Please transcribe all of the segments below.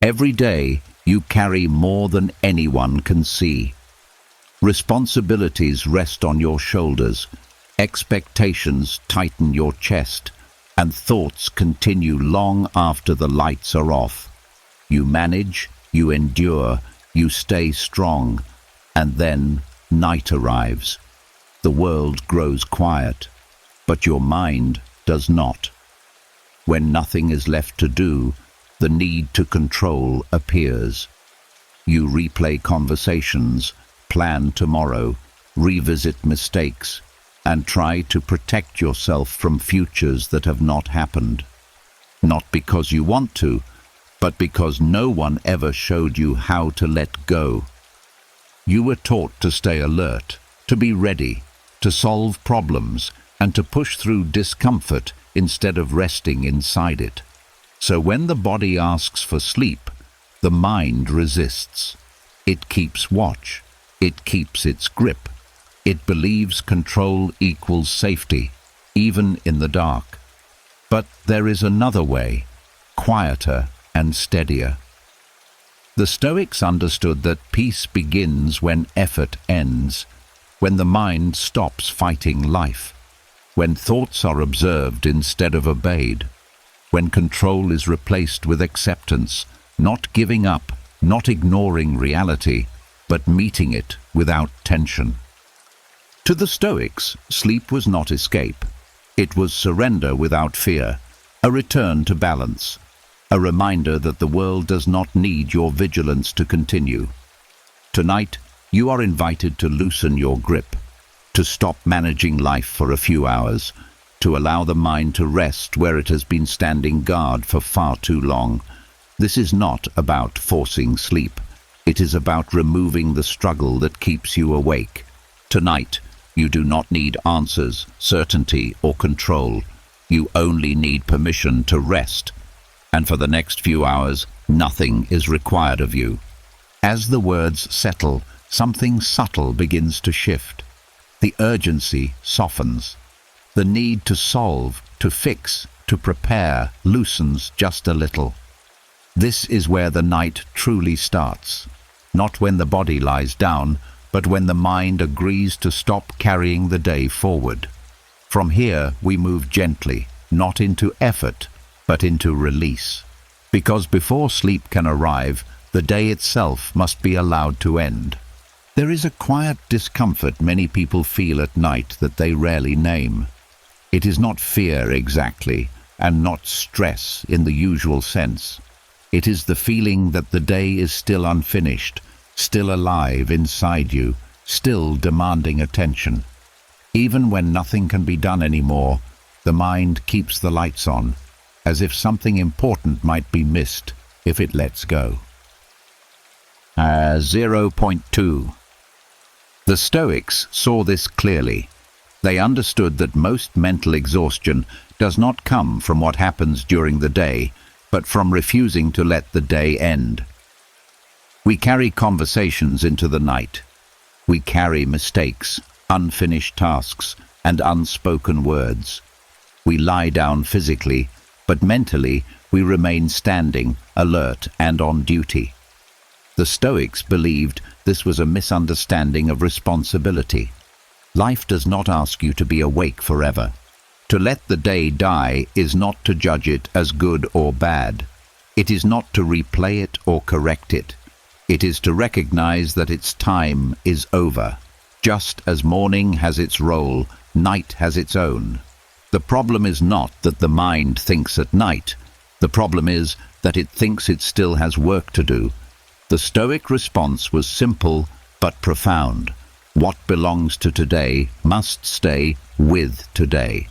Every day, you carry more than anyone can see. Responsibilities rest on your shoulders, expectations tighten your chest, and thoughts continue long after the lights are off. You manage, you endure, you stay strong, and then night arrives. The world grows quiet, but your mind does not. When nothing is left to do, the need to control appears. You replay conversations, plan tomorrow, revisit mistakes, and try to protect yourself from futures that have not happened. Not because you want to, but because no one ever showed you how to let go. You were taught to stay alert, to be ready, to solve problems, and to push through discomfort instead of resting inside it. So when the body asks for sleep, the mind resists. It keeps watch. It keeps its grip. It believes control equals safety, even in the dark. But there is another way, quieter and steadier. The Stoics understood that peace begins when effort ends, when the mind stops fighting life, when thoughts are observed instead of obeyed, when control is replaced with acceptance, not giving up, not ignoring reality, but meeting it without tension. To the Stoics, sleep was not escape. It was surrender without fear, a return to balance, a reminder that the world does not need your vigilance to continue. Tonight, you are invited to loosen your grip, to stop managing life for a few hours, to allow the mind to rest where it has been standing guard for far too long. This is not about forcing sleep. It is about removing the struggle that keeps you awake. Tonight, you do not need answers, certainty, or control. You only need permission to rest. And for the next few hours, nothing is required of you. As the words settle, something subtle begins to shift. The urgency softens. The need to solve, to fix, to prepare loosens just a little. This is where the night truly starts. Not when the body lies down, but when the mind agrees to stop carrying the day forward. From here, we move gently, not into effort, but into release. Because before sleep can arrive, the day itself must be allowed to end. There is a quiet discomfort many people feel at night that they rarely name. It is not fear exactly, and not stress in the usual sense. It is the feeling that the day is still unfinished, still alive inside you, still demanding attention. Even when nothing can be done anymore, the mind keeps the lights on, as if something important might be missed if it lets go. 0.2. The Stoics saw this clearly. They understood that most mental exhaustion does not come from what happens during the day, but from refusing to let the day end. We carry conversations into the night. We carry mistakes, unfinished tasks, and unspoken words. We lie down physically, but mentally we remain standing, alert, and on duty. The Stoics believed this was a misunderstanding of responsibility. Life does not ask you to be awake forever. To let the day die is not to judge it as good or bad. It is not to replay it or correct it. It is to recognize that its time is over. Just as morning has its role, night has its own. The problem is not that the mind thinks at night. The problem is that it thinks it still has work to do. The Stoic response was simple but profound. What belongs to today must stay with today.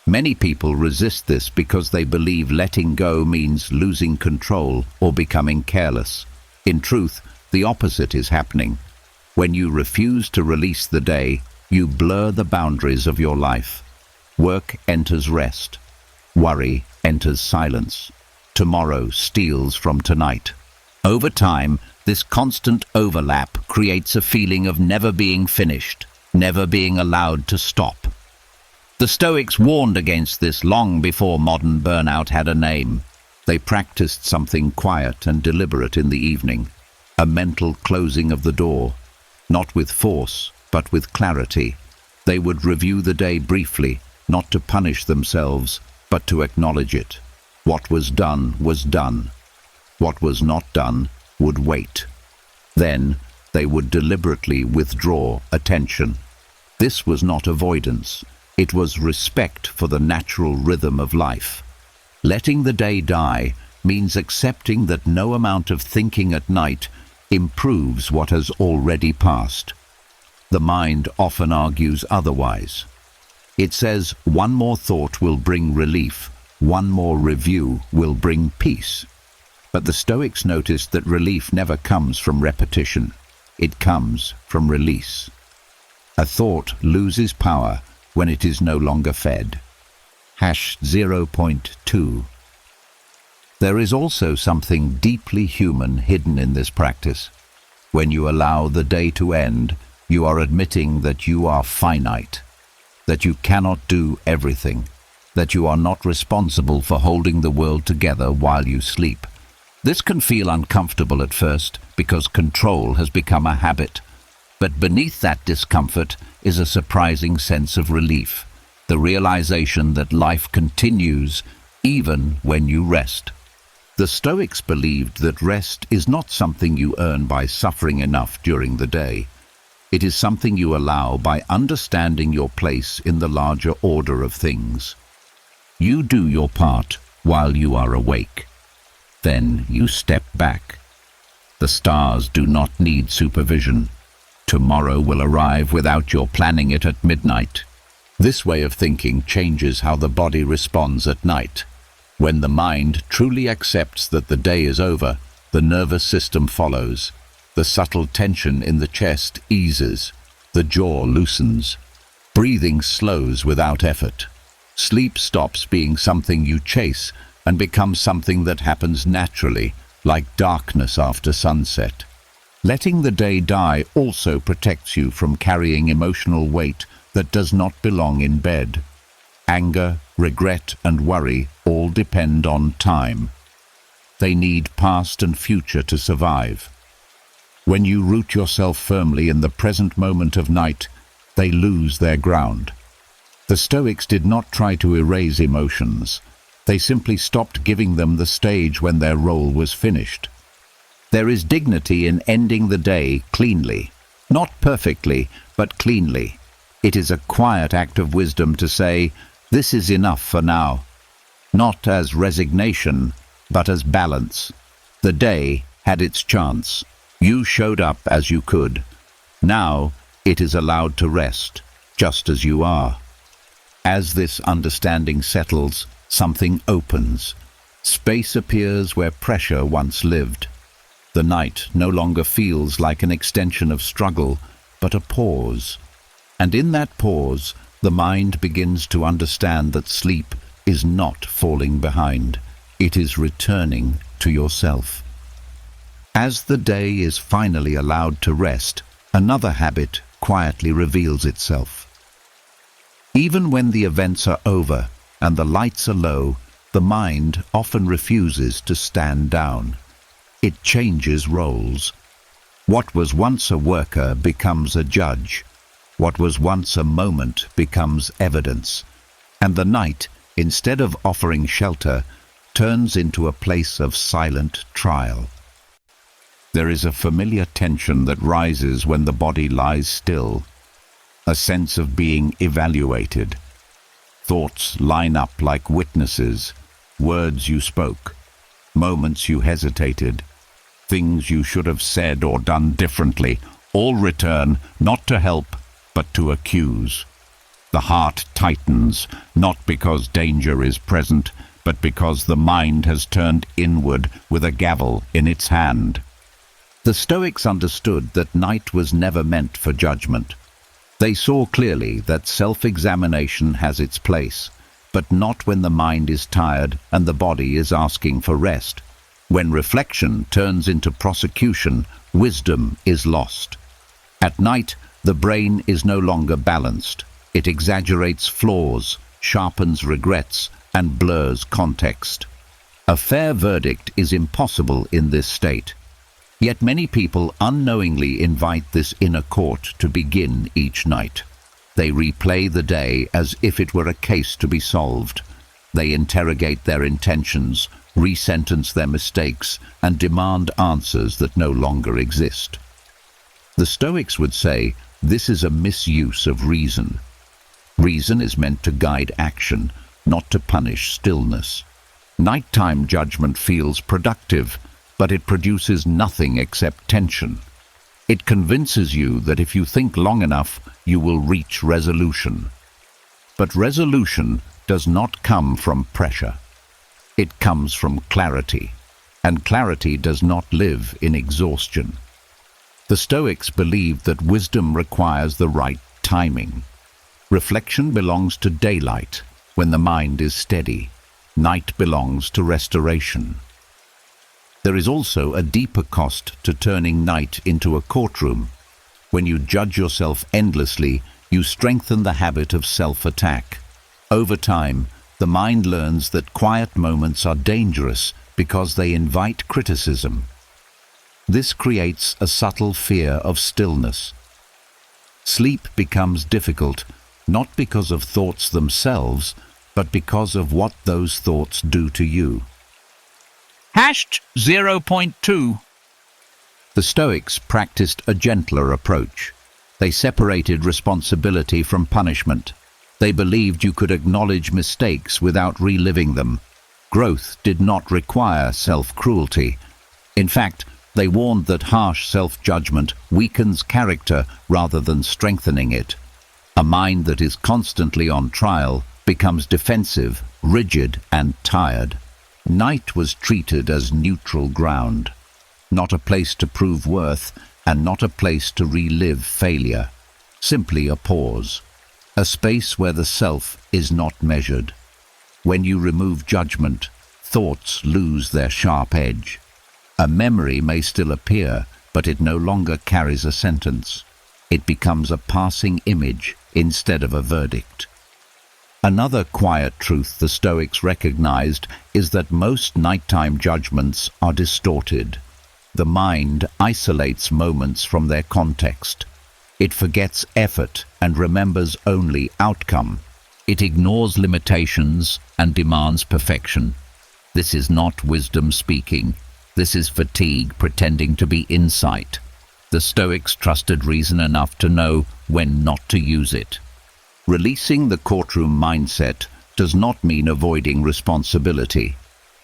Many people resist this because they believe letting go means losing control or becoming careless. In truth, the opposite is happening. When you refuse to release the day, you blur the boundaries of your life. Work enters rest. Worry enters silence. Tomorrow steals from tonight. Over time, this constant overlap creates a feeling of never being finished, never being allowed to stop. The Stoics warned against this long before modern burnout had a name. They practiced something quiet and deliberate in the evening, a mental closing of the door, not with force, but with clarity. They would review the day briefly, not to punish themselves, but to acknowledge it. What was done was done. What was not done would wait. Then they would deliberately withdraw attention. This was not avoidance. It was respect for the natural rhythm of life. Letting the day die means accepting that no amount of thinking at night improves what has already passed. The mind often argues otherwise. It says one more thought will bring relief, one more review will bring peace. But the Stoics noticed that relief never comes from repetition. It comes from release. A thought loses power when it is no longer fed. #0.2. There is also something deeply human hidden in this practice. When you allow the day to end, you are admitting that you are finite, that you cannot do everything, that you are not responsible for holding the world together while you sleep. This can feel uncomfortable at first because control has become a habit. But beneath that discomfort is a surprising sense of relief, the realization that life continues even when you rest. The Stoics believed that rest is not something you earn by suffering enough during the day. It is something you allow by understanding your place in the larger order of things. You do your part while you are awake. Then you step back. The stars do not need supervision. Tomorrow will arrive without your planning it at midnight. This way of thinking changes how the body responds at night. When the mind truly accepts that the day is over, the nervous system follows. The subtle tension in the chest eases. The jaw loosens. Breathing slows without effort. Sleep stops being something you chase and becomes something that happens naturally, like darkness after sunset. Letting the day die also protects you from carrying emotional weight that does not belong in bed. Anger, regret, and worry all depend on time. They need past and future to survive. When you root yourself firmly in the present moment of night, they lose their ground. The Stoics did not try to erase emotions. They simply stopped giving them the stage when their role was finished. There is dignity in ending the day cleanly. Not perfectly, but cleanly. It is a quiet act of wisdom to say, "This is enough for now." Not as resignation, but as balance. The day had its chance. You showed up as you could. Now it is allowed to rest, just as you are. As this understanding settles, something opens. Space appears where pressure once lived. The night no longer feels like an extension of struggle, but a pause. And in that pause, the mind begins to understand that sleep is not falling behind. It is returning to yourself. As the day is finally allowed to rest, another habit quietly reveals itself. Even when the events are over and the lights are low, the mind often refuses to stand down. It changes roles. What was once a worker becomes a judge. What was once a moment becomes evidence. And the night, instead of offering shelter, turns into a place of silent trial. There is a familiar tension that rises when the body lies still, a sense of being evaluated. Thoughts line up like witnesses, words you spoke, moments you hesitated, things you should have said or done differently, all return not to help, but to accuse. The heart tightens, not because danger is present, but because the mind has turned inward with a gavel in its hand. The Stoics understood that night was never meant for judgment. They saw clearly that self-examination has its place, but not when the mind is tired and the body is asking for rest. When reflection turns into prosecution, wisdom is lost. At night, the brain is no longer balanced. It exaggerates flaws, sharpens regrets, and blurs context. A fair verdict is impossible in this state. Yet many people unknowingly invite this inner court to begin each night. They replay the day as if it were a case to be solved. They interrogate their intentions, resentence their mistakes, and demand answers that no longer exist. The Stoics would say this is a misuse of reason. Reason is meant to guide action, not to punish stillness. Nighttime judgment feels productive, but it produces nothing except tension. It convinces you that if you think long enough, you will reach resolution. But resolution does not come from pressure. It comes from clarity, and clarity does not live in exhaustion. The Stoics believed that wisdom requires the right timing. Reflection belongs to daylight, when the mind is steady. Night belongs to restoration. There is also a deeper cost to turning night into a courtroom. When you judge yourself endlessly, you strengthen the habit of self-attack. Over time, the mind learns that quiet moments are dangerous because they invite criticism. This creates a subtle fear of stillness. Sleep becomes difficult, not because of thoughts themselves, but because of what those thoughts do to you. Hashed 0.2. The Stoics practiced a gentler approach. They separated responsibility from punishment. They believed you could acknowledge mistakes without reliving them. Growth did not require self-cruelty. In fact, they warned that harsh self-judgment weakens character rather than strengthening it. A mind that is constantly on trial becomes defensive, rigid, and tired. Night was treated as neutral ground, not a place to prove worth and not a place to relive failure. Simply a pause, a space where the self is not measured. When you remove judgment, thoughts lose their sharp edge. A memory may still appear, but it no longer carries a sentence. It becomes a passing image instead of a verdict. Another quiet truth the Stoics recognized is that most nighttime judgments are distorted. The mind isolates moments from their context. It forgets effort and remembers only outcome. It ignores limitations and demands perfection. This is not wisdom speaking. This is fatigue pretending to be insight. The Stoics trusted reason enough to know when not to use it. Releasing the courtroom mindset does not mean avoiding responsibility.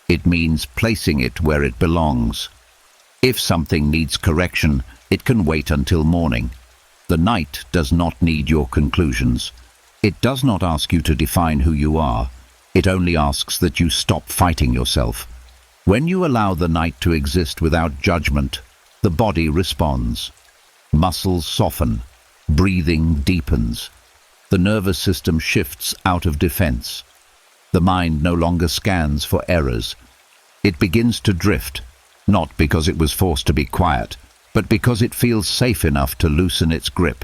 It means placing it where it belongs. If something needs correction, it can wait until morning. The night does not need your conclusions. It does not ask you to define who you are. It only asks that you stop fighting yourself. When you allow the night to exist without judgment, the body responds. Muscles soften. Breathing deepens. The nervous system shifts out of defense. The mind no longer scans for errors. It begins to drift, not because it was forced to be quiet, but because it feels safe enough to loosen its grip.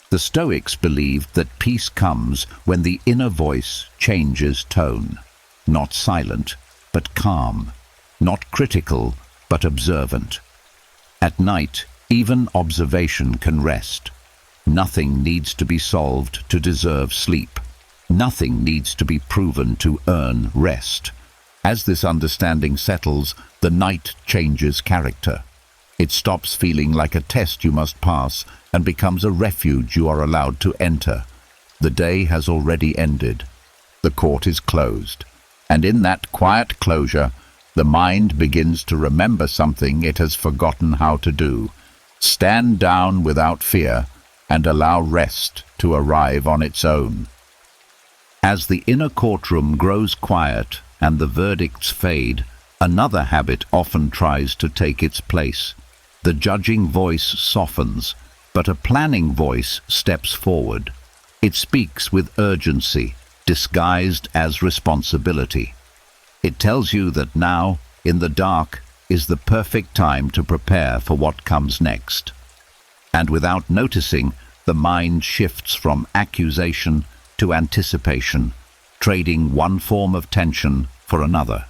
The Stoics believed that peace comes when the inner voice changes tone. Not silent, but calm. Not critical, but observant. At night, even observation can rest. Nothing needs to be solved to deserve sleep. Nothing needs to be proven to earn rest. As this understanding settles, the night changes character. It stops feeling like a test you must pass and becomes a refuge you are allowed to enter. The day has already ended. The court is closed. And in that quiet closure, the mind begins to remember something it has forgotten how to do. Stand down without fear and allow rest to arrive on its own. As the inner courtroom grows quiet and the verdicts fade, another habit often tries to take its place. The judging voice softens, but a planning voice steps forward. It speaks with urgency, disguised as responsibility. It tells you that now, in the dark, is the perfect time to prepare for what comes next. And without noticing, the mind shifts from accusation to anticipation, trading one form of tension for another.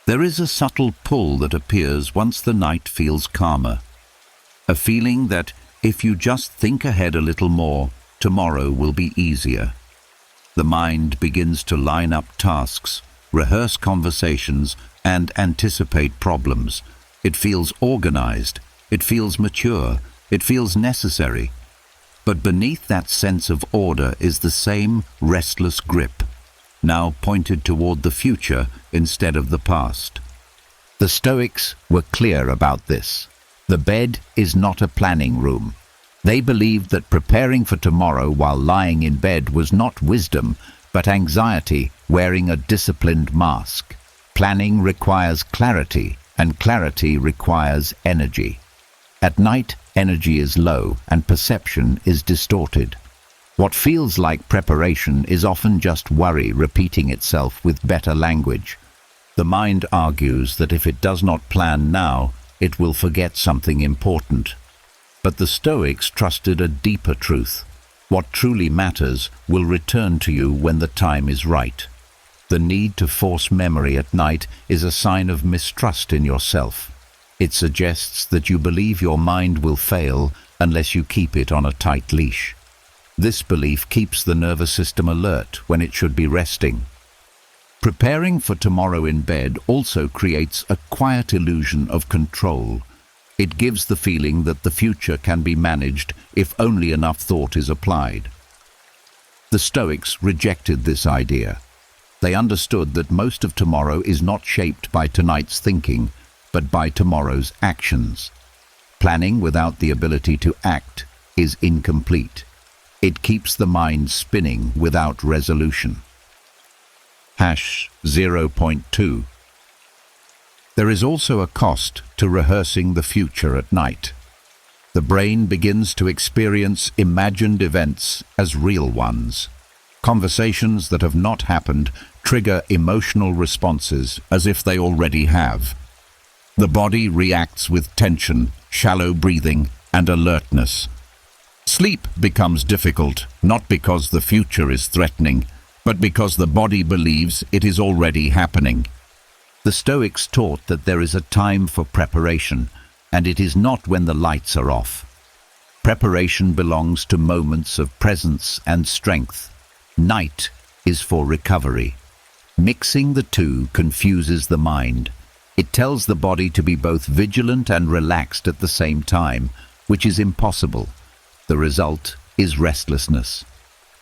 There is a subtle pull that appears once the night feels calmer. A feeling that if you just think ahead a little more, tomorrow will be easier. The mind begins to line up tasks, rehearse conversations, and anticipate problems. It feels organized, it feels mature, it feels necessary. But beneath that sense of order is the same restless grip, now pointed toward the future instead of the past. The Stoics were clear about this. The bed is not a planning room. They believed that preparing for tomorrow while lying in bed was not wisdom, but anxiety wearing a disciplined mask. Planning requires clarity, and clarity requires energy. At night, energy is low and perception is distorted. What feels like preparation is often just worry repeating itself with better language. The mind argues that if it does not plan now, it will forget something important. But the Stoics trusted a deeper truth. What truly matters will return to you when the time is right. The need to force memory at night is a sign of mistrust in yourself. It suggests that you believe your mind will fail unless you keep it on a tight leash. This belief keeps the nervous system alert when it should be resting. Preparing for tomorrow in bed also creates a quiet illusion of control. It gives the feeling that the future can be managed if only enough thought is applied. The Stoics rejected this idea. They understood that most of tomorrow is not shaped by tonight's thinking, but by tomorrow's actions. Planning without the ability to act is incomplete. It keeps the mind spinning without resolution. #0.2. There is also a cost to rehearsing the future at night. The brain begins to experience imagined events as real ones. Conversations that have not happened trigger emotional responses as if they already have. The body reacts with tension, shallow breathing, and alertness. Sleep becomes difficult, not because the future is threatening, but because the body believes it is already happening. The Stoics taught that there is a time for preparation, and it is not when the lights are off. Preparation belongs to moments of presence and strength. Night is for recovery. Mixing the two confuses the mind. It tells the body to be both vigilant and relaxed at the same time, which is impossible. The result is restlessness.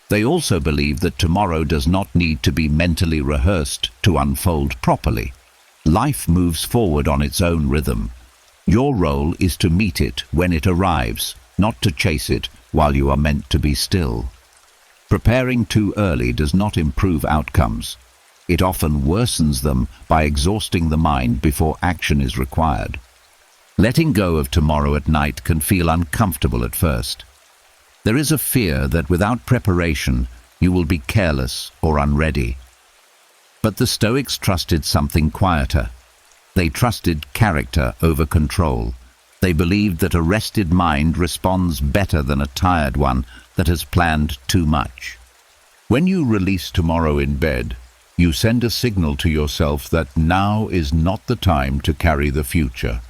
They also believe that tomorrow does not need to be mentally rehearsed to unfold properly. Life moves forward on its own rhythm. Your role is to meet it when it arrives, not to chase it while you are meant to be still. Preparing too early does not improve outcomes. It often worsens them by exhausting the mind before action is required. Letting go of tomorrow at night can feel uncomfortable at first. There is a fear that without preparation, you will be careless or unready. But the Stoics trusted something quieter. They trusted character over control. They believed that a rested mind responds better than a tired one that has planned too much. When you release tomorrow in bed, you send a signal to yourself that now is not the time to carry the future.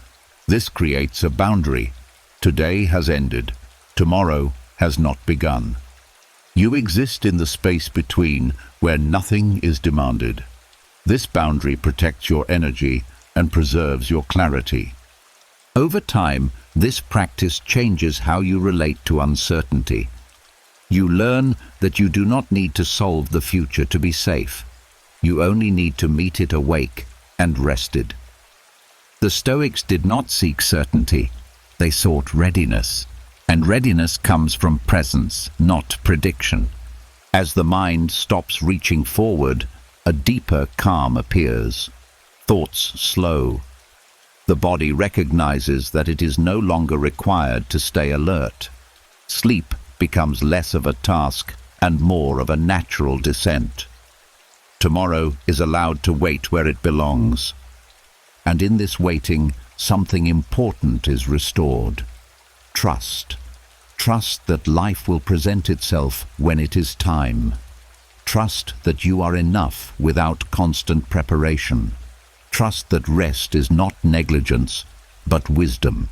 This creates a boundary. Today has ended. Tomorrow has not begun. You exist in the space between where nothing is demanded. This boundary protects your energy and preserves your clarity. Over time, this practice changes how you relate to uncertainty. You learn that you do not need to solve the future to be safe. You only need to meet it awake and rested. The Stoics did not seek certainty. They sought readiness. And readiness comes from presence, not prediction. As the mind stops reaching forward, a deeper calm appears. Thoughts slow. The body recognizes that it is no longer required to stay alert. Sleep becomes less of a task and more of a natural descent. Tomorrow is allowed to wait where it belongs. And in this waiting, something important is restored. Trust. Trust that life will present itself when it is time. Trust that you are enough without constant preparation. trust that rest is not negligence, but wisdom.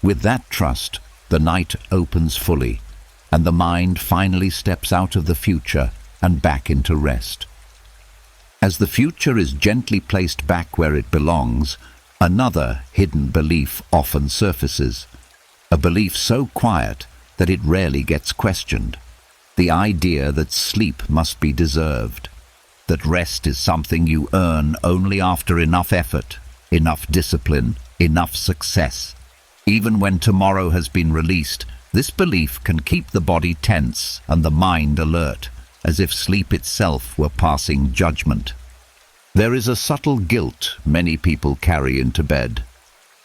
With that trust, the night opens fully, and the mind finally steps out of the future and back into rest. As the future is gently placed back where it belongs, another hidden belief often surfaces, a belief so quiet that it rarely gets questioned. The idea that sleep must be deserved, that rest is something you earn only after enough effort, enough discipline, enough success. Even when tomorrow has been released, this belief can keep the body tense and the mind alert, as if sleep itself were passing judgment. There is a subtle guilt many people carry into bed,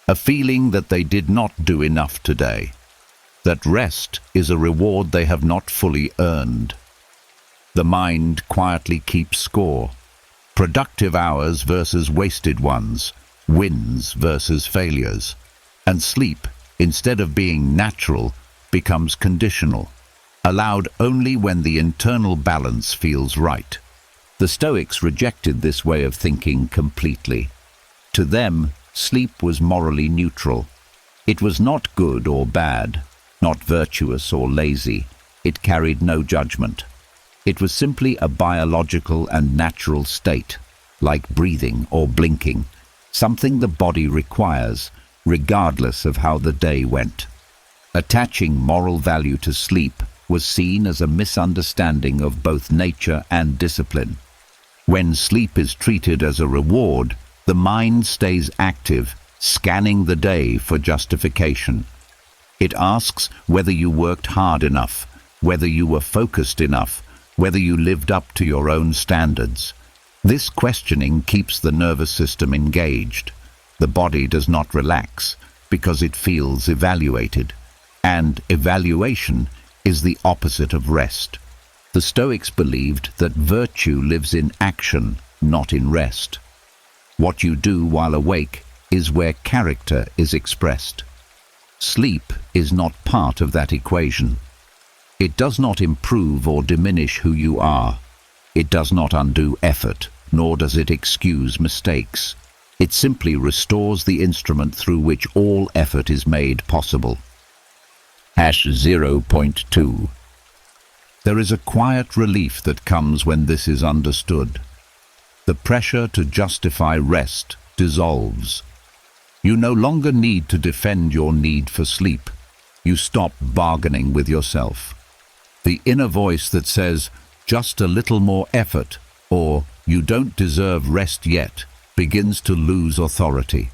a feeling that they did not do enough today, that rest is a reward they have not fully earned. The mind quietly keeps score, productive hours versus wasted ones, wins versus failures, and sleep, instead of being natural, becomes conditional, allowed only when the internal balance feels right. The Stoics rejected this way of thinking completely. To them, sleep was morally neutral. It was not good or bad, not virtuous or lazy. It carried no judgment. It was simply a biological and natural state, like breathing or blinking, something the body requires, regardless of how the day went. Attaching moral value to sleep was seen as a misunderstanding of both nature and discipline. When sleep is treated as a reward, the mind stays active, scanning the day for justification. It asks whether you worked hard enough, whether you were focused enough, whether you lived up to your own standards. This questioning keeps the nervous system engaged. The body does not relax because it feels evaluated, and evaluation is the opposite of rest. The Stoics believed that virtue lives in action, not in rest. What you do while awake is where character is expressed. Sleep is not part of that equation. It does not improve or diminish who you are. It does not undo effort, nor does it excuse mistakes. It simply restores the instrument through which all effort is made possible. #0.2. There is a quiet relief that comes when this is understood. The pressure to justify rest dissolves. You no longer need to defend your need for sleep. You stop bargaining with yourself. The inner voice that says, "just a little more effort," or "you don't deserve rest yet," begins to lose authority.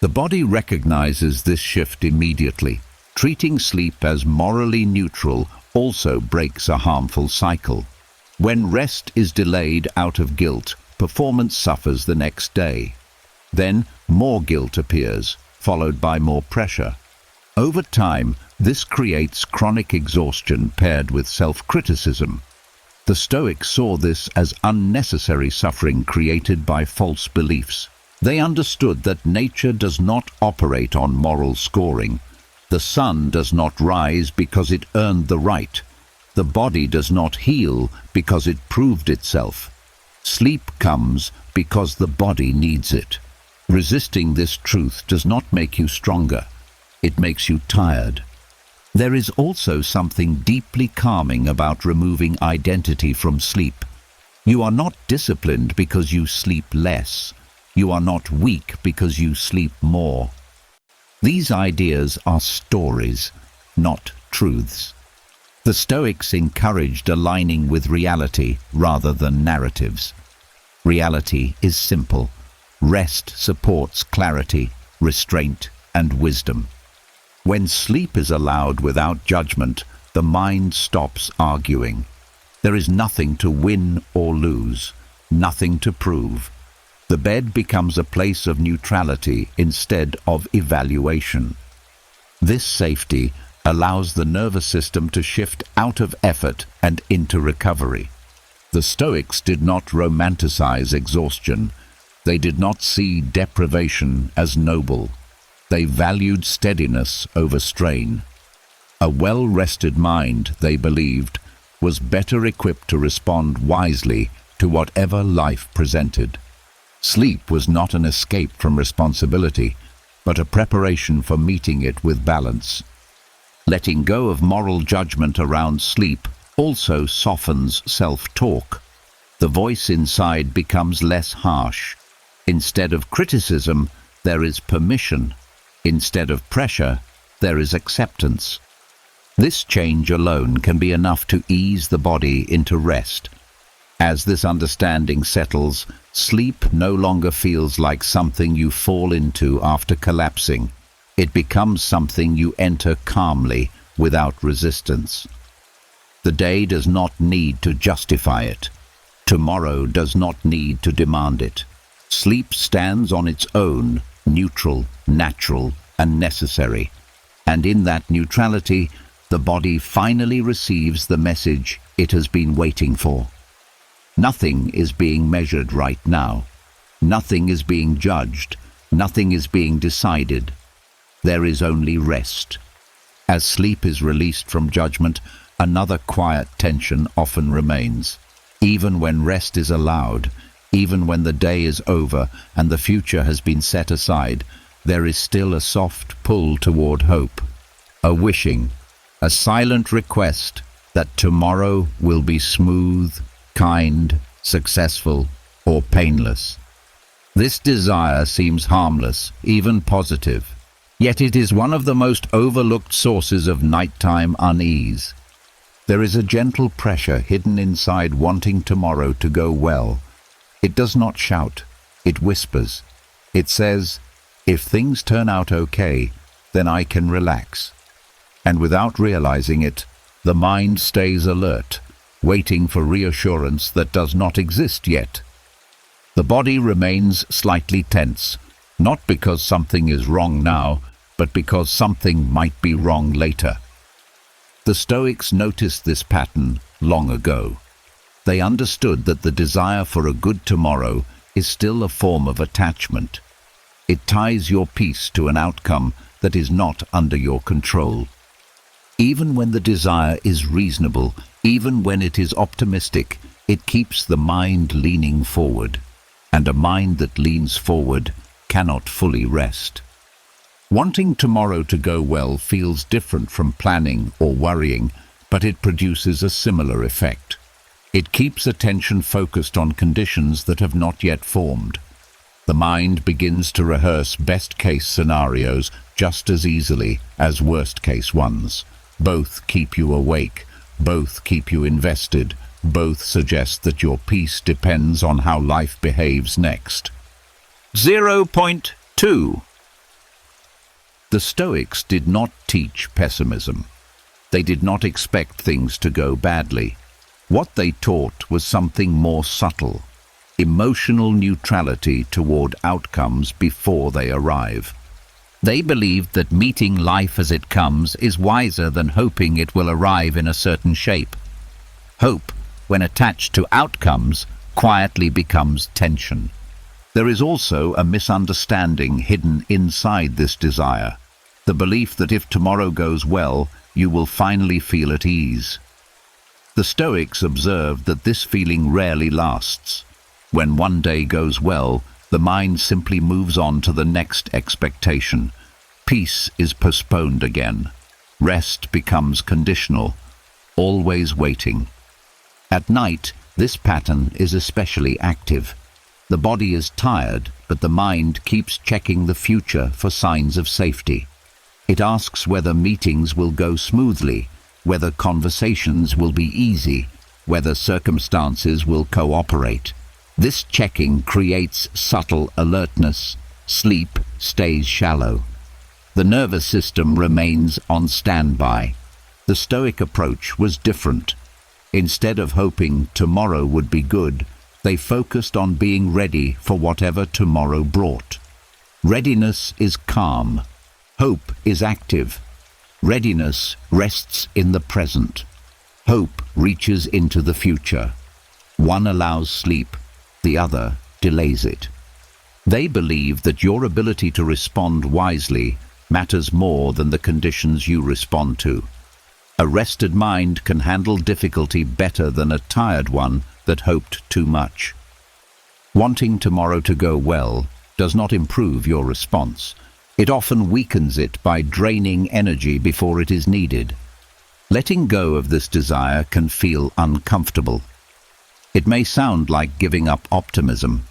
The body recognizes this shift immediately. Treating sleep as morally neutral also breaks a harmful cycle. When rest is delayed out of guilt, performance suffers the next day. Then more guilt appears, followed by more pressure. Over time, this creates chronic exhaustion paired with self-criticism. The Stoics saw this as unnecessary suffering created by false beliefs. They understood that nature does not operate on moral scoring. The sun does not rise because it earned the right. The body does not heal because it proved itself. Sleep comes because the body needs it. Resisting this truth does not make you stronger. It makes you tired. There is also something deeply calming about removing identity from sleep. You are not disciplined because you sleep less. You are not weak because you sleep more. These ideas are stories, not truths. The Stoics encouraged aligning with reality rather than narratives. Reality is simple. Rest supports clarity, restraint, and wisdom. When sleep is allowed without judgment, the mind stops arguing. There is nothing to win or lose, nothing to prove. The bed becomes a place of neutrality instead of evaluation. This safety allows the nervous system to shift out of effort and into recovery. The Stoics did not romanticize exhaustion. They did not see deprivation as noble. They valued steadiness over strain. A well-rested mind, they believed, was better equipped to respond wisely to whatever life presented. Sleep was not an escape from responsibility, but a preparation for meeting it with balance. Letting go of moral judgment around sleep also softens self-talk. The voice inside becomes less harsh. Instead of criticism, there is permission. Instead of pressure, there is acceptance. This change alone can be enough to ease the body into rest. As this understanding settles, sleep no longer feels like something you fall into after collapsing. It becomes something you enter calmly, without resistance. The day does not need to justify it. Tomorrow does not need to demand it. Sleep stands on its own, neutral, natural, and necessary. And in that neutrality, the body finally receives the message it has been waiting for. Nothing is being measured right now. Nothing is being judged. Nothing is being decided. There is only rest. As sleep is released from judgment, another quiet tension often remains. Even when rest is allowed, even when the day is over and the future has been set aside, there is still a soft pull toward hope, a wishing, a silent request that tomorrow will be smooth, kind, successful, or painless. This desire seems harmless, even positive, yet it is one of the most overlooked sources of nighttime unease. There is a gentle pressure hidden inside wanting tomorrow to go well. It does not shout, it whispers. It says, if things turn out okay, then I can relax. And without realizing it, the mind stays alert, waiting for reassurance that does not exist yet. The body remains slightly tense, not because something is wrong now, but because something might be wrong later. The Stoics noticed this pattern long ago. They understood that the desire for a good tomorrow is still a form of attachment. It ties your peace to an outcome that is not under your control. Even when the desire is reasonable, even when it is optimistic, it keeps the mind leaning forward. And a mind that leans forward cannot fully rest. Wanting tomorrow to go well feels different from planning or worrying, but it produces a similar effect. It keeps attention focused on conditions that have not yet formed. The mind begins to rehearse best-case scenarios just as easily as worst-case ones. Both keep you awake, both keep you invested, both suggest that your peace depends on how life behaves next. 0.2. The Stoics did not teach pessimism. They did not expect things to go badly. What they taught was something more subtle, emotional neutrality toward outcomes before they arrive. They believed that meeting life as it comes is wiser than hoping it will arrive in a certain shape. Hope, when attached to outcomes, quietly becomes tension. There is also a misunderstanding hidden inside this desire, the belief that if tomorrow goes well, you will finally feel at ease. The Stoics observed that this feeling rarely lasts. When one day goes well, the mind simply moves on to the next expectation. Peace is postponed again. Rest becomes conditional, always waiting. At night, this pattern is especially active. The body is tired, but the mind keeps checking the future for signs of safety. It asks whether meetings will go smoothly, whether conversations will be easy, whether circumstances will cooperate. This checking creates subtle alertness. Sleep stays shallow. The nervous system remains on standby. The Stoic approach was different. Instead of hoping tomorrow would be good, they focused on being ready for whatever tomorrow brought. Readiness is calm. Hope is active. Readiness rests in the present. Hope reaches into the future. One allows sleep, the other delays it. They believe that your ability to respond wisely matters more than the conditions you respond to. A rested mind can handle difficulty better than a tired one that hoped too much. Wanting tomorrow to go well does not improve your response. It often weakens it by draining energy before it is needed. Letting go of this desire can feel uncomfortable. It may sound like giving up optimism,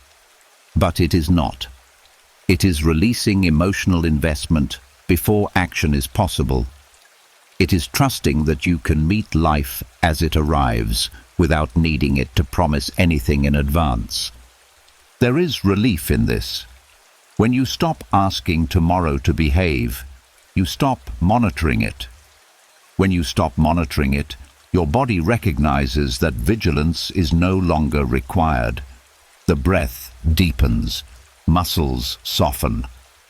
but it is not. It is releasing emotional investment before action is possible. It is trusting that you can meet life as it arrives without needing it to promise anything in advance. There is relief in this. When you stop asking tomorrow to behave, you stop monitoring it. When you stop monitoring it, your body recognizes that vigilance is no longer required. The breath deepens, muscles soften,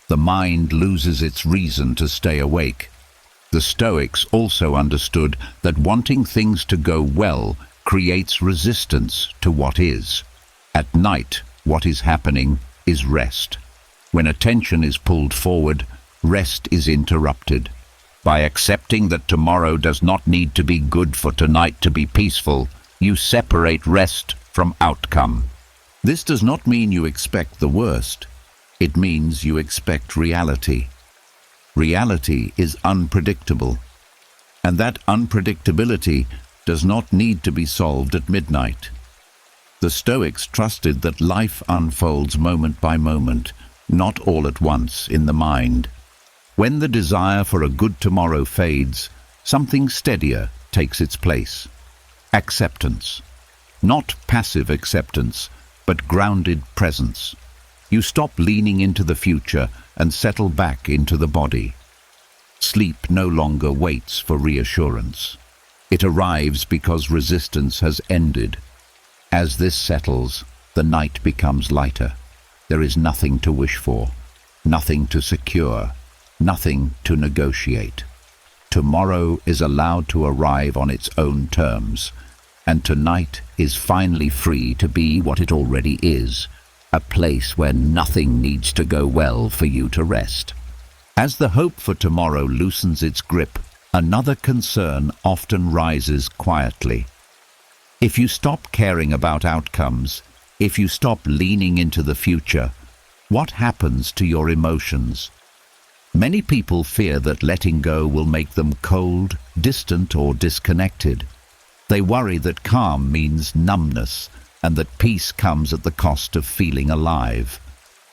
the mind loses its reason to stay awake. The Stoics also understood that wanting things to go well creates resistance to what is. At night, what is happening is rest. When attention is pulled forward, rest is interrupted. By accepting that tomorrow does not need to be good for tonight to be peaceful, you separate rest from outcome. This does not mean you expect the worst. It means you expect reality. Reality is unpredictable, and that unpredictability does not need to be solved at midnight. The Stoics trusted that life unfolds moment by moment, not all at once in the mind. When the desire for a good tomorrow fades, something steadier takes its place. Acceptance. Not passive acceptance, but grounded presence. You stop leaning into the future and settle back into the body. Sleep no longer waits for reassurance. It arrives because resistance has ended. As this settles, the night becomes lighter. There is nothing to wish for, nothing to secure, nothing to negotiate. Tomorrow is allowed to arrive on its own terms, and tonight is finally free to be what it already is, a place where nothing needs to go well for you to rest. As the hope for tomorrow loosens its grip, another concern often rises quietly. If you stop caring about outcomes, if you stop leaning into the future, what happens to your emotions? Many people fear that letting go will make them cold, distant, or disconnected. They worry that calm means numbness and that peace comes at the cost of feeling alive.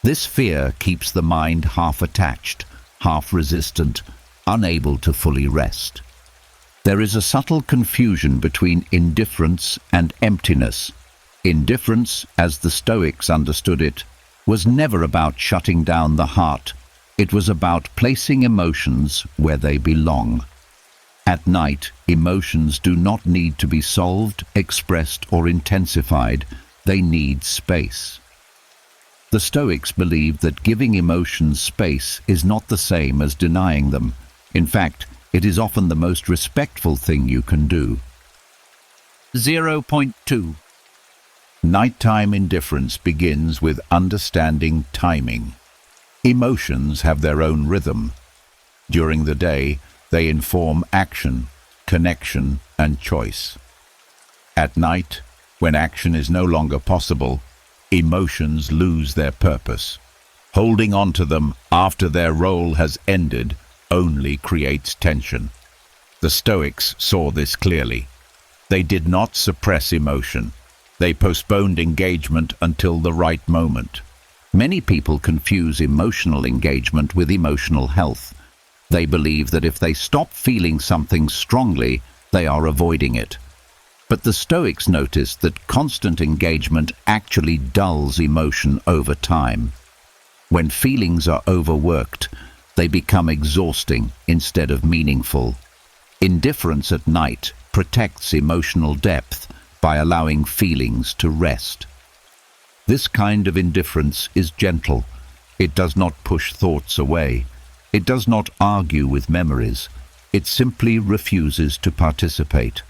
This fear keeps the mind half attached, half resistant, unable to fully rest. There is a subtle confusion between indifference and emptiness. Indifference, as the Stoics understood it, was never about shutting down the heart. It was about placing emotions where they belong. At night, emotions do not need to be solved, expressed, or intensified. They need space. The Stoics believed that giving emotions space is not the same as denying them. In fact, it is often the most respectful thing you can do. 0.2. Nighttime indifference begins with understanding timing. Emotions have their own rhythm. During the day, they inform action, connection, and choice. At night, when action is no longer possible, emotions lose their purpose. Holding on to them after their role has ended only creates tension. The Stoics saw this clearly. They did not suppress emotion. They postponed engagement until the right moment. Many people confuse emotional engagement with emotional health. They believe that if they stop feeling something strongly, they are avoiding it. But the Stoics noticed that constant engagement actually dulls emotion over time. When feelings are overworked, they become exhausting instead of meaningful. Indifference at night protects emotional depth by allowing feelings to rest. This kind of indifference is gentle. It does not push thoughts away. It does not argue with memories. It simply refuses to participate.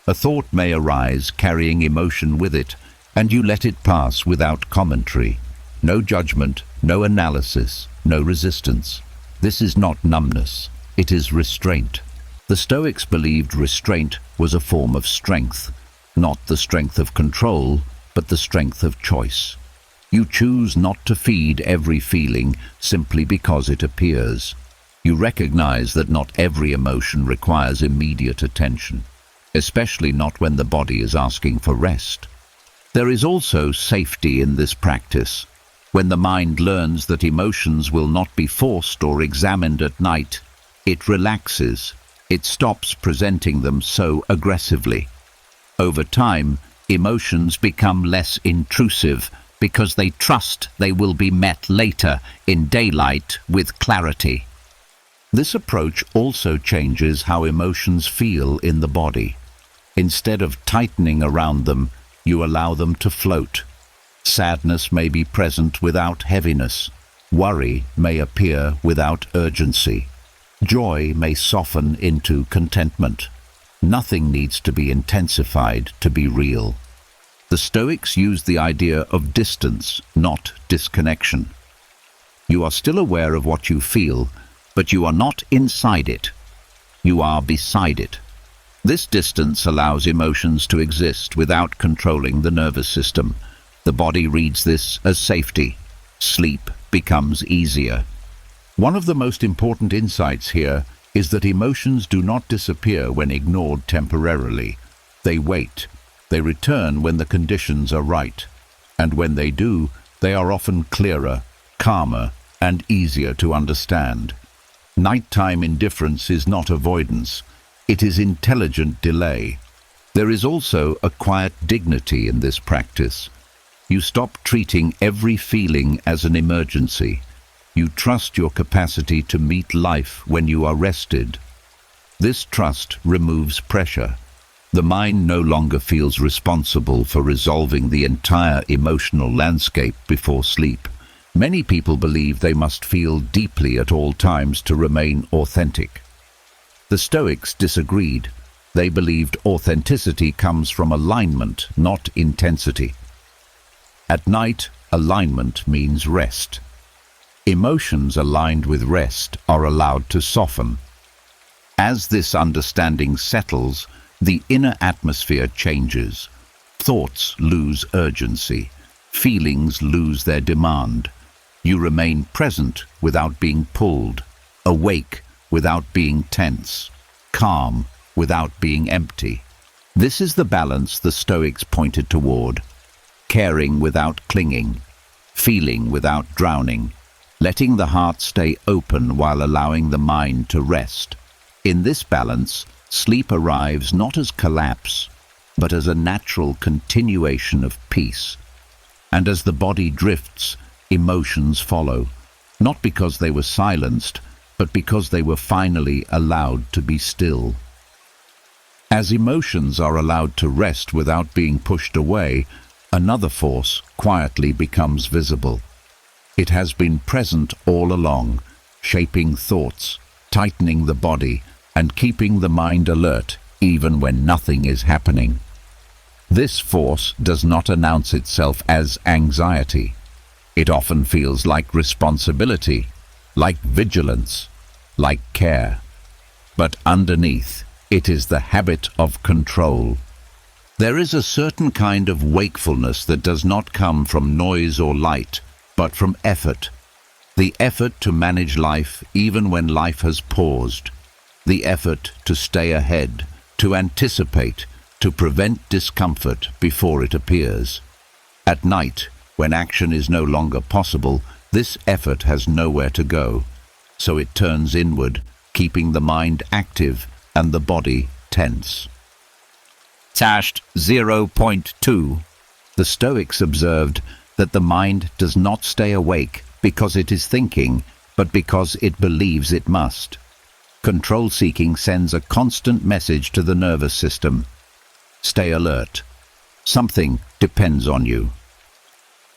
A thought may arise carrying emotion with it, and you let it pass without commentary. No judgment, no analysis, no resistance. This is not numbness. It is restraint. The Stoics believed restraint was a form of strength, not the strength of control, but the strength of choice. You choose not to feed every feeling simply because it appears. You recognize that not every emotion requires immediate attention, especially not when the body is asking for rest. There is also safety in this practice. When the mind learns that emotions will not be forced or examined at night, it relaxes. It stops presenting them so aggressively. Over time, emotions become less intrusive because they trust they will be met later in daylight with clarity. This approach also changes how emotions feel in the body. Instead of tightening around them, you allow them to float. Sadness may be present without heaviness. Worry may appear without urgency. Joy may soften into contentment. Nothing needs to be intensified to be real. The Stoics use the idea of distance, not disconnection. You are still aware of what you feel, but you are not inside it. You are beside it. This distance allows emotions to exist without controlling the nervous system. The body reads this as safety. Sleep becomes easier. One of the most important insights here is that emotions do not disappear when ignored temporarily. They wait. They return when the conditions are right. And when they do, they are often clearer, calmer, and easier to understand. Nighttime indifference is not avoidance. It is intelligent delay. There is also a quiet dignity in this practice. You stop treating every feeling as an emergency. You trust your capacity to meet life when you are rested. This trust removes pressure. The mind no longer feels responsible for resolving the entire emotional landscape before sleep. Many people believe they must feel deeply at all times to remain authentic. The Stoics disagreed. They believed authenticity comes from alignment, not intensity. At night, alignment means rest. Emotions aligned with rest are allowed to soften. As this understanding settles, the inner atmosphere changes. Thoughts lose urgency. Feelings lose their demand. You remain present without being pulled, awake without being tense, calm without being empty. This is the balance the Stoics pointed toward. Caring without clinging, feeling without drowning, letting the heart stay open while allowing the mind to rest. In this balance, sleep arrives not as collapse, but as a natural continuation of peace. And as the body drifts, emotions follow, not because they were silenced, but because they were finally allowed to be still. As emotions are allowed to rest without being pushed away, another force quietly becomes visible. It has been present all along, shaping thoughts, tightening the body, and keeping the mind alert even when nothing is happening. This force does not announce itself as anxiety. It often feels like responsibility, like vigilance, like care. But underneath, it is the habit of control. There is a certain kind of wakefulness that does not come from noise or light, but from effort. The effort to manage life even when life has paused. The effort to stay ahead, to anticipate, to prevent discomfort before it appears. At night, when action is no longer possible, this effort has nowhere to go, so it turns inward, keeping the mind active and the body tense. Tasht 0.2. The Stoics observed that the mind does not stay awake because it is thinking, but because it believes it must. Control-seeking sends a constant message to the nervous system. Stay alert. Something depends on you.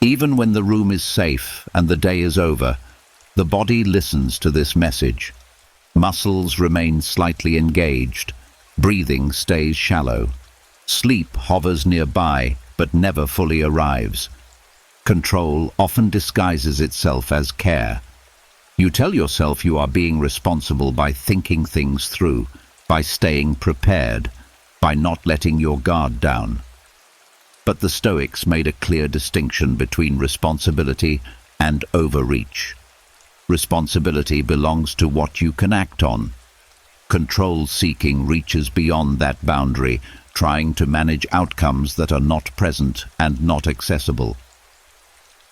Even when the room is safe and the day is over, the body listens to this message. Muscles remain slightly engaged. Breathing stays shallow. Sleep hovers nearby, but never fully arrives. Control often disguises itself as care. You tell yourself you are being responsible by thinking things through, by staying prepared, by not letting your guard down. But the Stoics made a clear distinction between responsibility and overreach. Responsibility belongs to what you can act on. Control-seeking reaches beyond that boundary, trying to manage outcomes that are not present and not accessible.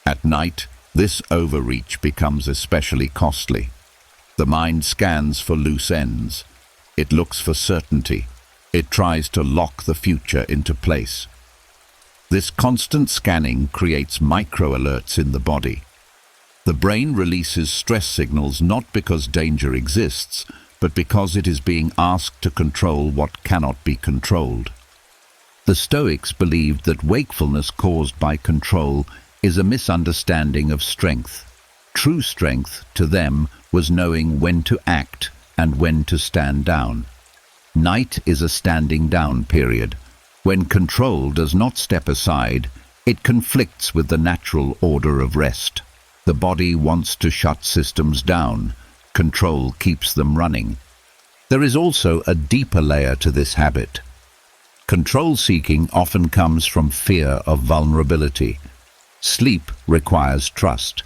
At night, this overreach becomes especially costly. The mind scans for loose ends. It looks for certainty. It tries to lock the future into place. This constant scanning creates micro-alerts in the body. The brain releases stress signals not because danger exists, but because it is being asked to control what cannot be controlled. The Stoics believed that wakefulness caused by control is a misunderstanding of strength. True strength, to them, was knowing when to act and when to stand down. Night is a standing down period. When control does not step aside, it conflicts with the natural order of rest. The body wants to shut systems down. Control keeps them running. There is also a deeper layer to this habit. Control-seeking often comes from fear of vulnerability. Sleep requires trust.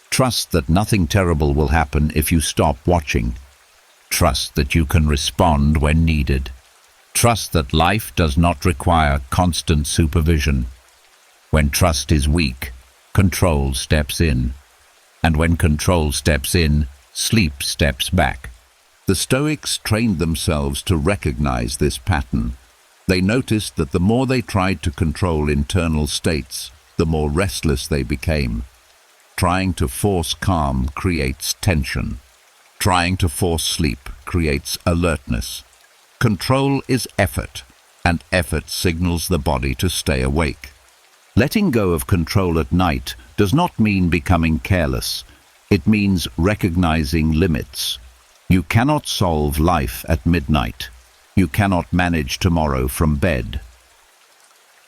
Trust that nothing terrible will happen if you stop watching. Trust that you can respond when needed. Trust that life does not require constant supervision. When trust is weak, control steps in. And when control steps in, sleep steps back. The Stoics trained themselves to recognize this pattern. They noticed that the more they tried to control internal states, the more restless they became. Trying to force calm creates tension. Trying to force sleep creates alertness. Control is effort, and effort signals the body to stay awake. Letting go of control at night does not mean becoming careless. It means recognizing limits. You cannot solve life at midnight. You cannot manage tomorrow from bed.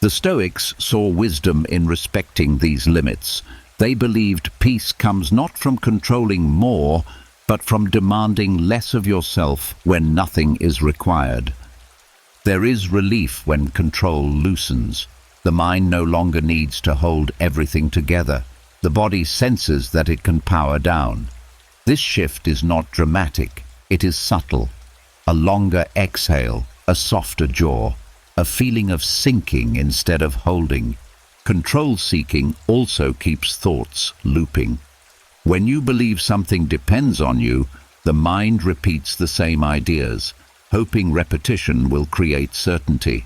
The Stoics saw wisdom in respecting these limits. They believed peace comes not from controlling more, but from demanding less of yourself when nothing is required. There is relief when control loosens. The mind no longer needs to hold everything together. The body senses that it can power down. This shift is not dramatic, it is subtle. A longer exhale, a softer jaw, a feeling of sinking instead of holding. Control-seeking also keeps thoughts looping. When you believe something depends on you, the mind repeats the same ideas, hoping repetition will create certainty.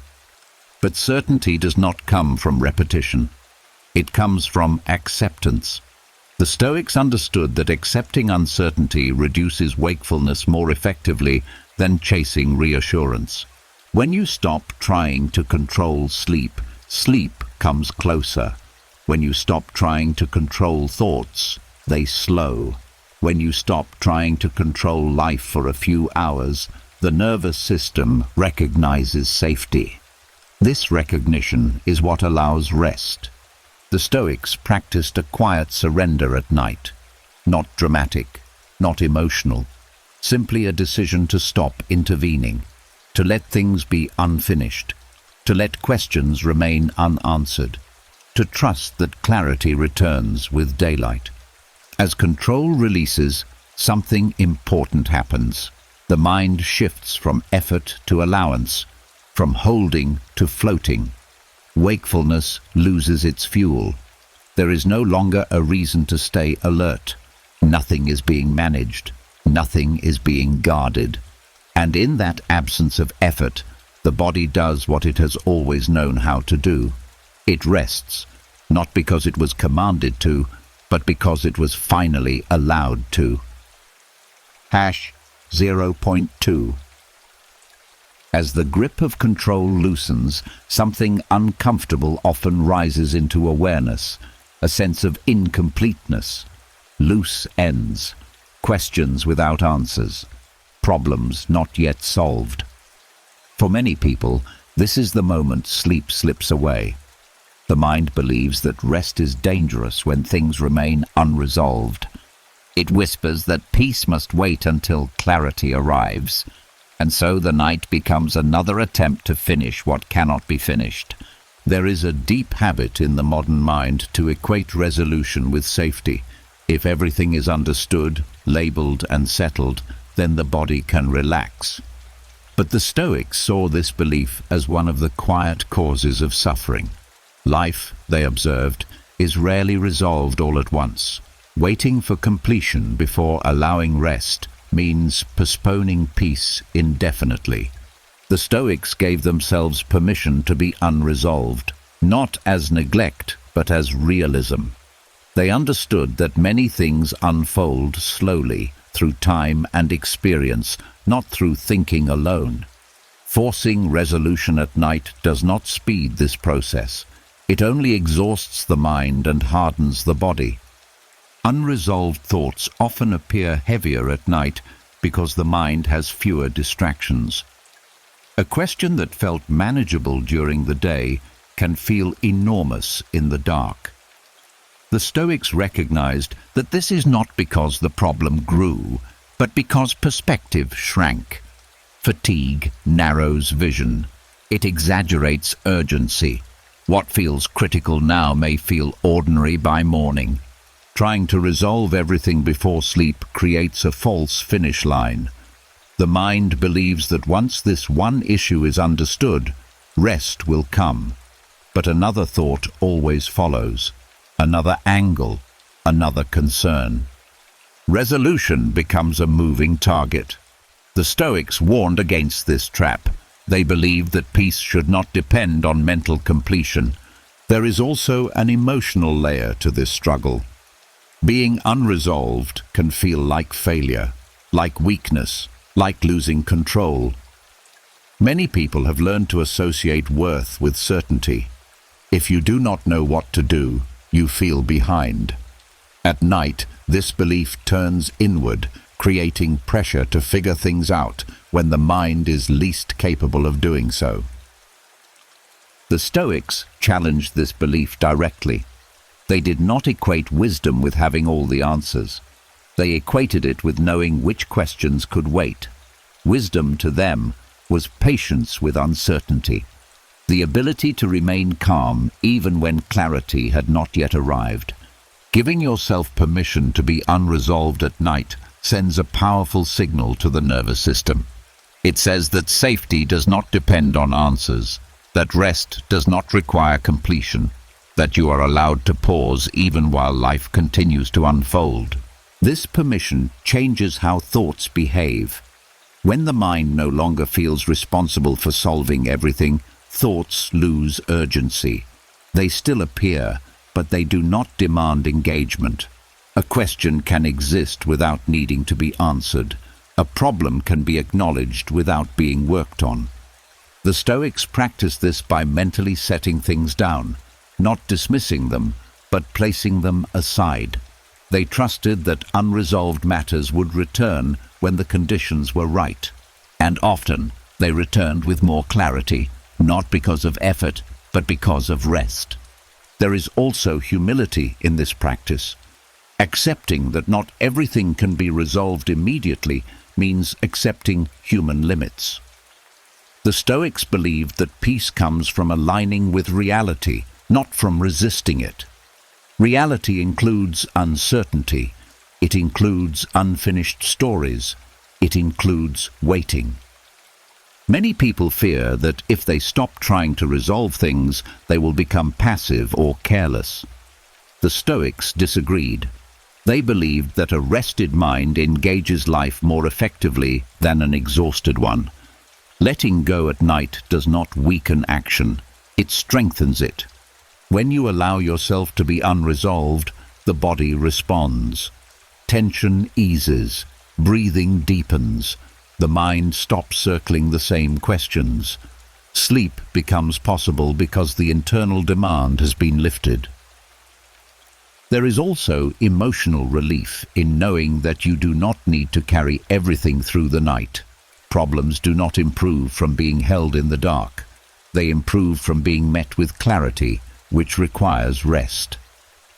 But certainty does not come from repetition. It comes from acceptance. The Stoics understood that accepting uncertainty reduces wakefulness more effectively than chasing reassurance. When you stop trying to control sleep, sleep comes closer. When you stop trying to control thoughts, they slow. When you stop trying to control life for a few hours, the nervous system recognizes safety. This recognition is what allows rest. The Stoics practiced a quiet surrender at night. Not dramatic, not emotional, simply a decision to stop intervening, to let things be unfinished, to let questions remain unanswered, to trust that clarity returns with daylight. As control releases, something important happens. The mind shifts from effort to allowance, from holding to floating. Wakefulness loses its fuel. There is no longer a reason to stay alert. Nothing is being managed. Nothing is being guarded. And in that absence of effort, the body does what it has always known how to do. It rests, not because it was commanded to, but because it was finally allowed to. #0.2 As the grip of control loosens, something uncomfortable often rises into awareness, a sense of incompleteness, loose ends, questions without answers, problems not yet solved. For many people, this is the moment sleep slips away. The mind believes that rest is dangerous when things remain unresolved. It whispers that peace must wait until clarity arrives, and so the night becomes another attempt to finish what cannot be finished. There is a deep habit in the modern mind to equate resolution with safety. If everything is understood, labeled and settled, then the body can relax. But the Stoics saw this belief as one of the quiet causes of suffering. Life, they observed, is rarely resolved all at once. Waiting for completion before allowing rest means postponing peace indefinitely. The Stoics gave themselves permission to be unresolved, not as neglect, but as realism. They understood that many things unfold slowly, through time and experience, not through thinking alone. Forcing resolution at night does not speed this process. It only exhausts the mind and hardens the body. Unresolved thoughts often appear heavier at night because the mind has fewer distractions. A question that felt manageable during the day can feel enormous in the dark. The Stoics recognized that this is not because the problem grew, but because perspective shrank. Fatigue narrows vision. It exaggerates urgency. What feels critical now may feel ordinary by morning. Trying to resolve everything before sleep creates a false finish line. The mind believes that once this one issue is understood, rest will come. But another thought always follows, another angle, another concern. Resolution becomes a moving target. The Stoics warned against this trap. They believed that peace should not depend on mental completion. There is also an emotional layer to this struggle. Being unresolved can feel like failure, like weakness, like losing control. Many people have learned to associate worth with certainty. If you do not know what to do, you feel behind. At night, this belief turns inward, creating pressure to figure things out when the mind is least capable of doing so. The Stoics challenged this belief directly. They did not equate wisdom with having all the answers. They equated it with knowing which questions could wait. Wisdom to them was patience with uncertainty, the ability to remain calm even when clarity had not yet arrived. Giving yourself permission to be unresolved at night sends a powerful signal to the nervous system. It says that safety does not depend on answers, that rest does not require completion, that you are allowed to pause even while life continues to unfold. This permission changes how thoughts behave. When the mind no longer feels responsible for solving everything, thoughts lose urgency. They still appear, but they do not demand engagement. A question can exist without needing to be answered. A problem can be acknowledged without being worked on. The Stoics practiced this by mentally setting things down, not dismissing them, but placing them aside. They trusted that unresolved matters would return when the conditions were right. And often they returned with more clarity, not because of effort, but because of rest. There is also humility in this practice. Accepting that not everything can be resolved immediately means accepting human limits. The Stoics believed that peace comes from aligning with reality, not from resisting it. Reality includes uncertainty. It includes unfinished stories. It includes waiting. Many people fear that if they stop trying to resolve things, they will become passive or careless. The Stoics disagreed. They believed that a rested mind engages life more effectively than an exhausted one. Letting go at night does not weaken action. It strengthens it. When you allow yourself to be unresolved, the body responds. Tension eases, breathing deepens, the mind stops circling the same questions. Sleep becomes possible because the internal demand has been lifted. There is also emotional relief in knowing that you do not need to carry everything through the night. Problems do not improve from being held in the dark. They improve from being met with clarity, which requires rest.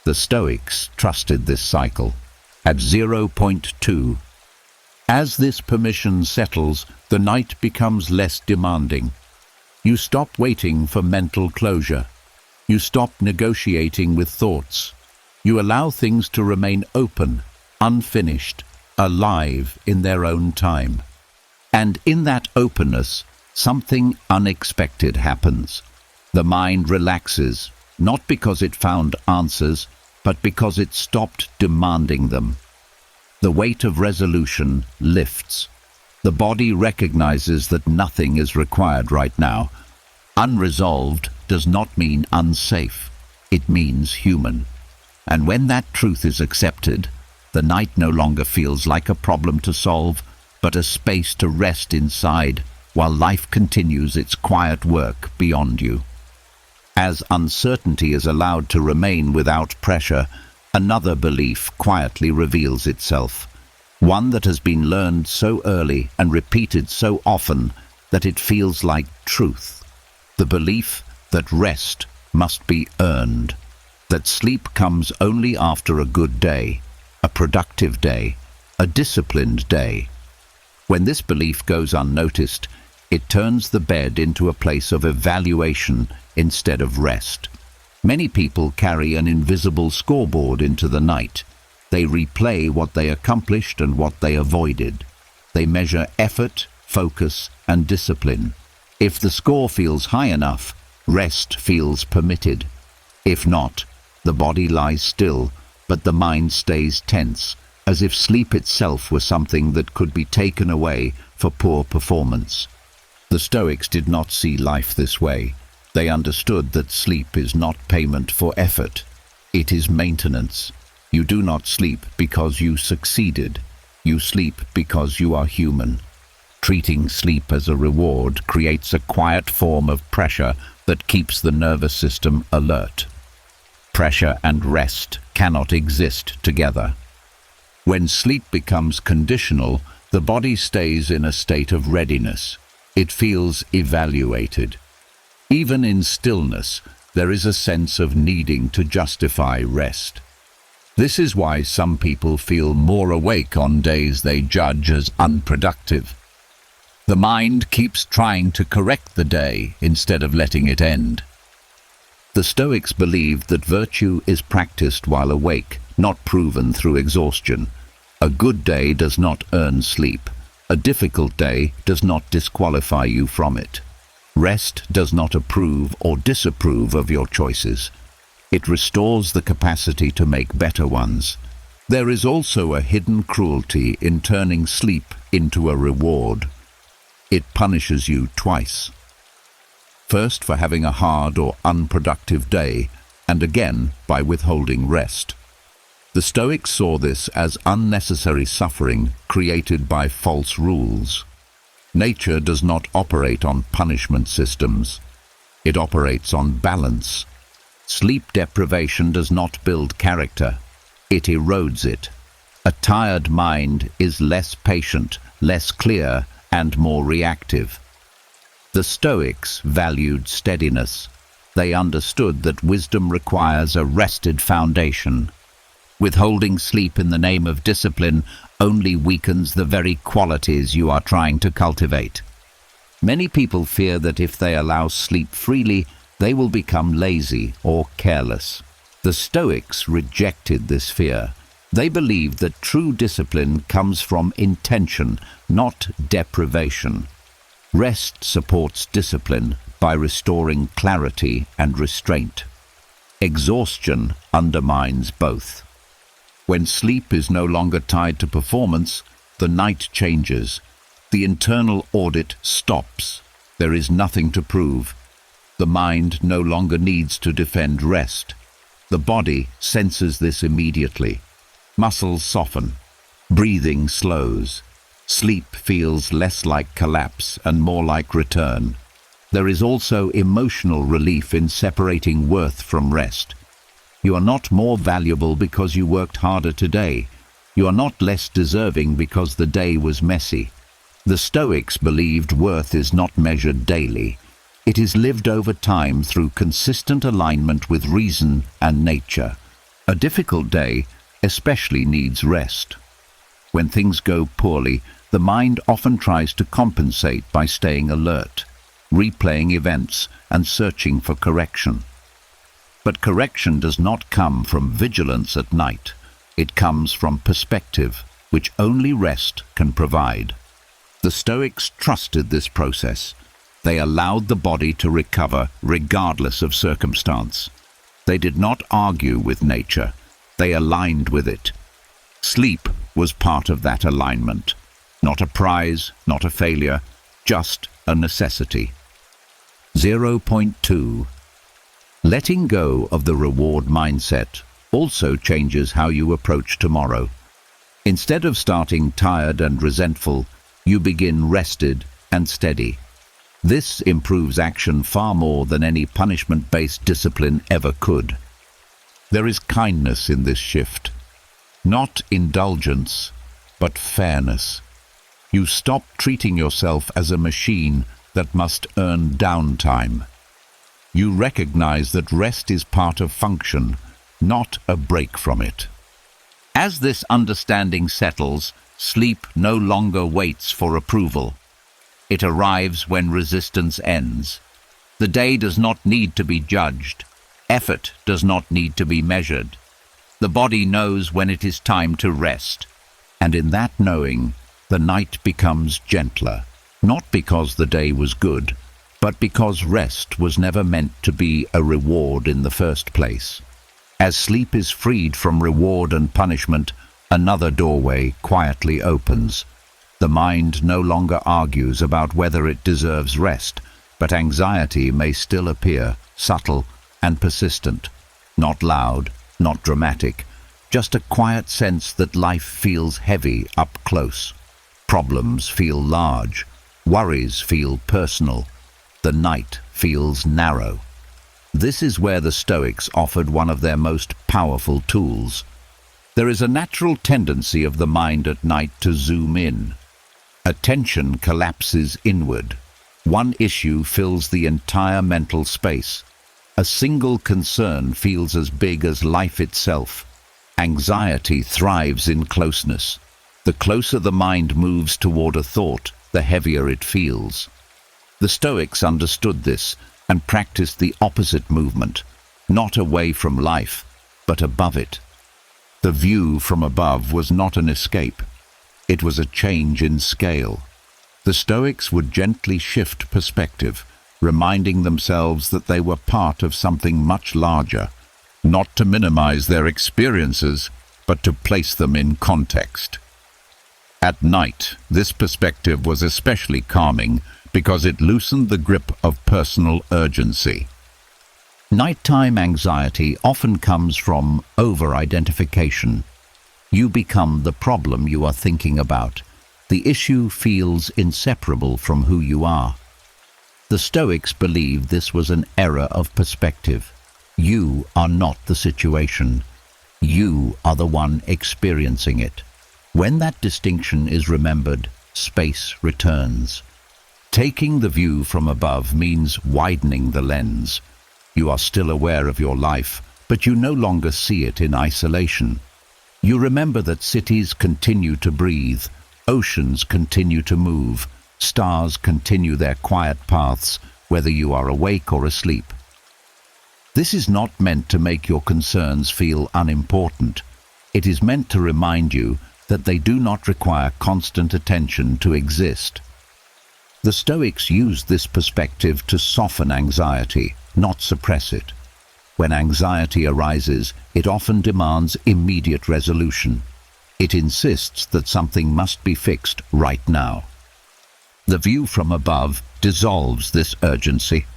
The Stoics trusted this cycle. At 0.2, as this permission settles, the night becomes less demanding. You stop waiting for mental closure. You stop negotiating with thoughts. You allow things to remain open, unfinished, alive in their own time. And in that openness, something unexpected happens. The mind relaxes, not because it found answers, but because it stopped demanding them. The weight of resolution lifts. The body recognizes that nothing is required right now. Unresolved does not mean unsafe. It means human. And when that truth is accepted, the night no longer feels like a problem to solve, but a space to rest inside while life continues its quiet work beyond you. As uncertainty is allowed to remain without pressure, another belief quietly reveals itself. One that has been learned so early and repeated so often that it feels like truth. The belief that rest must be earned, that sleep comes only after a good day, a productive day, a disciplined day. When this belief goes unnoticed, it turns the bed into a place of evaluation instead of rest. Many people carry an invisible scoreboard into the night. They replay what they accomplished and what they avoided. They measure effort, focus, and discipline. If the score feels high enough, rest feels permitted. If not, the body lies still, but the mind stays tense, as if sleep itself were something that could be taken away for poor performance. The Stoics did not see life this way. They understood that sleep is not payment for effort. It is maintenance. You do not sleep because you succeeded. You sleep because you are human. Treating sleep as a reward creates a quiet form of pressure that keeps the nervous system alert. Pressure and rest cannot exist together. When sleep becomes conditional, the body stays in a state of readiness. It feels evaluated. Even in stillness, there is a sense of needing to justify rest. This is why some people feel more awake on days they judge as unproductive. The mind keeps trying to correct the day instead of letting it end. The Stoics believed that virtue is practiced while awake, not proven through exhaustion. A good day does not earn sleep. A difficult day does not disqualify you from it. Rest does not approve or disapprove of your choices. It restores the capacity to make better ones. There is also a hidden cruelty in turning sleep into a reward. It punishes you twice. First for having a hard or unproductive day, and again by withholding rest. The Stoics saw this as unnecessary suffering created by false rules. Nature does not operate on punishment systems. It operates on balance. Sleep deprivation does not build character. It erodes it. A tired mind is less patient, less clear, and more reactive. The Stoics valued steadiness. They understood that wisdom requires a rested foundation. Withholding sleep in the name of discipline only weakens the very qualities you are trying to cultivate. Many people fear that if they allow sleep freely, they will become lazy or careless. The Stoics rejected this fear. They believed that true discipline comes from intention, not deprivation. Rest supports discipline by restoring clarity and restraint. Exhaustion undermines both. When sleep is no longer tied to performance, the night changes. The internal audit stops. There is nothing to prove. The mind no longer needs to defend rest. The body senses this immediately. Muscles soften. Breathing slows. Sleep feels less like collapse and more like return. There is also emotional relief in separating worth from rest. You are not more valuable because you worked harder today. You are not less deserving because the day was messy. The Stoics believed worth is not measured daily. It is lived over time through consistent alignment with reason and nature. A difficult day especially needs rest. When things go poorly, the mind often tries to compensate by staying alert, replaying events and searching for correction. But correction does not come from vigilance at night. It comes from perspective, which only rest can provide. The Stoics trusted this process. They allowed the body to recover regardless of circumstance. They did not argue with nature. They aligned with it. Sleep was part of that alignment. Not a prize, not a failure, just a necessity. 0.2. Letting go of the reward mindset also changes how you approach tomorrow. Instead of starting tired and resentful, you begin rested and steady. This improves action far more than any punishment-based discipline ever could. There is kindness in this shift. Not indulgence, but fairness. You stop treating yourself as a machine that must earn downtime. You recognize that rest is part of function, not a break from it. As this understanding settles, sleep no longer waits for approval. It arrives when resistance ends. The day does not need to be judged. Effort does not need to be measured. The body knows when it is time to rest. And in that knowing, the night becomes gentler, not because the day was good, but because rest was never meant to be a reward in the first place. As sleep is freed from reward and punishment, another doorway quietly opens. The mind no longer argues about whether it deserves rest, but anxiety may still appear, subtle and persistent, not loud, not dramatic, just a quiet sense that life feels heavy up close. Problems feel large, worries feel personal, the night feels narrow. This is where the Stoics offered one of their most powerful tools. There is a natural tendency of the mind at night to zoom in. Attention collapses inward. One issue fills the entire mental space. A single concern feels as big as life itself. Anxiety thrives in closeness. The closer the mind moves toward a thought, the heavier it feels. The Stoics understood this and practiced the opposite movement, not away from life, but above it. The view from above was not an escape. It was a change in scale. The Stoics would gently shift perspective, reminding themselves that they were part of something much larger, not to minimize their experiences, but to place them in context. At night, this perspective was especially calming because it loosened the grip of personal urgency. Nighttime anxiety often comes from over-identification. You become the problem you are thinking about. The issue feels inseparable from who you are. The Stoics believed this was an error of perspective. You are not the situation. You are the one experiencing it. When that distinction is remembered, space returns. Taking the view from above means widening the lens. You are still aware of your life, but you no longer see it in isolation. You remember that cities continue to breathe, oceans continue to move, stars continue their quiet paths, whether you are awake or asleep. This is not meant to make your concerns feel unimportant. It is meant to remind you that they do not require constant attention to exist. The Stoics used this perspective to soften anxiety, not suppress it. When anxiety arises, it often demands immediate resolution. It insists that something must be fixed right now. The view from above dissolves this urgency.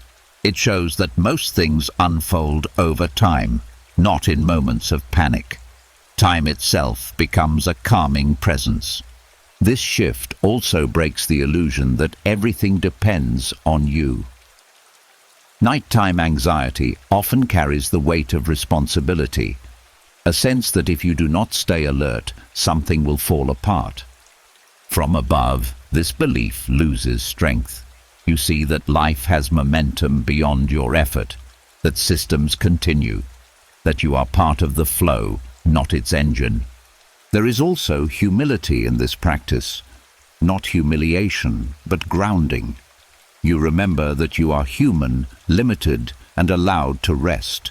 It shows that most things unfold over time, not in moments of panic. Time itself becomes a calming presence. This shift also breaks the illusion that everything depends on you. Nighttime anxiety often carries the weight of responsibility, a sense that if you do not stay alert, something will fall apart. From above, this belief loses strength. You see that life has momentum beyond your effort, that systems continue, that you are part of the flow, not its engine. There is also humility in this practice, not humiliation, but grounding. You remember that you are human, limited, and allowed to rest.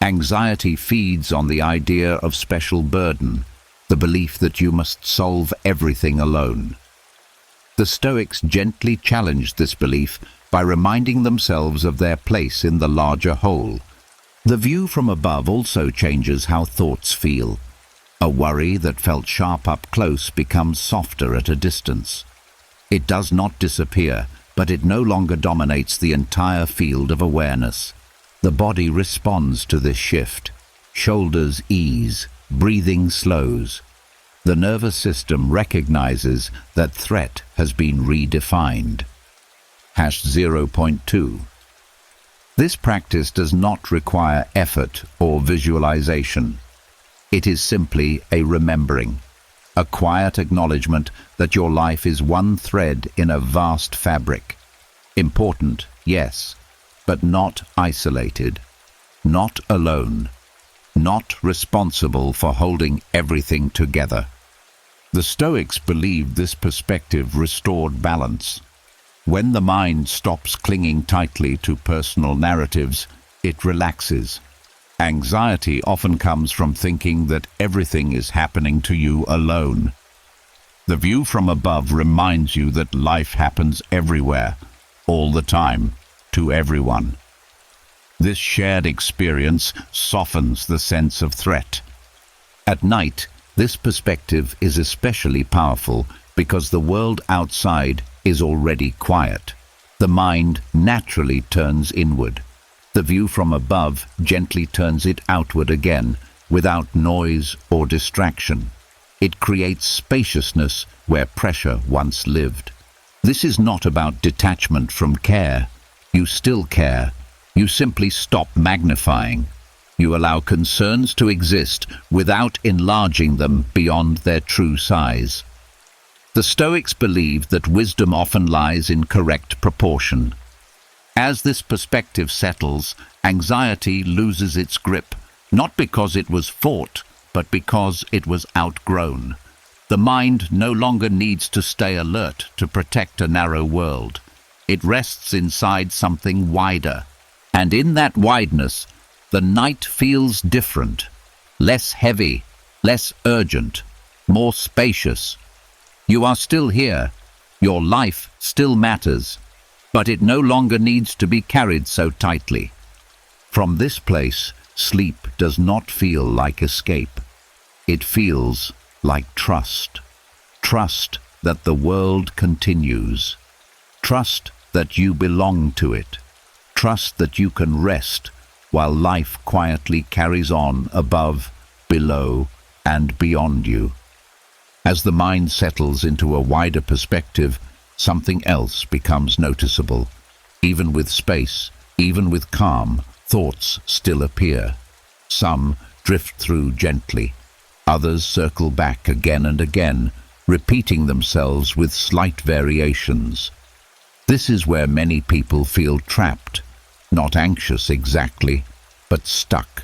Anxiety feeds on the idea of special burden, the belief that you must solve everything alone. The Stoics gently challenged this belief by reminding themselves of their place in the larger whole. The view from above also changes how thoughts feel. A worry that felt sharp up close becomes softer at a distance. It does not disappear, but it no longer dominates the entire field of awareness. The body responds to this shift. Shoulders ease, breathing slows. The nervous system recognizes that threat has been redefined. #0.2. This practice does not require effort or visualization. It is simply a remembering, a quiet acknowledgement that your life is one thread in a vast fabric. Important, yes, but not isolated, not alone, not responsible for holding everything together. The Stoics believed this perspective restored balance. When the mind stops clinging tightly to personal narratives, it relaxes. Anxiety often comes from thinking that everything is happening to you alone. The view from above reminds you that life happens everywhere, all the time, to everyone. This shared experience softens the sense of threat. At night, this perspective is especially powerful because the world outside is already quiet. The mind naturally turns inward. The view from above gently turns it outward again, without noise or distraction. It creates spaciousness where pressure once lived. This is not about detachment from care. You still care. You simply stop magnifying. You allow concerns to exist without enlarging them beyond their true size. The Stoics believed that wisdom often lies in correct proportion. As this perspective settles, anxiety loses its grip, not because it was fought, but because it was outgrown. The mind no longer needs to stay alert to protect a narrow world. It rests inside something wider. And in that wideness, the night feels different, less heavy, less urgent, more spacious. You are still here. Your life still matters, but it no longer needs to be carried so tightly. From this place, sleep does not feel like escape. It feels like trust. Trust that the world continues. Trust that you belong to it. Trust that you can rest while life quietly carries on above, below, and beyond you. As the mind settles into a wider perspective, something else becomes noticeable. Even with space, even with calm, thoughts still appear. Some drift through gently. Others circle back again and again, repeating themselves with slight variations. This is where many people feel trapped, not anxious exactly, but stuck.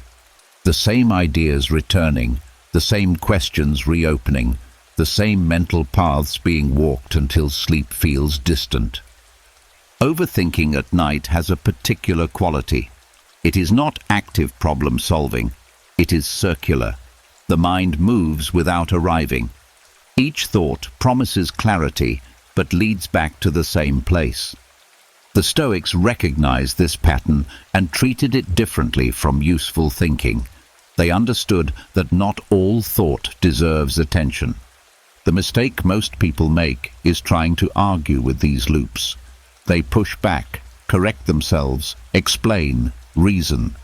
The same ideas returning, the same questions reopening, the same mental paths being walked until sleep feels distant. Overthinking at night has a particular quality. It is not active problem solving. It is circular. The mind moves without arriving. Each thought promises clarity, but leads back to the same place. The Stoics recognized this pattern and treated it differently from useful thinking. They understood that not all thought deserves attention. The mistake most people make is trying to argue with these loops. They push back, correct themselves, explain, reason.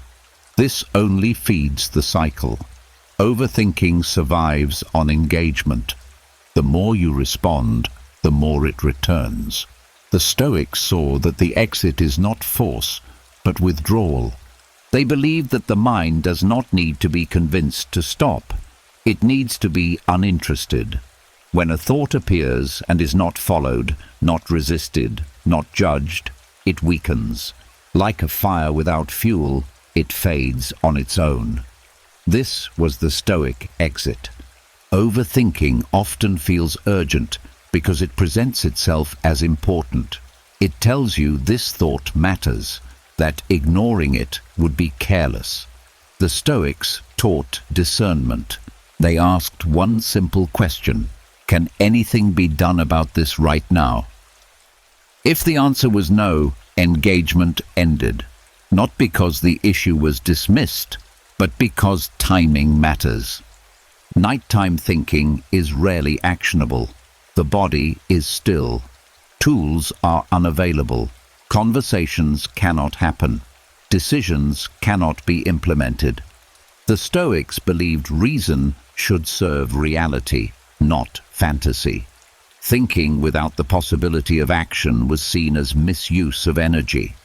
This only feeds the cycle. Overthinking survives on engagement. The more you respond, the more it returns. The Stoics saw that the exit is not force, but withdrawal. They believed that the mind does not need to be convinced to stop. It needs to be uninterested. When a thought appears and is not followed, not resisted, not judged, it weakens. Like a fire without fuel, it fades on its own. This was the Stoic exit. Overthinking often feels urgent because it presents itself as important. It tells you this thought matters, that ignoring it would be careless. The Stoics taught discernment. They asked one simple question: can anything be done about this right now? If the answer was no, engagement ended, not because the issue was dismissed, but because timing matters. Nighttime thinking is rarely actionable. The body is still. Tools are unavailable. Conversations cannot happen. Decisions cannot be implemented. The Stoics believed reason should serve reality, not fantasy. Thinking without the possibility of action was seen as misuse of energy.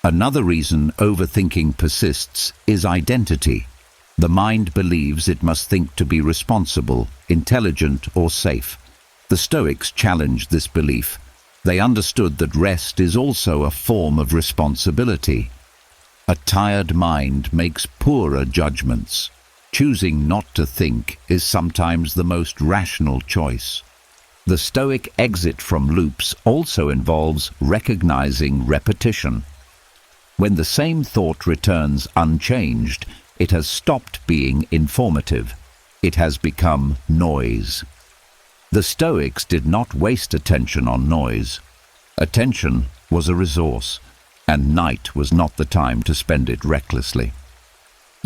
Another reason overthinking persists is identity. The mind believes it must think to be responsible, intelligent, or safe. The Stoics challenged this belief. They understood that rest is also a form of responsibility. A tired mind makes poorer judgments. Choosing not to think is sometimes the most rational choice. The Stoic exit from loops also involves recognizing repetition. When the same thought returns unchanged, it has stopped being informative. It has become noise. The Stoics did not waste attention on noise. Attention was a resource, and night was not the time to spend it recklessly.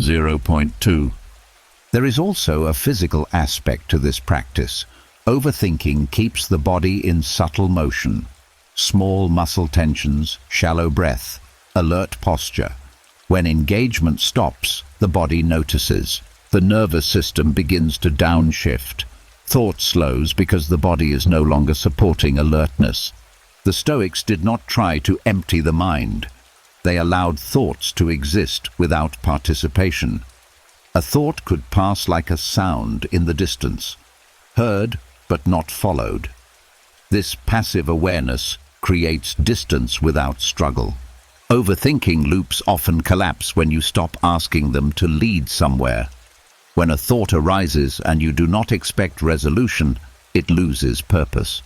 0.2. There is also a physical aspect to this practice. Overthinking keeps the body in subtle motion. Small muscle tensions, shallow breath, alert posture. When engagement stops, the body notices. The nervous system begins to downshift. Thought slows because the body is no longer supporting alertness. The Stoics did not try to empty the mind. They allowed thoughts to exist without participation. A thought could pass like a sound in the distance, heard but not followed. This passive awareness creates distance without struggle. Overthinking loops often collapse when you stop asking them to lead somewhere. When a thought arises and you do not expect resolution, it loses purpose.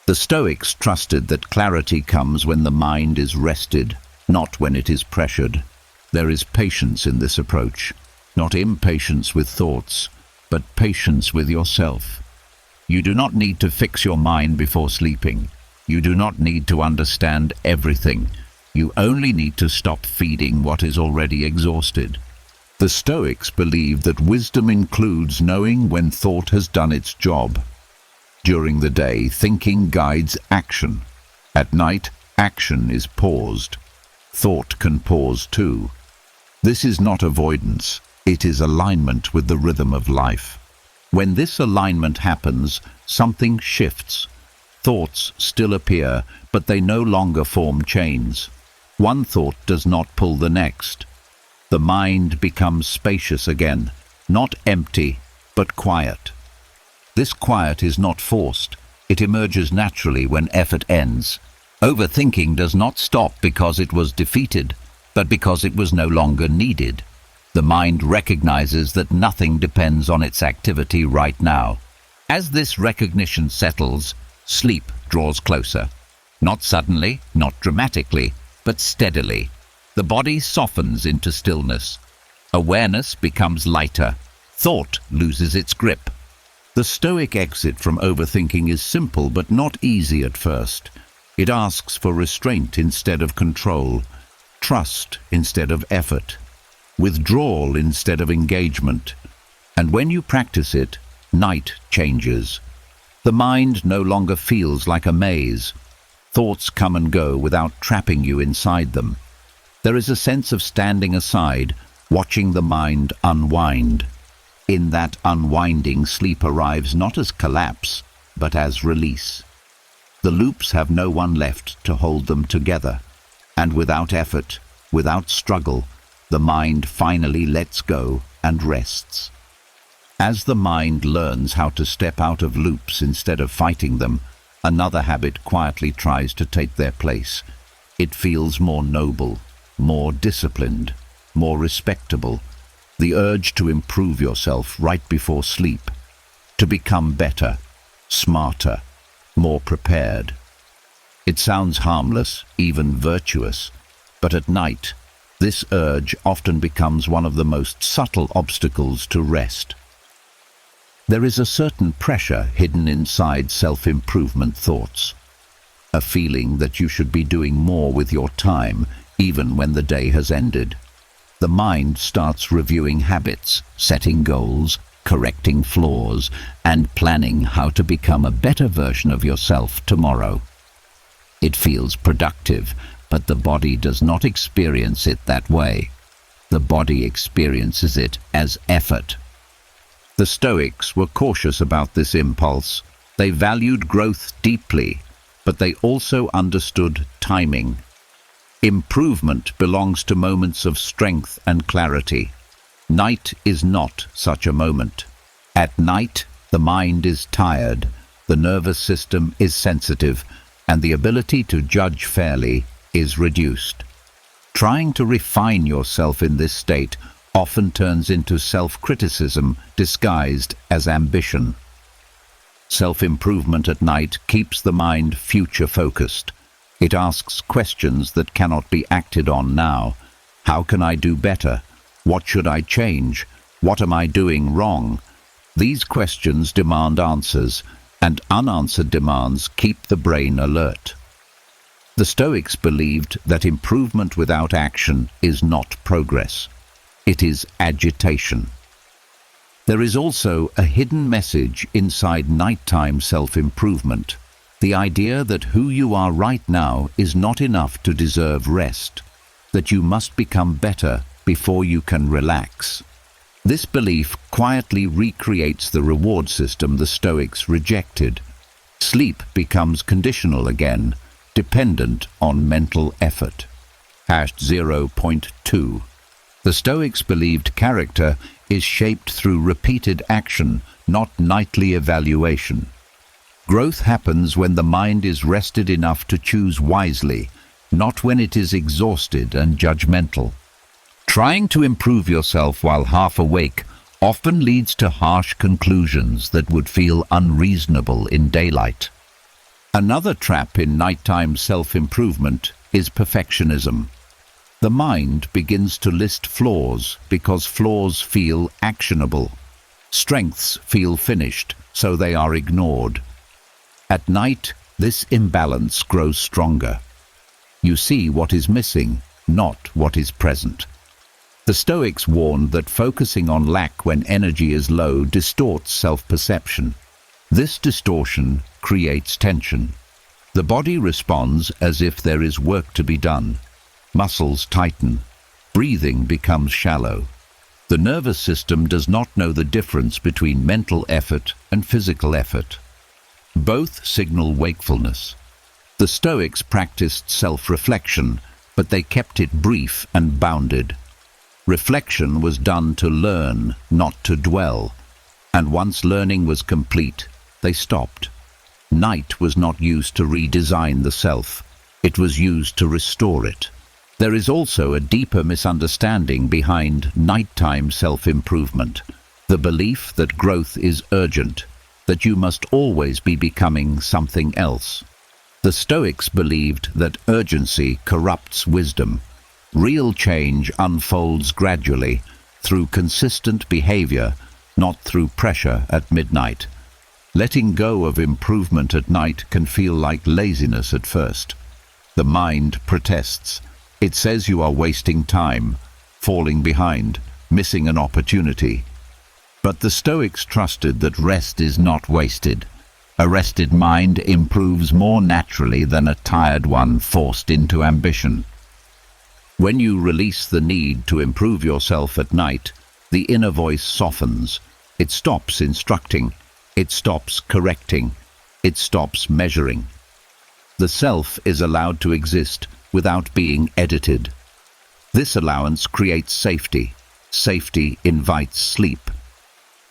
The Stoics trusted that clarity comes when the mind is rested, not when it is pressured. There is patience in this approach, not impatience with thoughts, but patience with yourself. You do not need to fix your mind before sleeping. You do not need to understand everything. You only need to stop feeding what is already exhausted. The Stoics believe that wisdom includes knowing when thought has done its job. During the day, thinking guides action. At night, action is paused. Thought can pause too. This is not avoidance. It is alignment with the rhythm of life. When this alignment happens, something shifts. Thoughts still appear, but they no longer form chains. One thought does not pull the next. The mind becomes spacious again, not empty, but quiet. This quiet is not forced. It emerges naturally when effort ends. Overthinking does not stop because it was defeated, but because it was no longer needed. The mind recognizes that nothing depends on its activity right now. As this recognition settles, sleep draws closer. Not suddenly, not dramatically, but steadily. The body softens into stillness. Awareness becomes lighter. Thought loses its grip. The Stoic exit from overthinking is simple but not easy at first. It asks for restraint instead of control, trust instead of effort, withdrawal instead of engagement. And when you practice it, night changes. The mind no longer feels like a maze. Thoughts come and go without trapping you inside them. There is a sense of standing aside, watching the mind unwind. In that unwinding, sleep arrives not as collapse, but as release. The loops have no one left to hold them together, and without effort, without struggle, the mind finally lets go and rests. As the mind learns how to step out of loops instead of fighting them, another habit quietly tries to take their place. It feels more noble, more disciplined, more respectable. The urge to improve yourself right before sleep, to become better, smarter, more prepared. It sounds harmless, even virtuous, but at night, This urge often becomes one of the most subtle obstacles to rest. There is a certain pressure hidden inside self-improvement thoughts. A feeling that you should be doing more with your time, even when the day has ended. The mind starts reviewing habits, setting goals, correcting flaws, and planning how to become a better version of yourself tomorrow. It feels productive, but the body does not experience it that way. The body experiences it as effort. The Stoics were cautious about this impulse. They valued growth deeply, but they also understood timing. Improvement belongs to moments of strength and clarity. Night is not such a moment. At night, the mind is tired, the nervous system is sensitive, and the ability to judge fairly is reduced. Trying to refine yourself in this state often turns into self-criticism disguised as ambition. Self-improvement at night keeps the mind future-focused. It asks questions that cannot be acted on now. How can I do better? What should I change? What am I doing wrong? These questions demand answers, and unanswered demands keep the brain alert. The Stoics believed that improvement without action is not progress. It is agitation. There is also a hidden message inside nighttime self-improvement. The idea that who you are right now is not enough to deserve rest, that you must become better before you can relax. This belief quietly recreates the reward system the Stoics rejected. Sleep becomes conditional again, dependent on mental effort. #0.2. The Stoics believed character is shaped through repeated action, not nightly evaluation. Growth happens when the mind is rested enough to choose wisely, not when it is exhausted and judgmental. Trying to improve yourself while half awake often leads to harsh conclusions that would feel unreasonable in daylight. Another trap in nighttime self-improvement is perfectionism. The mind begins to list flaws because flaws feel actionable. Strengths feel finished, so they are ignored. At night, this imbalance grows stronger. You see what is missing, not what is present. The Stoics warned that focusing on lack when energy is low distorts self-perception. This distortion creates tension. The body responds as if there is work to be done. Muscles tighten. Breathing becomes shallow. The nervous system does not know the difference between mental effort and physical effort. Both signal wakefulness. The Stoics practiced self-reflection, but they kept it brief and bounded. Reflection was done to learn, not to dwell, and once learning was complete, they stopped. Night was not used to redesign the self. It was used to restore it. There is also a deeper misunderstanding behind nighttime self-improvement, the belief that growth is urgent, that you must always be becoming something else. The Stoics believed that urgency corrupts wisdom. Real change unfolds gradually, through consistent behavior, not through pressure at midnight. Letting go of improvement at night can feel like laziness at first. The mind protests. It says you are wasting time, falling behind, missing an opportunity. But the Stoics trusted that rest is not wasted. A rested mind improves more naturally than a tired one forced into ambition. When you release the need to improve yourself at night, the inner voice softens. It stops instructing. It stops correcting. It stops measuring. The self is allowed to exist without being edited. This allowance creates safety. Safety invites sleep.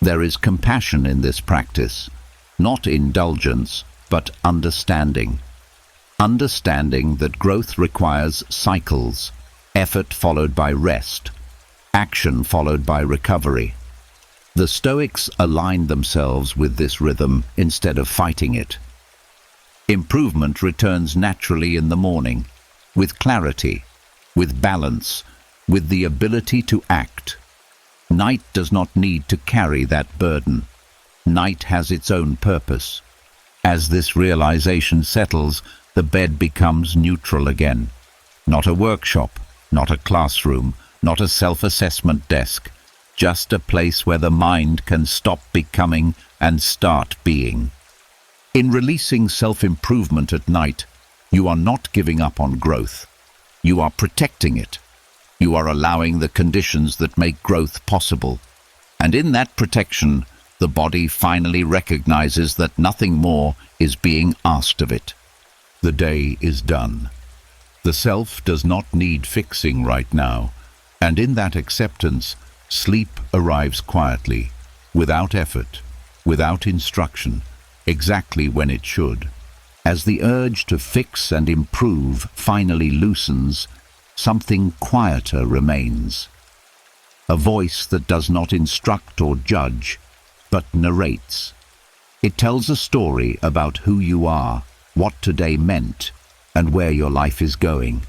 There is compassion in this practice, not indulgence, but understanding. Understanding that growth requires cycles, effort followed by rest, action followed by recovery. The Stoics aligned themselves with this rhythm instead of fighting it. Improvement returns naturally in the morning, with clarity, with balance, with the ability to act. Night does not need to carry that burden. Night has its own purpose. As this realization settles, the bed becomes neutral again. Not a workshop, not a classroom, not a self-assessment desk, just a place where the mind can stop becoming and start being. In releasing self-improvement at night, you are not giving up on growth. You are protecting it. You are allowing the conditions that make growth possible. And in that protection, the body finally recognizes that nothing more is being asked of it. The day is done. The self does not need fixing right now, and in that acceptance, sleep arrives quietly, without effort, without instruction, exactly when it should. As the urge to fix and improve finally loosens, something quieter remains. A voice that does not instruct or judge, but narrates. It tells a story about who you are, what today meant, and where your life is going.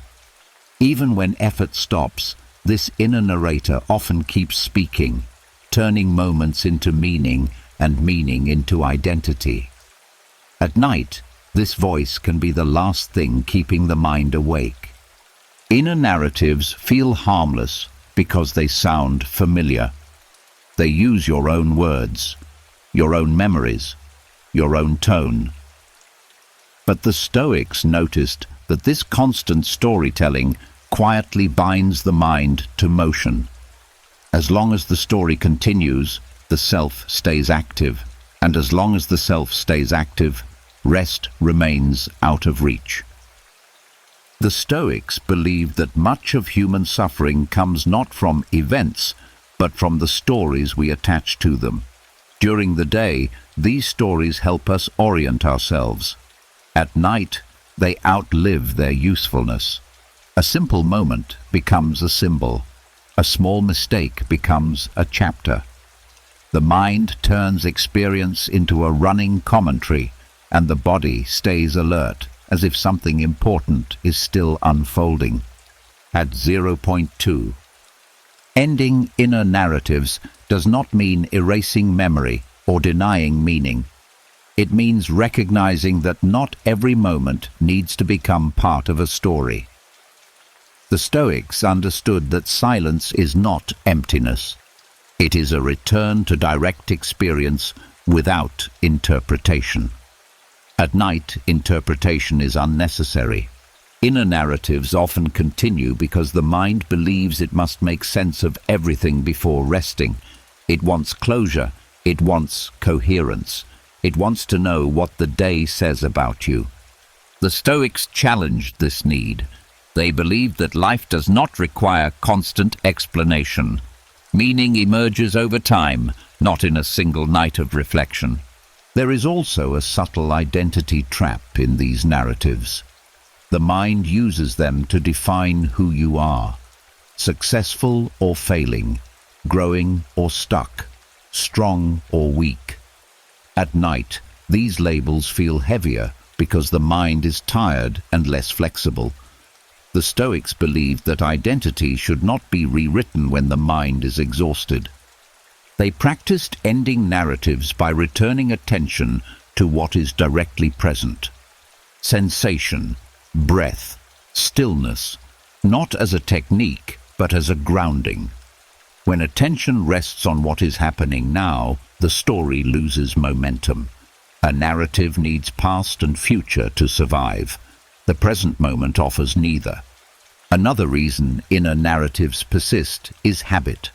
Even when effort stops, this inner narrator often keeps speaking, turning moments into meaning and meaning into identity. At night, this voice can be the last thing keeping the mind awake. Inner narratives feel harmless because they sound familiar. They use your own words, your own memories, your own tone. But the Stoics noticed that this constant storytelling quietly binds the mind to motion. As long as the story continues, the self stays active, and as long as the self stays active, rest remains out of reach. The Stoics believed that much of human suffering comes not from events, but from the stories we attach to them. During the day, these stories help us orient ourselves. At night, they outlive their usefulness. A simple moment becomes a symbol. A small mistake becomes a chapter. The mind turns experience into a running commentary, and the body stays alert, as if something important is still unfolding. At 0.2, ending inner narratives does not mean erasing memory or denying meaning. It means recognizing that not every moment needs to become part of a story. The Stoics understood that silence is not emptiness. It is a return to direct experience without interpretation. At night, interpretation is unnecessary. Inner narratives often continue because the mind believes it must make sense of everything before resting. It wants closure. It wants coherence. It wants to know what the day says about you. The Stoics challenged this need. They believed that life does not require constant explanation. Meaning emerges over time, not in a single night of reflection. There is also a subtle identity trap in these narratives. The mind uses them to define who you are. Successful or failing, growing or stuck, strong or weak. At night, these labels feel heavier because the mind is tired and less flexible. The Stoics believed that identity should not be rewritten when the mind is exhausted. They practiced ending narratives by returning attention to what is directly present. Sensation, breath, stillness, not as a technique, but as a grounding. When attention rests on what is happening now, the story loses momentum. A narrative needs past and future to survive. The present moment offers neither. Another reason inner narratives persist is habit.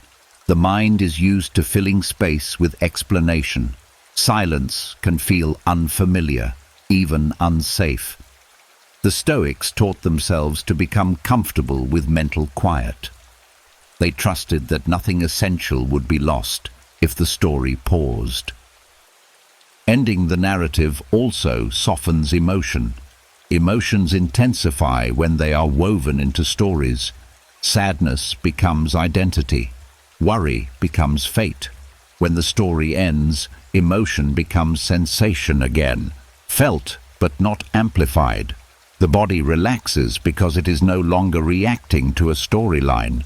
The mind is used to filling space with explanation. Silence can feel unfamiliar, even unsafe. The Stoics taught themselves to become comfortable with mental quiet. They trusted that nothing essential would be lost if the story paused. Ending the narrative also softens emotion. Emotions intensify when they are woven into stories. Sadness becomes identity. Worry becomes fate. When the story ends, emotion becomes sensation again, felt but not amplified. The body relaxes because it is no longer reacting to a storyline.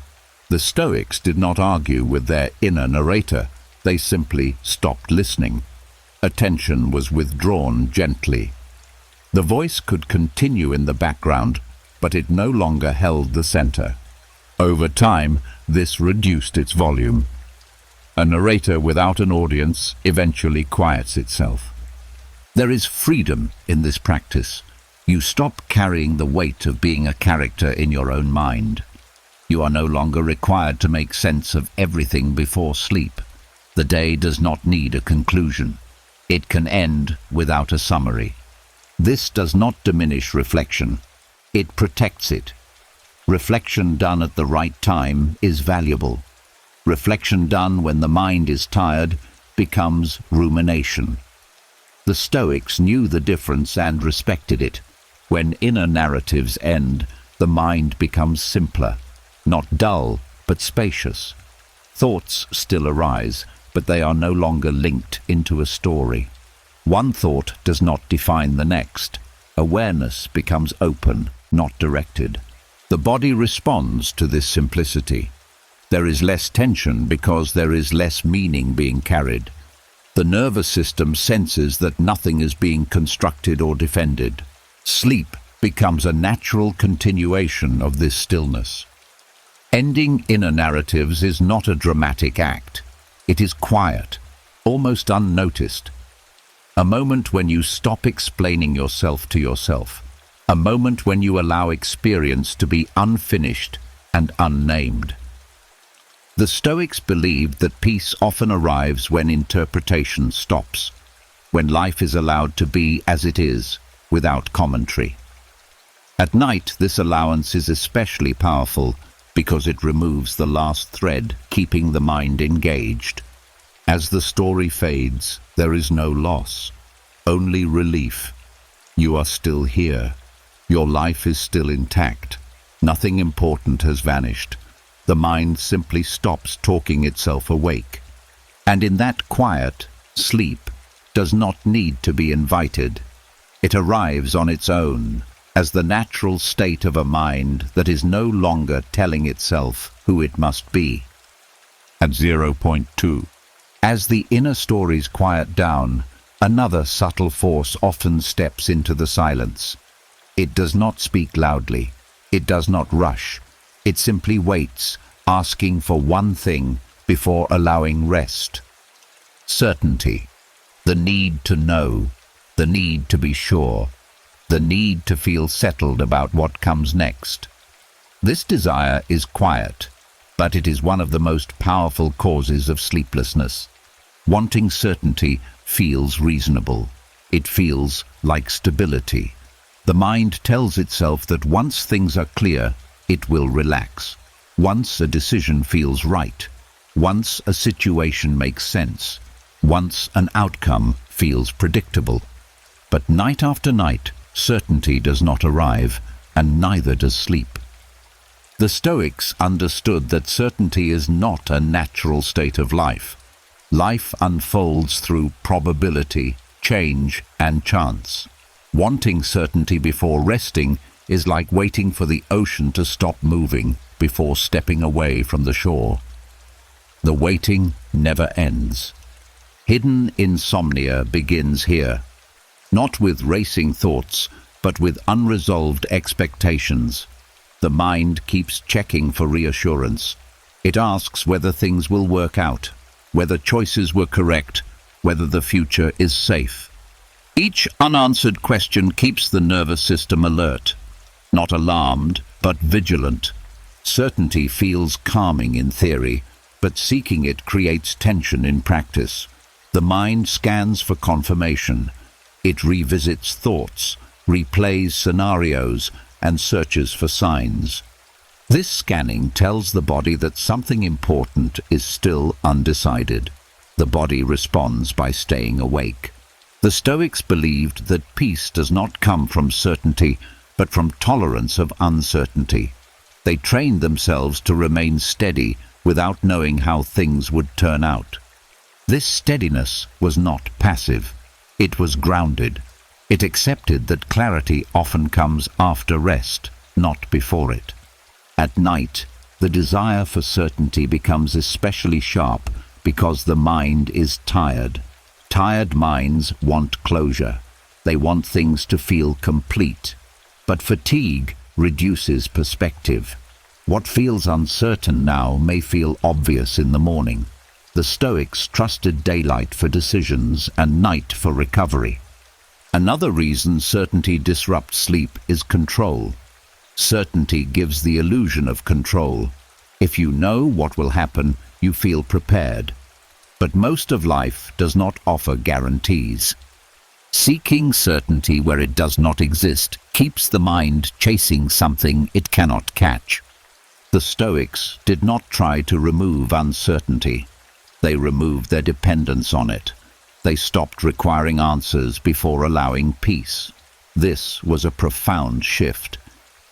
The Stoics did not argue with their inner narrator. They simply stopped listening. Attention was withdrawn gently. The voice could continue in the background, but it no longer held the center. Over time, this reduced its volume. A narrator without an audience eventually quiets itself. There is freedom in this practice. You stop carrying the weight of being a character in your own mind. You are no longer required to make sense of everything before sleep. The day does not need a conclusion. It can end without a summary. This does not diminish reflection. It protects it. Reflection done at the right time is valuable. Reflection done when the mind is tired becomes rumination. The Stoics knew the difference and respected it. When inner narratives end, the mind becomes simpler, not dull, but spacious. Thoughts still arise, but they are no longer linked into a story. One thought does not define the next. Awareness becomes open, not directed. The body responds to this simplicity. There is less tension because there is less meaning being carried. The nervous system senses that nothing is being constructed or defended. Sleep becomes a natural continuation of this stillness. Ending inner narratives is not a dramatic act. It is quiet, almost unnoticed. A moment when you stop explaining yourself to yourself. A moment when you allow experience to be unfinished and unnamed. The Stoics believed that peace often arrives when interpretation stops, when life is allowed to be as it is, without commentary. At night, this allowance is especially powerful because it removes the last thread keeping the mind engaged. As the story fades, there is no loss, only relief. You are still here. Your life is still intact. Nothing important has vanished. The mind simply stops talking itself awake. And in that quiet, sleep does not need to be invited. It arrives on its own, as the natural state of a mind that is no longer telling itself who it must be. At 0.2, as the inner stories quiet down, another subtle force often steps into the silence. It does not speak loudly. It does not rush. It simply waits, asking for one thing before allowing rest. Certainty. The need to know. The need to be sure. The need to feel settled about what comes next. This desire is quiet, but it is one of the most powerful causes of sleeplessness. Wanting certainty feels reasonable. It feels like stability. The mind tells itself that once things are clear, it will relax. Once a decision feels right. Once a situation makes sense. Once an outcome feels predictable. But night after night, certainty does not arrive, and neither does sleep. The Stoics understood that certainty is not a natural state of life. Life unfolds through probability, change, and chance. Wanting certainty before resting is like waiting for the ocean to stop moving before stepping away from the shore. The waiting never ends. Hidden insomnia begins here, not with racing thoughts, but with unresolved expectations. The mind keeps checking for reassurance. It asks whether things will work out, whether choices were correct, whether the future is safe. Each unanswered question keeps the nervous system alert, not alarmed, but vigilant. Certainty feels calming in theory, but seeking it creates tension in practice. The mind scans for confirmation. It revisits thoughts, replays scenarios, and searches for signs. This scanning tells the body that something important is still undecided. The body responds by staying awake. The Stoics believed that peace does not come from certainty, but from tolerance of uncertainty. They trained themselves to remain steady without knowing how things would turn out. This steadiness was not passive. It was grounded. It accepted that clarity often comes after rest, not before it. At night, The desire for certainty becomes especially sharp because the mind is tired. Tired minds want closure. They want things to feel complete. But fatigue reduces perspective. What feels uncertain now may feel obvious in the morning. The Stoics trusted daylight for decisions and night for recovery. Another reason certainty disrupts sleep is control. Certainty gives the illusion of control. If you know what will happen, you feel prepared. But most of life does not offer guarantees. Seeking certainty where it does not exist keeps the mind chasing something it cannot catch. The Stoics did not try to remove uncertainty. They removed their dependence on it. They stopped requiring answers before allowing peace. This was a profound shift.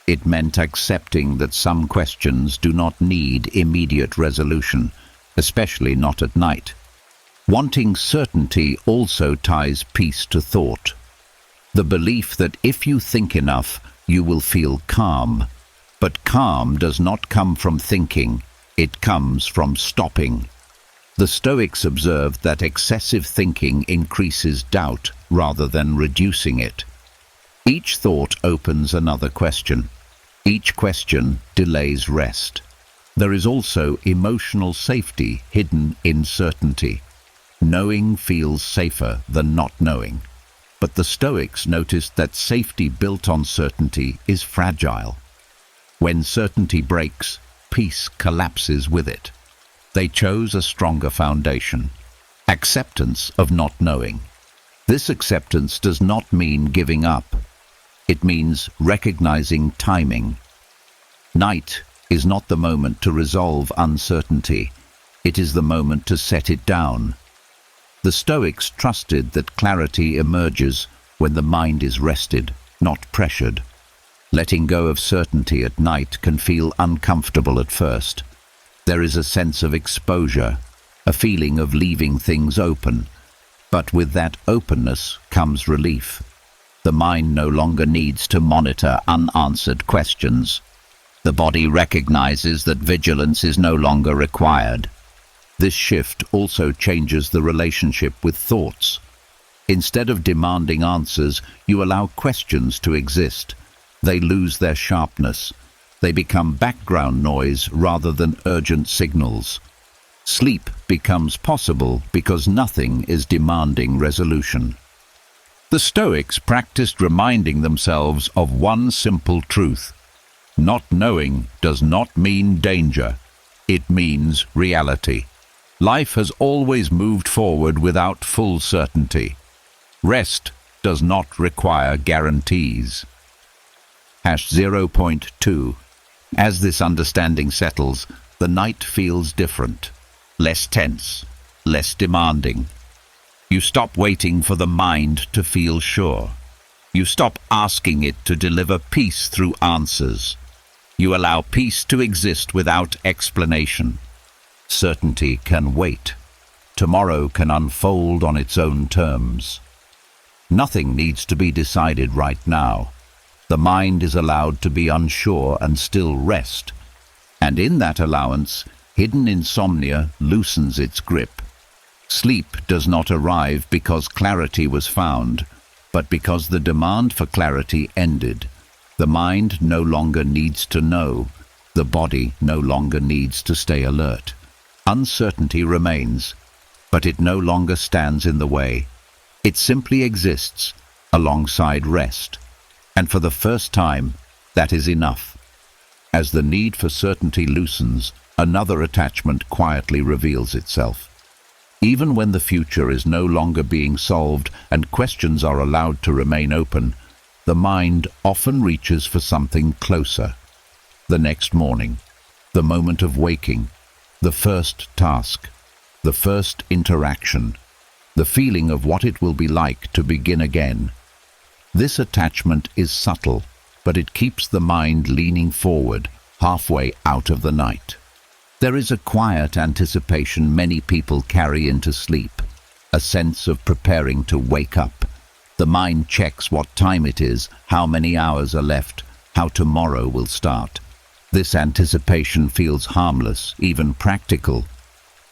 It meant accepting that some questions do not need immediate resolution, especially not at night. Wanting certainty also ties peace to thought. The belief that if you think enough, you will feel calm. But calm does not come from thinking, it comes from stopping. The Stoics observed that excessive thinking increases doubt rather than reducing it. Each thought opens another question. Each question delays rest. There is also emotional safety hidden in certainty. Knowing feels safer than not knowing. But the Stoics noticed that safety built on certainty is fragile. When certainty breaks, peace collapses with it. They chose a stronger foundation, acceptance of not knowing. This acceptance does not mean giving up. It means recognizing timing. Night is not the moment to resolve uncertainty. It is the moment to set it down. The Stoics trusted that clarity emerges when the mind is rested, not pressured. Letting go of certainty at night can feel uncomfortable at first. There is a sense of exposure, a feeling of leaving things open. But with that openness comes relief. The mind no longer needs to monitor unanswered questions. The body recognizes that vigilance is no longer required. This shift also changes the relationship with thoughts. Instead of demanding answers, you allow questions to exist. They lose their sharpness. They become background noise rather than urgent signals. Sleep becomes possible because nothing is demanding resolution. The Stoics practiced reminding themselves of one simple truth. Not knowing does not mean danger. It means reality. Life has always moved forward without full certainty. Rest does not require guarantees. #0.2. As this understanding settles, the night feels different, less tense, less demanding. You stop waiting for the mind to feel sure. You stop asking it to deliver peace through answers. You allow peace to exist without explanation. Certainty can wait. Tomorrow can unfold on its own terms. Nothing needs to be decided right now. The mind is allowed to be unsure and still rest. And in that allowance, hidden insomnia loosens its grip. Sleep does not arrive because clarity was found, but because the demand for clarity ended. The mind no longer needs to know. The body no longer needs to stay alert. Uncertainty remains, but it no longer stands in the way. It simply exists alongside rest. And for the first time, that is enough. As the need for certainty loosens, another attachment quietly reveals itself. Even when the future is no longer being solved and questions are allowed to remain open, the mind often reaches for something closer. The next morning, the moment of waking, the first task, the first interaction, the feeling of what it will be like to begin again. This attachment is subtle, but it keeps the mind leaning forward, halfway out of the night. There is a quiet anticipation many people carry into sleep, a sense of preparing to wake up. The mind checks what time it is, how many hours are left, how tomorrow will start. This anticipation feels harmless, even practical.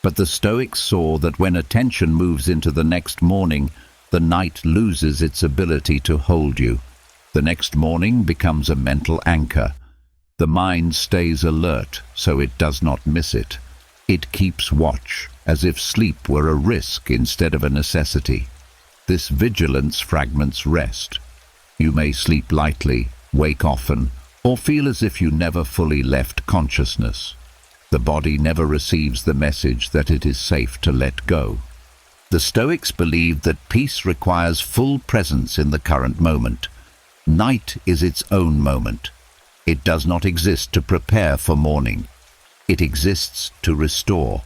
But the Stoics saw that when attention moves into the next morning, the night loses its ability to hold you. The next morning becomes a mental anchor. The mind stays alert so it does not miss it. It keeps watch, as if sleep were a risk instead of a necessity. This vigilance fragments rest. You may sleep lightly, wake often, or feel as if you never fully left consciousness. The body never receives the message that it is safe to let go. The Stoics believed that peace requires full presence in the current moment. Night is its own moment. It does not exist to prepare for morning. It exists to restore.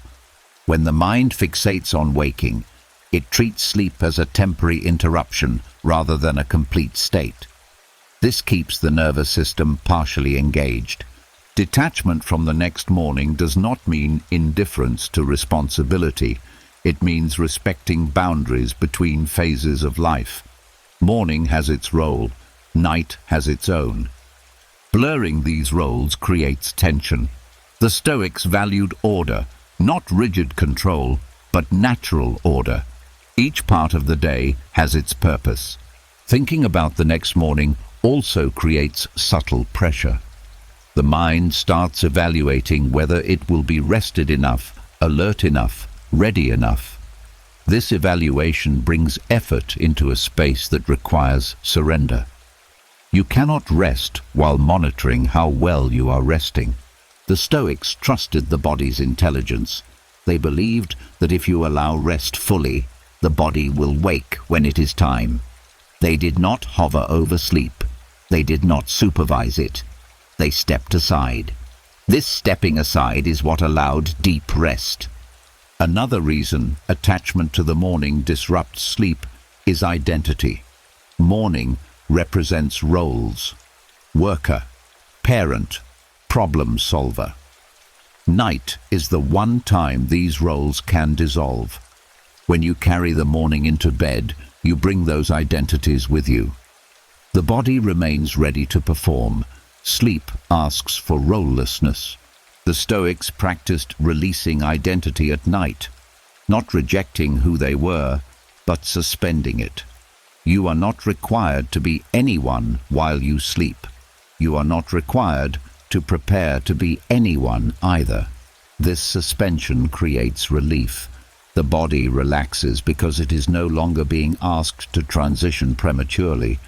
When the mind fixates on waking, it treats sleep as a temporary interruption rather than a complete state. This keeps the nervous system partially engaged. Detachment from the next morning does not mean indifference to responsibility. It means respecting boundaries between phases of life. Morning has its role, night has its own. Blurring these roles creates tension. The Stoics valued order, not rigid control, but natural order. Each part of the day has its purpose. Thinking about the next morning also creates subtle pressure. The mind starts evaluating whether it will be rested enough, alert enough, ready enough. This evaluation brings effort into a space that requires surrender. You cannot rest while monitoring how well you are resting. The Stoics trusted the body's intelligence. They believed that if you allow rest fully, the body will wake when it is time. They did not hover over sleep. They did not supervise it. They stepped aside. This stepping aside is what allowed deep rest. Another reason attachment to the morning disrupts sleep is identity. Morning represents roles: worker, parent, problem solver. Night is the one time these roles can dissolve. When you carry the morning into bed, you bring those identities with you. The body remains ready to perform. Sleep asks for rolelessness. The Stoics practiced releasing identity at night, not rejecting who they were, but suspending it. You are not required to be anyone while you sleep. You are not required to prepare to be anyone either. This suspension creates relief. The body relaxes because it is no longer being asked to transition prematurely.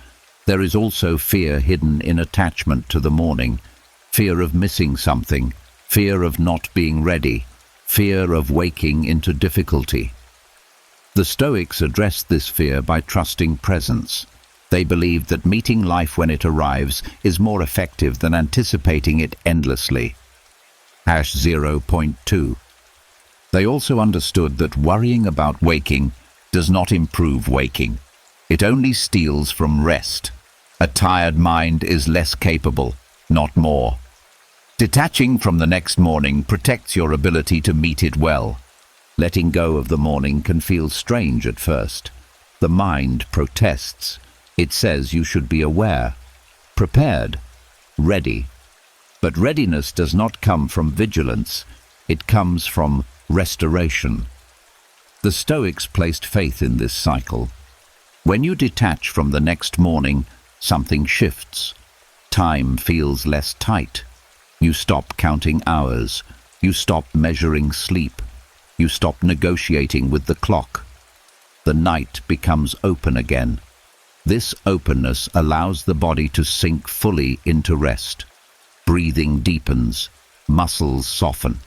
There is also fear hidden in attachment to the morning. Fear of missing something, fear of not being ready, fear of waking into difficulty. The Stoics addressed this fear by trusting presence. They believed that meeting life when it arrives is more effective than anticipating it endlessly. 0.2. They also understood that worrying about waking does not improve waking. It only steals from rest. A tired mind is less capable, not more. Detaching from the next morning protects your ability to meet it well. Letting go of the morning can feel strange at first. The mind protests. It says you should be aware, prepared, ready. But readiness does not come from vigilance. It comes from restoration. The Stoics placed faith in this cycle. When you detach from the next morning, something shifts. Time feels less tight. You stop counting hours. You stop measuring sleep. You stop negotiating with the clock. The night becomes open again. This openness allows the body to sink fully into rest. Breathing deepens. Muscles soften.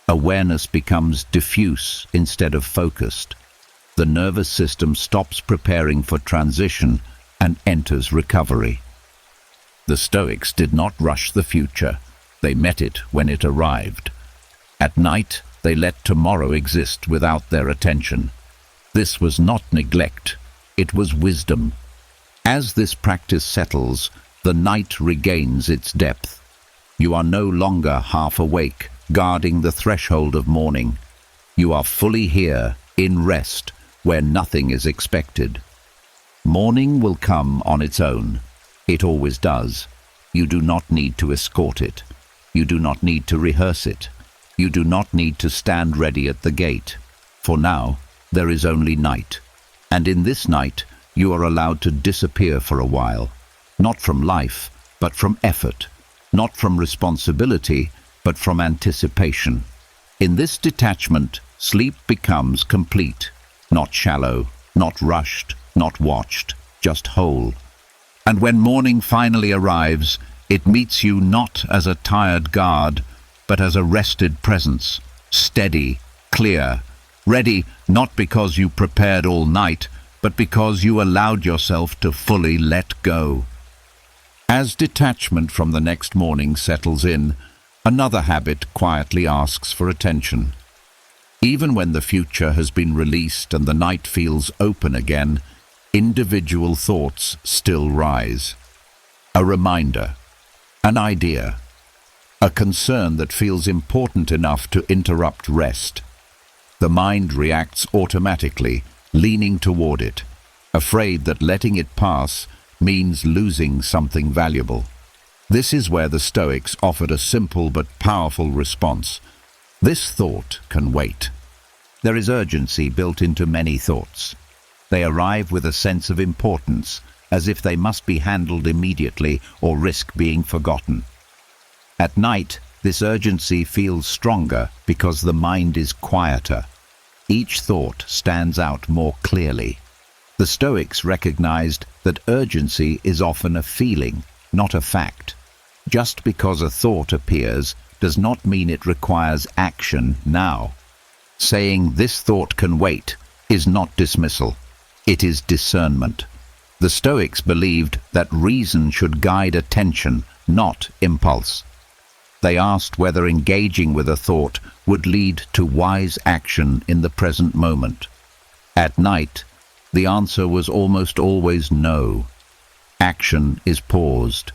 Awareness becomes diffuse instead of focused. The nervous system stops preparing for transition and enters recovery. The Stoics did not rush the future. They met it when it arrived. At night, they let tomorrow exist without their attention. This was not neglect. It was wisdom. As this practice settles, the night regains its depth. You are no longer half awake, guarding the threshold of morning. You are fully here, in rest, where nothing is expected. Morning will come on its own. It always does. You do not need to escort it. You do not need to rehearse it. You do not need to stand ready at the gate. For now, there is only night. And in this night, you are allowed to disappear for a while. Not from life, but from effort. Not from responsibility, but from anticipation. In this detachment, sleep becomes complete. Not shallow, not rushed, not watched, just whole. And when morning finally arrives, it meets you not as a tired guard, but as a rested presence, steady, clear, ready not because you prepared all night, but because you allowed yourself to fully let go. As detachment from the next morning settles in, another habit quietly asks for attention. Even when the future has been released and the night feels open again, individual thoughts still rise. A reminder, an idea, a concern that feels important enough to interrupt rest. The mind reacts automatically, leaning toward it, afraid that letting it pass means losing something valuable. This is where the Stoics offered a simple but powerful response. This thought can wait. There is urgency built into many thoughts. They arrive with a sense of importance, as if they must be handled immediately or risk being forgotten. At night, this urgency feels stronger because the mind is quieter. Each thought stands out more clearly. The Stoics recognized that urgency is often a feeling, not a fact. Just because a thought appears does not mean it requires action now. Saying this thought can wait is not dismissal. It is discernment. The Stoics believed that reason should guide attention, not impulse. They asked whether engaging with a thought would lead to wise action in the present moment. At night, the answer was almost always no. Action is paused.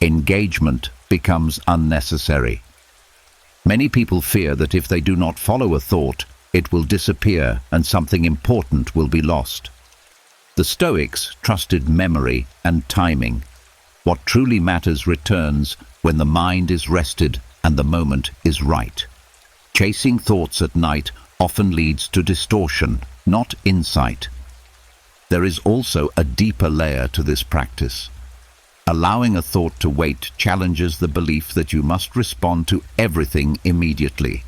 Engagement becomes unnecessary. Many people fear that if they do not follow a thought, it will disappear and something important will be lost. The Stoics trusted memory and timing. What truly matters returns when the mind is rested and the moment is right. Chasing thoughts at night often leads to distortion, not insight. There is also a deeper layer to this practice. Allowing a thought to wait challenges the belief that you must respond to everything immediately.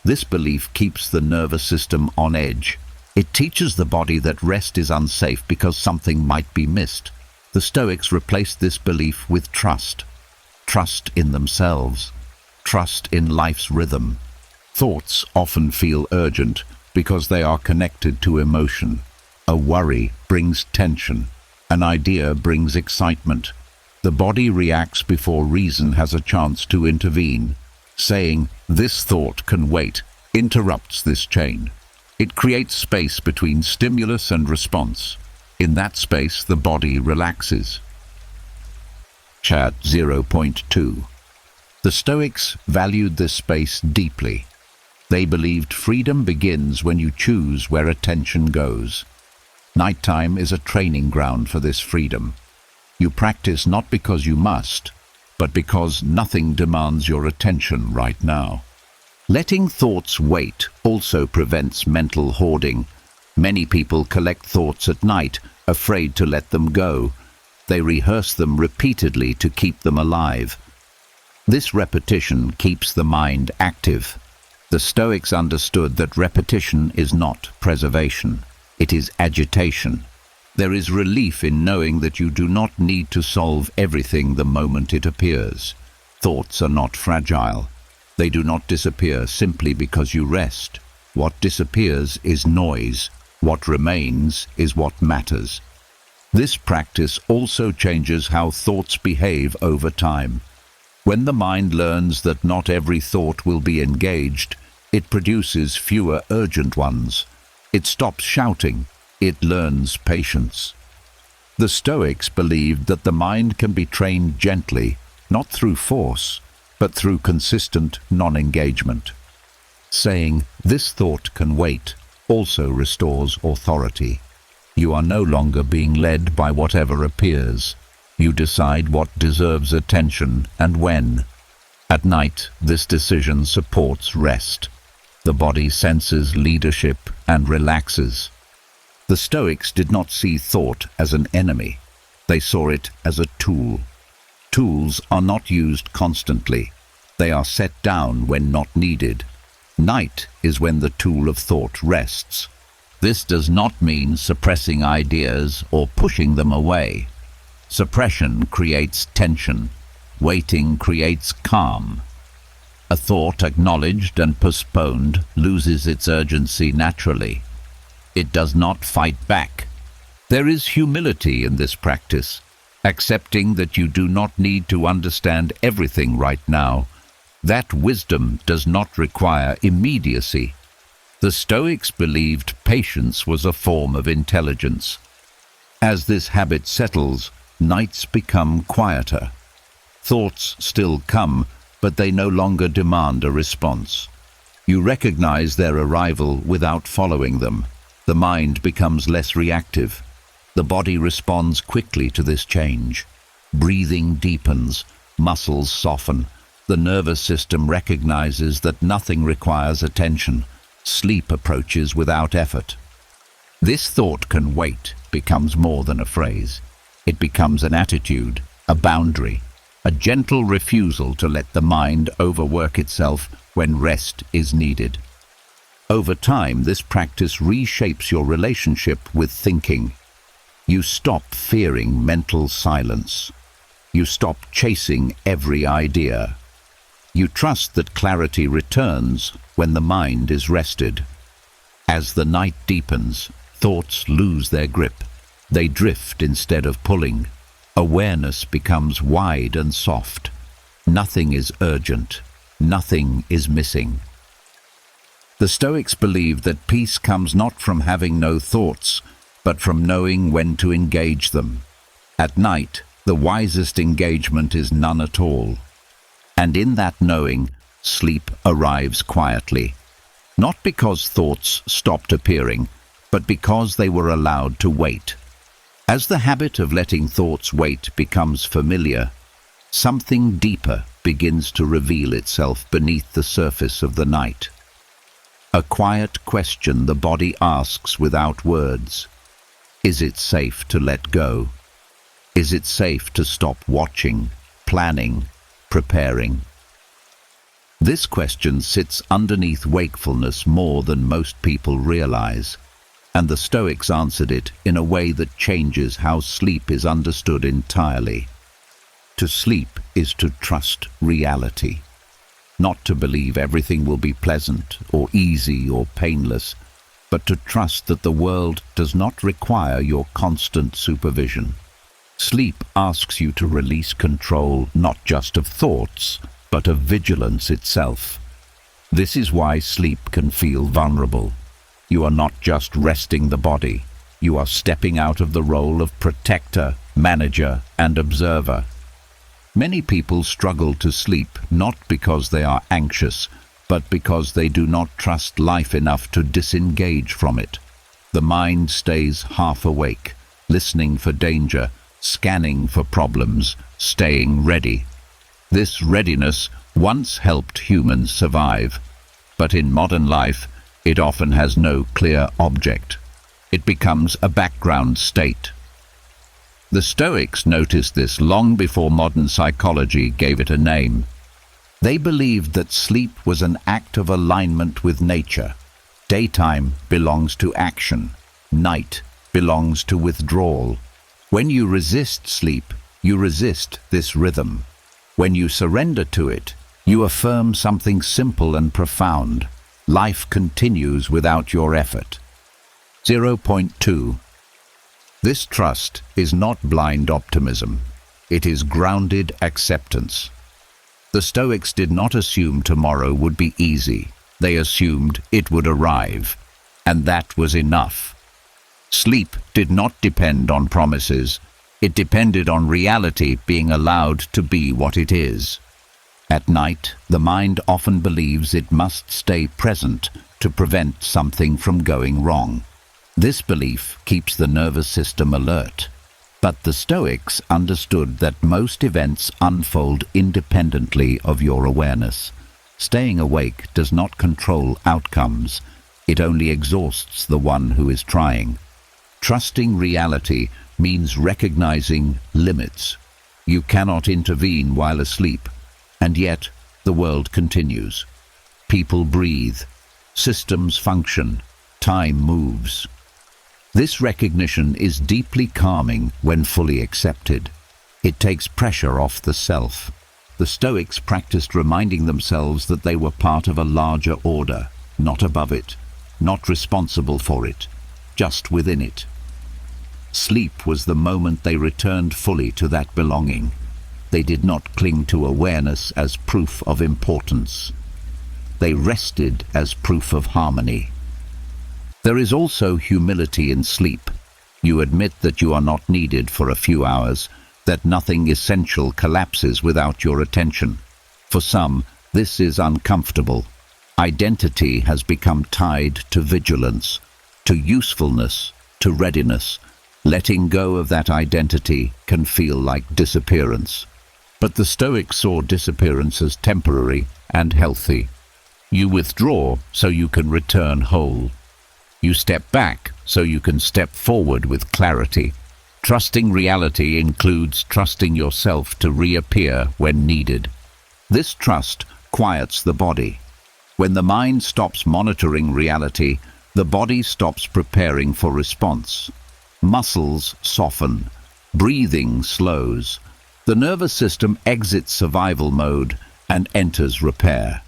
This belief keeps the nervous system on edge. It teaches the body that rest is unsafe because something might be missed. The Stoics replaced this belief with trust. Trust in themselves. Trust in life's rhythm. Thoughts often feel urgent because they are connected to emotion. A worry brings tension. An idea brings excitement. The body reacts before reason has a chance to intervene. Saying, "This thought can wait," interrupts this chain. It creates space between stimulus and response. In that space, the body relaxes. Chat 0.2. The Stoics valued this space deeply. They believed freedom begins when you choose where attention goes. Nighttime is a training ground for this freedom. You practice not because you must, but because nothing demands your attention right now. Letting thoughts wait also prevents mental hoarding. Many people collect thoughts at night, afraid to let them go. They rehearse them repeatedly to keep them alive. This repetition keeps the mind active. The Stoics understood that repetition is not preservation. It is agitation. There is relief in knowing that you do not need to solve everything the moment it appears. Thoughts are not fragile. They do not disappear simply because you rest. What disappears is noise. What remains is what matters. This practice also changes how thoughts behave over time. When the mind learns that not every thought will be engaged, it produces fewer urgent ones. It stops shouting. It learns patience. The Stoics believed that the mind can be trained gently, not through force, but through consistent non-engagement. Saying, "This thought can wait," also restores authority. You are no longer being led by whatever appears. You decide what deserves attention and when. At night, this decision supports rest. The body senses leadership and relaxes. The Stoics did not see thought as an enemy. They saw it as a tool. Tools are not used constantly. They are set down when not needed. Night is when the tool of thought rests. This does not mean suppressing ideas or pushing them away. Suppression creates tension. Waiting creates calm. A thought acknowledged and postponed loses its urgency naturally. It does not fight back. There is humility in this practice, accepting that you do not need to understand everything right now. That wisdom does not require immediacy. The Stoics believed patience was a form of intelligence. As this habit settles, nights become quieter. Thoughts still come, but they no longer demand a response. You recognize their arrival without following them. The mind becomes less reactive. The body responds quickly to this change. Breathing deepens, muscles soften. The nervous system recognizes that nothing requires attention. Sleep approaches without effort. This thought can wait becomes more than a phrase. It becomes an attitude, a boundary, a gentle refusal to let the mind overwork itself when rest is needed. Over time, this practice reshapes your relationship with thinking. You stop fearing mental silence. You stop chasing every idea. You trust that clarity returns when the mind is rested. As the night deepens, thoughts lose their grip. They drift instead of pulling. Awareness becomes wide and soft. Nothing is urgent. Nothing is missing. The Stoics believed that peace comes not from having no thoughts, but from knowing when to engage them. At night, the wisest engagement is none at all. And in that knowing, sleep arrives quietly. Not because thoughts stopped appearing, but because they were allowed to wait. As the habit of letting thoughts wait becomes familiar, something deeper begins to reveal itself beneath the surface of the night. A quiet question the body asks without words. Is it safe to let go? Is it safe to stop watching, planning, preparing? This question sits underneath wakefulness more than most people realize, and the Stoics answered it in a way that changes how sleep is understood entirely. To sleep is to trust reality, not to believe everything will be pleasant or easy or painless, but to trust that the world does not require your constant supervision. Sleep asks you to release control not just of thoughts, but of vigilance itself. This is why sleep can feel vulnerable. You are not just resting the body. You are stepping out of the role of protector, manager, and observer. Many people struggle to sleep not because they are anxious, but because they do not trust life enough to disengage from it. The mind stays half awake, listening for danger, scanning for problems, staying ready. This readiness once helped humans survive, but in modern life, it often has no clear object. It becomes a background state. The Stoics noticed this long before modern psychology gave it a name. They believed that sleep was an act of alignment with nature. Daytime belongs to action. Night belongs to withdrawal. When you resist sleep, you resist this rhythm. When you surrender to it, you affirm something simple and profound. Life continues without your effort. 0.2. This trust is not blind optimism. It is grounded acceptance. The Stoics did not assume tomorrow would be easy. They assumed it would arrive, and that was enough. Sleep did not depend on promises. It depended on reality being allowed to be what it is. At night, the mind often believes it must stay present to prevent something from going wrong. This belief keeps the nervous system alert. But the Stoics understood that most events unfold independently of your awareness. Staying awake does not control outcomes. It only exhausts the one who is trying. Trusting reality means recognizing limits. You cannot intervene while asleep, and yet the world continues. People breathe, systems function, time moves. This recognition is deeply calming when fully accepted. It takes pressure off the self. The Stoics practiced reminding themselves that they were part of a larger order, not above it, not responsible for it, just within it. Sleep was the moment they returned fully to that belonging. They did not cling to awareness as proof of importance. They rested as proof of harmony. There is also humility in sleep. You admit that you are not needed for a few hours, that nothing essential collapses without your attention. For some, this is uncomfortable. Identity has become tied to vigilance, to usefulness, to readiness. Letting go of that identity can feel like disappearance. But the Stoics saw disappearance as temporary and healthy. You withdraw so you can return whole. You step back so you can step forward with clarity. Trusting reality includes trusting yourself to reappear when needed. This trust quiets the body. When the mind stops monitoring reality, the body stops preparing for response. Muscles soften. Breathing slows. The nervous system exits survival mode and enters repair.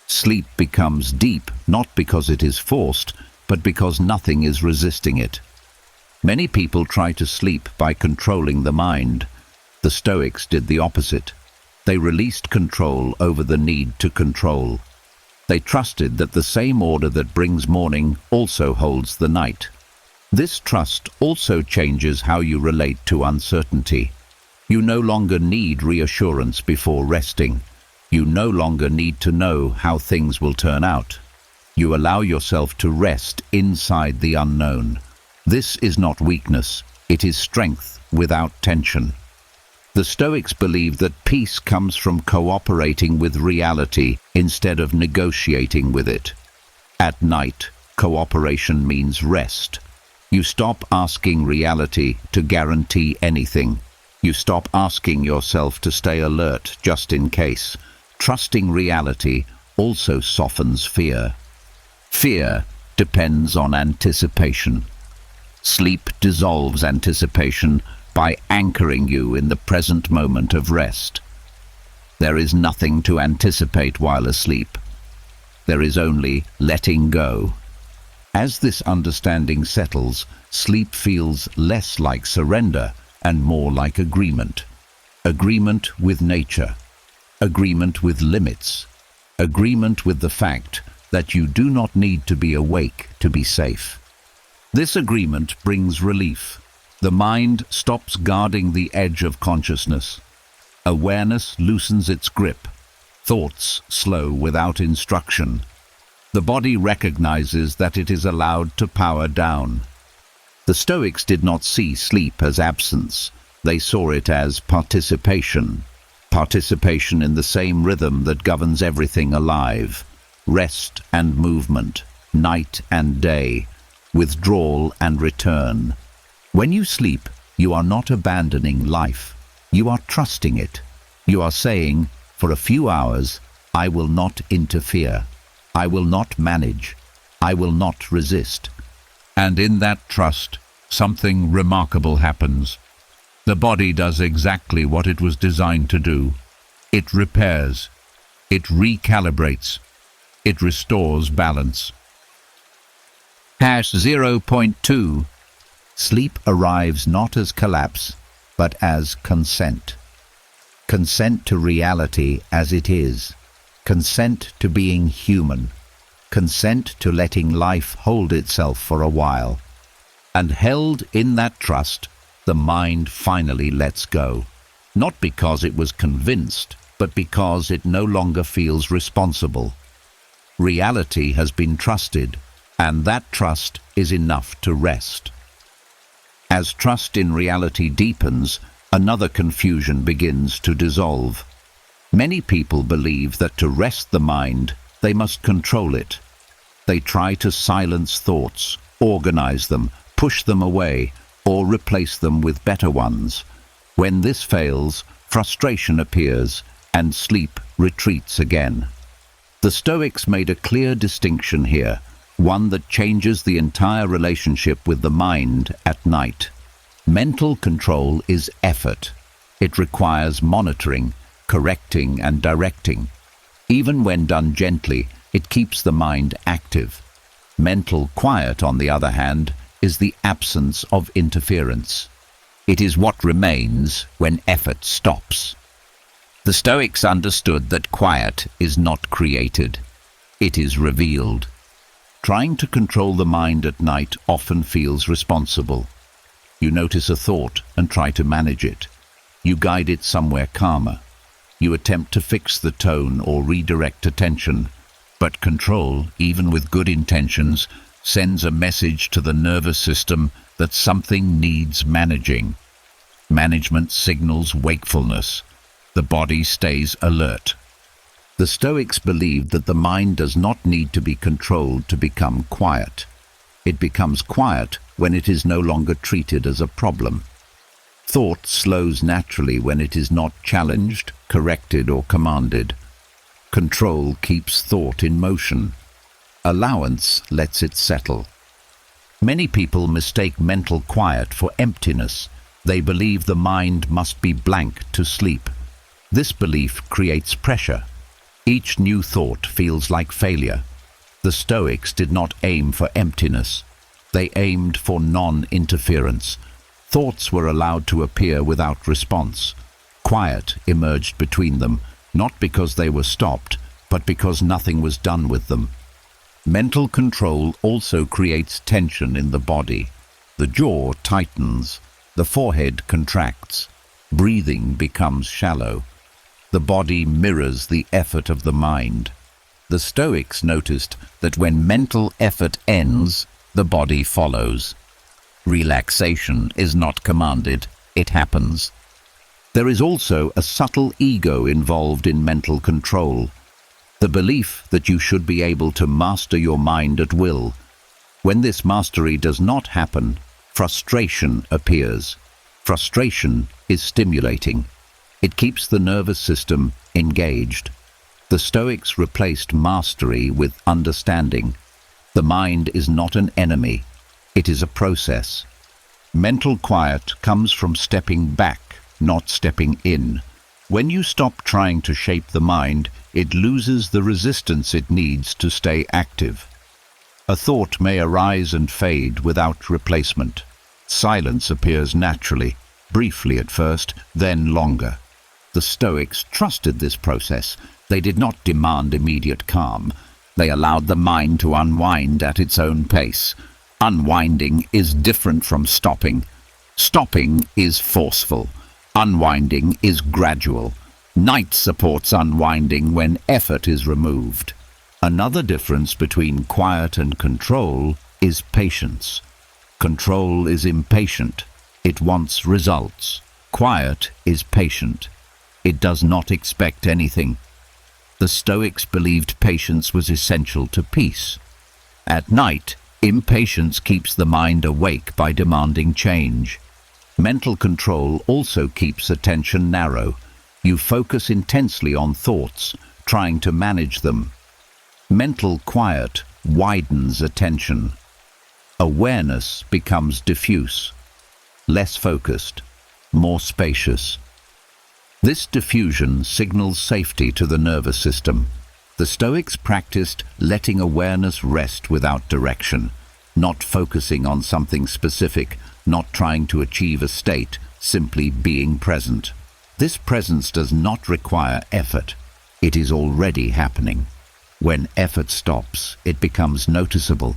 Sleep becomes deep, not because it is forced, but because nothing is resisting it. Many people try to sleep by controlling the mind. The Stoics did the opposite. They released control over the need to control. They trusted that the same order that brings morning also holds the night. This trust also changes how you relate to uncertainty. You no longer need reassurance before resting. You no longer need to know how things will turn out. You allow yourself to rest inside the unknown. This is not weakness, it is strength without tension. The Stoics believed that peace comes from cooperating with reality instead of negotiating with it. At night, cooperation means rest. You stop asking reality to guarantee anything. You stop asking yourself to stay alert just in case. Trusting reality also softens fear. Fear depends on anticipation. Sleep dissolves anticipation by anchoring you in the present moment of rest. There is nothing to anticipate while asleep. There is only letting go. As this understanding settles, sleep feels less like surrender and more like agreement. Agreement with nature. Agreement with limits. Agreement with the fact that you do not need to be awake to be safe. This agreement brings relief. The mind stops guarding the edge of consciousness. Awareness loosens its grip. Thoughts slow without instruction. The body recognizes that it is allowed to power down. The Stoics did not see sleep as absence. They saw it as participation. Participation in the same rhythm that governs everything alive. Rest and movement, night and day, withdrawal and return. When you sleep, you are not abandoning life. You are trusting it. You are saying, for a few hours, I will not interfere. I will not manage. I will not resist. And in that trust, something remarkable happens. The body does exactly what it was designed to do. It repairs. It recalibrates. It restores balance. #0.2. Sleep arrives not as collapse, but as consent. Consent to reality as it is. Consent to being human. Consent to letting life hold itself for a while. And held in that trust, the mind finally lets go. Not because it was convinced, but because it no longer feels responsible. Reality has been trusted, and that trust is enough to rest. As trust in reality deepens, another confusion begins to dissolve. Many people believe that to rest the mind, they must control it. They try to silence thoughts, organize them, push them away, or replace them with better ones. When this fails, frustration appears, and sleep retreats again. The Stoics made a clear distinction here, one that changes the entire relationship with the mind at night. Mental control is effort. It requires monitoring, correcting, and directing. Even when done gently, it keeps the mind active. Mental quiet, on the other hand, is the absence of interference. It is what remains when effort stops. The Stoics understood that quiet is not created. It is revealed. Trying to control the mind at night often feels responsible. You notice a thought and try to manage it. You guide it somewhere calmer. You attempt to fix the tone or redirect attention. But control, even with good intentions, sends a message to the nervous system that something needs managing. Management signals wakefulness. The body stays alert. The Stoics believed that the mind does not need to be controlled to become quiet. It becomes quiet when it is no longer treated as a problem. Thought slows naturally when it is not challenged, corrected, or commanded. Control keeps thought in motion. Allowance lets it settle. Many people mistake mental quiet for emptiness. They believe the mind must be blank to sleep. This belief creates pressure. Each new thought feels like failure. The Stoics did not aim for emptiness. They aimed for non-interference. Thoughts were allowed to appear without response. Quiet emerged between them, not because they were stopped, but because nothing was done with them. Mental control also creates tension in the body. The jaw tightens. The forehead contracts. Breathing becomes shallow. The body mirrors the effort of the mind. The Stoics noticed that when mental effort ends, the body follows. Relaxation is not commanded, it happens. There is also a subtle ego involved in mental control. The belief that you should be able to master your mind at will. When this mastery does not happen, frustration appears. Frustration is stimulating. It keeps the nervous system engaged. The Stoics replaced mastery with understanding. The mind is not an enemy. It is a process. Mental quiet comes from stepping back, not stepping in. When you stop trying to shape the mind, it loses the resistance it needs to stay active. A thought may arise and fade without replacement. Silence appears naturally, briefly at first, then longer. The Stoics trusted this process. They did not demand immediate calm. They allowed the mind to unwind at its own pace. Unwinding is different from stopping. Stopping is forceful. Unwinding is gradual. Night supports unwinding when effort is removed. Another difference between quiet and control is patience. Control is impatient. It wants results. Quiet is patient. It does not expect anything. The Stoics believed patience was essential to peace. At night, impatience keeps the mind awake by demanding change. Mental control also keeps attention narrow. You focus intensely on thoughts, trying to manage them. Mental quiet widens attention. Awareness becomes diffuse, less focused, more spacious. This diffusion signals safety to the nervous system. The Stoics practiced letting awareness rest without direction, not focusing on something specific, not trying to achieve a state, simply being present. This presence does not require effort. It is already happening. When effort stops, it becomes noticeable.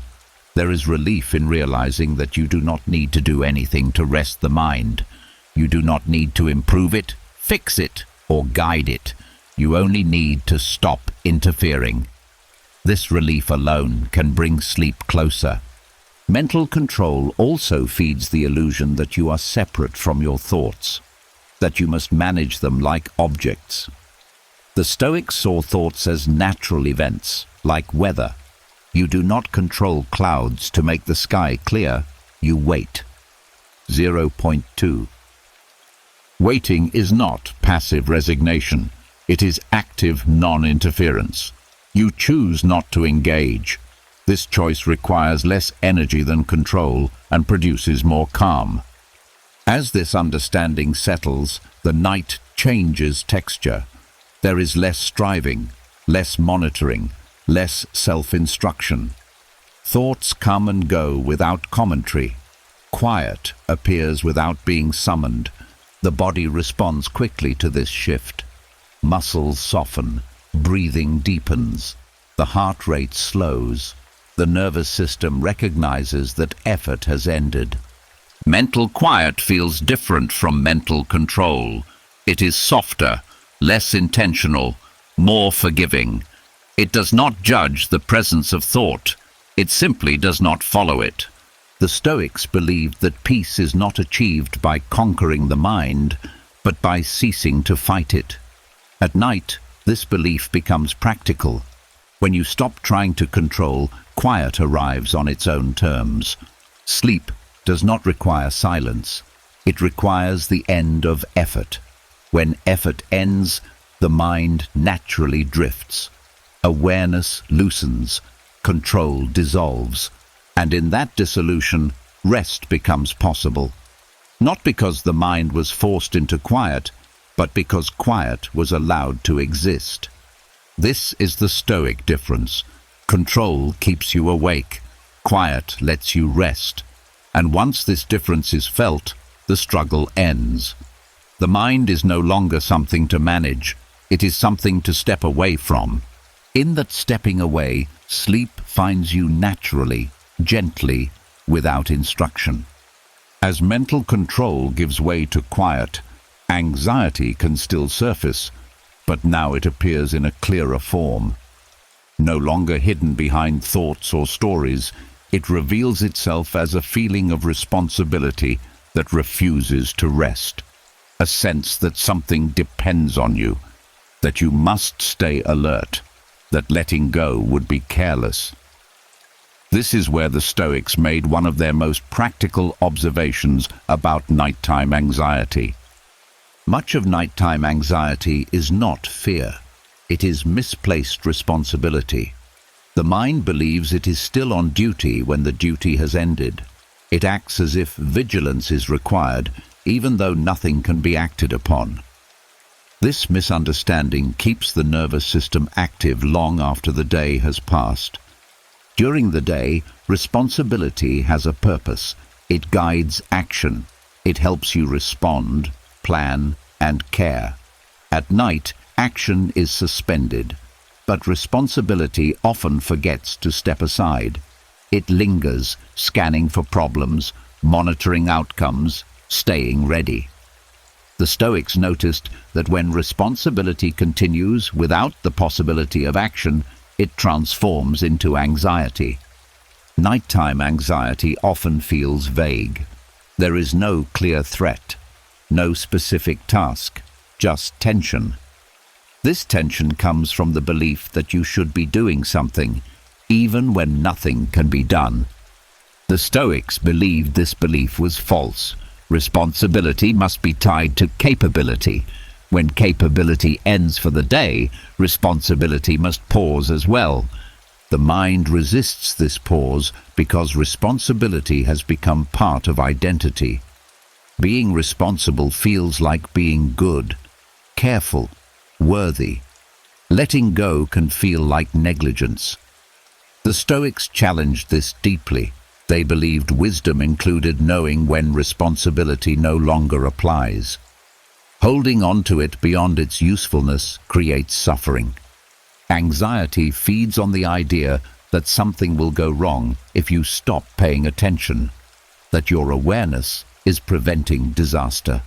There is relief in realizing that you do not need to do anything to rest the mind. You do not need to improve it, fix it, or guide it. You only need to stop interfering. This relief alone can bring sleep closer. Mental control also feeds the illusion that you are separate from your thoughts, that you must manage them like objects. The Stoics saw thoughts as natural events, like weather. You do not control clouds to make the sky clear, you wait. 0.2. Waiting is not passive resignation. It is active non-interference. You choose not to engage. This choice requires less energy than control and produces more calm. As this understanding settles, the night changes texture. There is less striving, less monitoring, less self-instruction. Thoughts come and go without commentary. Quiet appears without being summoned. The body responds quickly to this shift. Muscles soften, breathing deepens, the heart rate slows. The nervous system recognizes that effort has ended. Mental quiet feels different from mental control. It is softer, less intentional, more forgiving. It does not judge the presence of thought. It simply does not follow it. The Stoics believed that peace is not achieved by conquering the mind, but by ceasing to fight it. At night, this belief becomes practical. When you stop trying to control, quiet arrives on its own terms. Sleep does not require silence. It requires the end of effort. When effort ends, the mind naturally drifts. Awareness loosens, control dissolves, and in that dissolution, rest becomes possible. Not because the mind was forced into quiet, but because quiet was allowed to exist. This is the Stoic difference. Control keeps you awake, quiet lets you rest, and once this difference is felt, the struggle ends. The mind is no longer something to manage, it is something to step away from. In that stepping away, sleep finds you naturally, gently, without instruction. As mental control gives way to quiet, anxiety can still surface, but now it appears in a clearer form. No longer hidden behind thoughts or stories, it reveals itself as a feeling of responsibility that refuses to rest. A sense that something depends on you, that you must stay alert, that letting go would be careless. This is where the Stoics made one of their most practical observations about nighttime anxiety. Much of nighttime anxiety is not fear. It is misplaced responsibility. The mind believes it is still on duty when the duty has ended. It acts as if vigilance is required, even though nothing can be acted upon. This misunderstanding keeps the nervous system active long after the day has passed. During the day, responsibility has a purpose. It guides action. It helps you respond, plan, and care. At night, action is suspended, but responsibility often forgets to step aside. It lingers, scanning for problems, monitoring outcomes, staying ready. The Stoics noticed that when responsibility continues without the possibility of action, it transforms into anxiety. Nighttime anxiety often feels vague. There is no clear threat, no specific task, just tension. This tension comes from the belief that you should be doing something, even when nothing can be done. The Stoics believed this belief was false. Responsibility must be tied to capability. When capability ends for the day, responsibility must pause as well. The mind resists this pause because responsibility has become part of identity. Being responsible feels like being good, careful, worthy. Letting go can feel like negligence. The Stoics challenged this deeply. They believed wisdom included knowing when responsibility no longer applies. Holding on to it beyond its usefulness creates suffering. Anxiety feeds on the idea that something will go wrong if you stop paying attention, that your awareness is preventing disaster.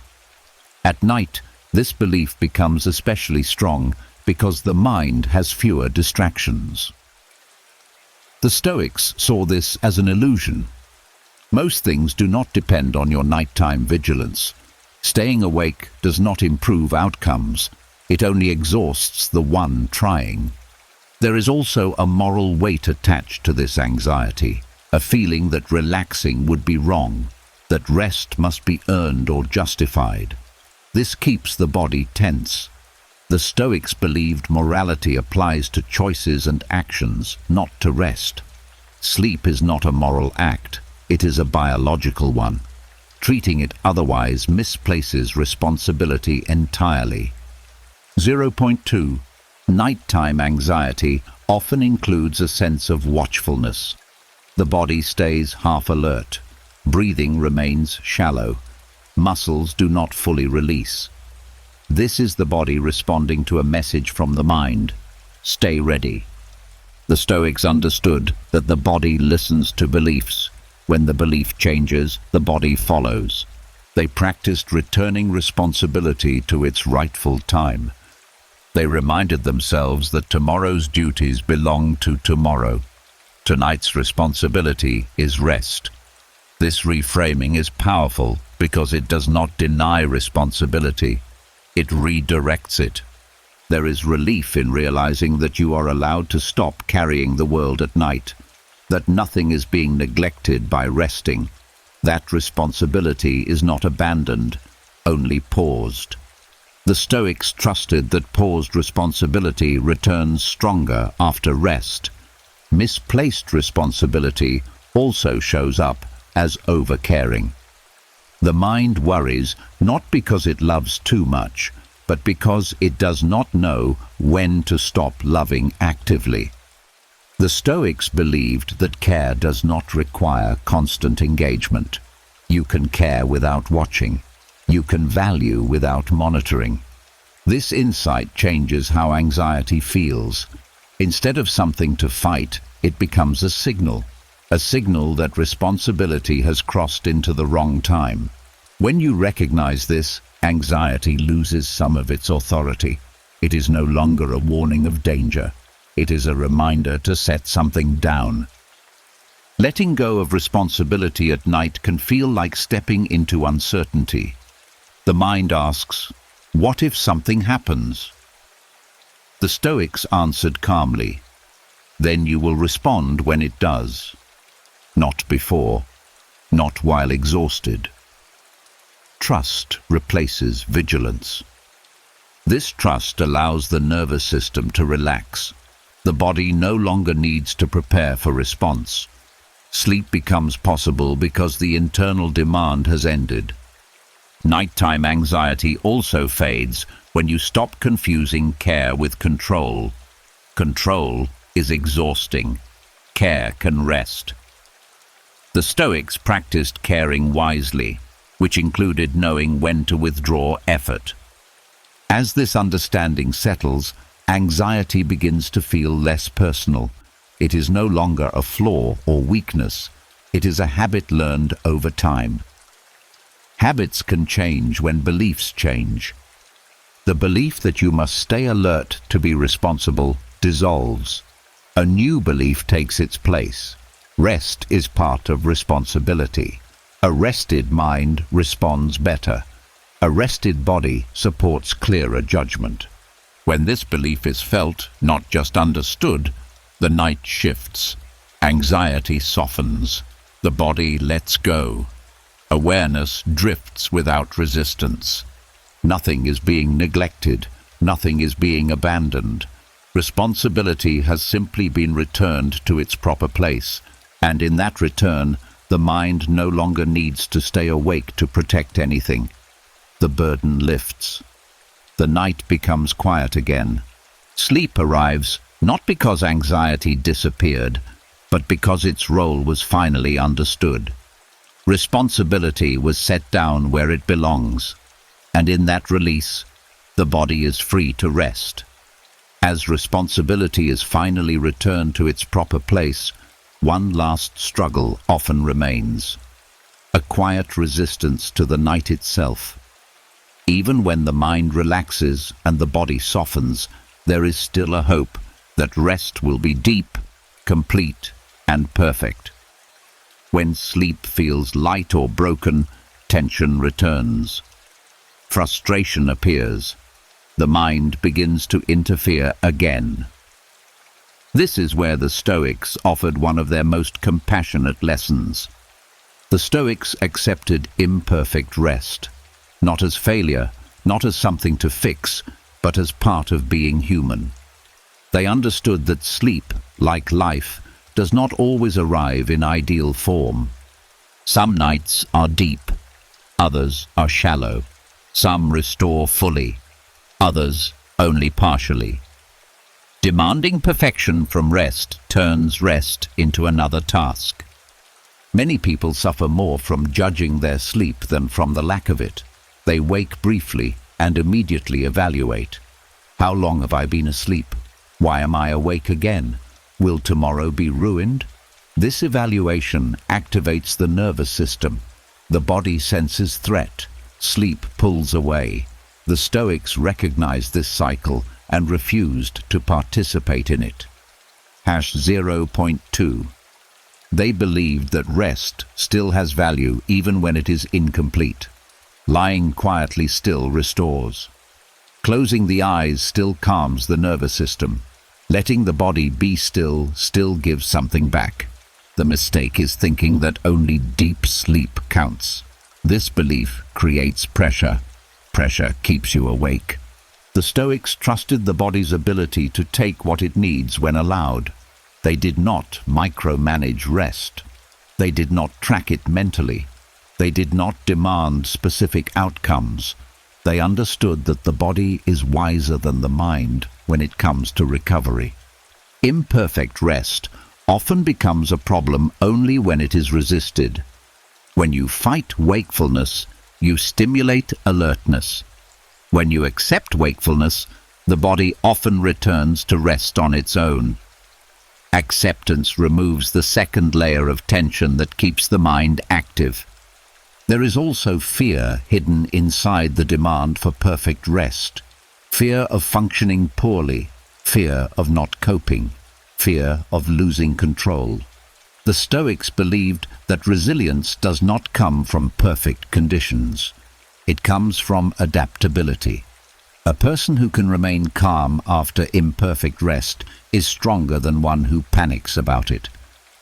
At night, this belief becomes especially strong because the mind has fewer distractions. The Stoics saw this as an illusion. Most things do not depend on your nighttime vigilance. Staying awake does not improve outcomes. It only exhausts the one trying. There is also a moral weight attached to this anxiety, a feeling that relaxing would be wrong, that rest must be earned or justified. This keeps the body tense. The Stoics believed morality applies to choices and actions, not to rest. Sleep is not a moral act, it is a biological one. Treating it otherwise misplaces responsibility entirely. 0.2. Nighttime anxiety often includes a sense of watchfulness. The body stays half alert. Breathing remains shallow. Muscles do not fully release. This is the body responding to a message from the mind. Stay ready. The Stoics understood that the body listens to beliefs. When the belief changes, the body follows. They practiced returning responsibility to its rightful time. They reminded themselves that tomorrow's duties belong to tomorrow. Tonight's responsibility is rest. This reframing is powerful because it does not deny responsibility. It redirects it. There is relief in realizing that you are allowed to stop carrying the world at night, that nothing is being neglected by resting. That responsibility is not abandoned, only paused. The Stoics trusted that paused responsibility returns stronger after rest. Misplaced responsibility also shows up as overcaring. The mind worries not because it loves too much, but because it does not know when to stop loving actively. The Stoics believed that care does not require constant engagement. You can care without watching. You can value without monitoring. This insight changes how anxiety feels. Instead of something to fight, it becomes a signal that responsibility has crossed into the wrong time. When you recognize this, anxiety loses some of its authority. It is no longer a warning of danger. It is a reminder to set something down. Letting go of responsibility at night can feel like stepping into uncertainty. The mind asks, "What if something happens?" The Stoics answered calmly, "Then you will respond when it does. Not before, not while exhausted." Trust replaces vigilance. This trust allows the nervous system to relax. The body no longer needs to prepare for response. Sleep becomes possible because the internal demand has ended. Nighttime anxiety also fades when you stop confusing care with control. Control is exhausting. Care can rest. The Stoics practiced caring wisely, which included knowing when to withdraw effort. As this understanding settles, anxiety begins to feel less personal. It is no longer a flaw or weakness. It is a habit learned over time. Habits can change when beliefs change. The belief that you must stay alert to be responsible dissolves. A new belief takes its place. Rest is part of responsibility. A rested mind responds better. A rested body supports clearer judgment. When this belief is felt, not just understood, the night shifts. Anxiety softens. The body lets go. Awareness drifts without resistance. Nothing is being neglected. Nothing is being abandoned. Responsibility has simply been returned to its proper place, and in that return, the mind no longer needs to stay awake to protect anything. The burden lifts. The night becomes quiet again. Sleep arrives not because anxiety disappeared, but because its role was finally understood. Responsibility was set down where it belongs, and in that release, the body is free to rest. As responsibility is finally returned to its proper place, one last struggle often remains. A quiet resistance to the night itself. Even when the mind relaxes and the body softens, there is still a hope that rest will be deep, complete, and perfect. When sleep feels light or broken, tension returns. Frustration appears. The mind begins to interfere again. This is where the Stoics offered one of their most compassionate lessons. The Stoics accepted imperfect rest, not as failure, not as something to fix, but as part of being human. They understood that sleep, like life, does not always arrive in ideal form. Some nights are deep, others are shallow. Some restore fully, others only partially. Demanding perfection from rest turns rest into another task. Many people suffer more from judging their sleep than from the lack of it. They wake briefly and immediately evaluate. How long have I been asleep? Why am I awake again? Will tomorrow be ruined? This evaluation activates the nervous system. The body senses threat. Sleep pulls away. The Stoics recognized this cycle and refused to participate in it. #0.2. They believed that rest still has value even when it is incomplete. Lying quietly still restores. Closing the eyes still calms the nervous system. Letting the body be still gives something back. The mistake is thinking that only deep sleep counts. This belief creates pressure. Pressure keeps you awake. The Stoics trusted the body's ability to take what it needs when allowed. They did not micromanage rest. They did not track it mentally. They did not demand specific outcomes. They understood that the body is wiser than the mind when it comes to recovery. Imperfect rest often becomes a problem only when it is resisted. When you fight wakefulness, you stimulate alertness. When you accept wakefulness, the body often returns to rest on its own. Acceptance removes the second layer of tension that keeps the mind active. There is also fear hidden inside the demand for perfect rest. Fear of functioning poorly, fear of not coping, fear of losing control. The Stoics believed that resilience does not come from perfect conditions. It comes from adaptability. A person who can remain calm after imperfect rest is stronger than one who panics about it.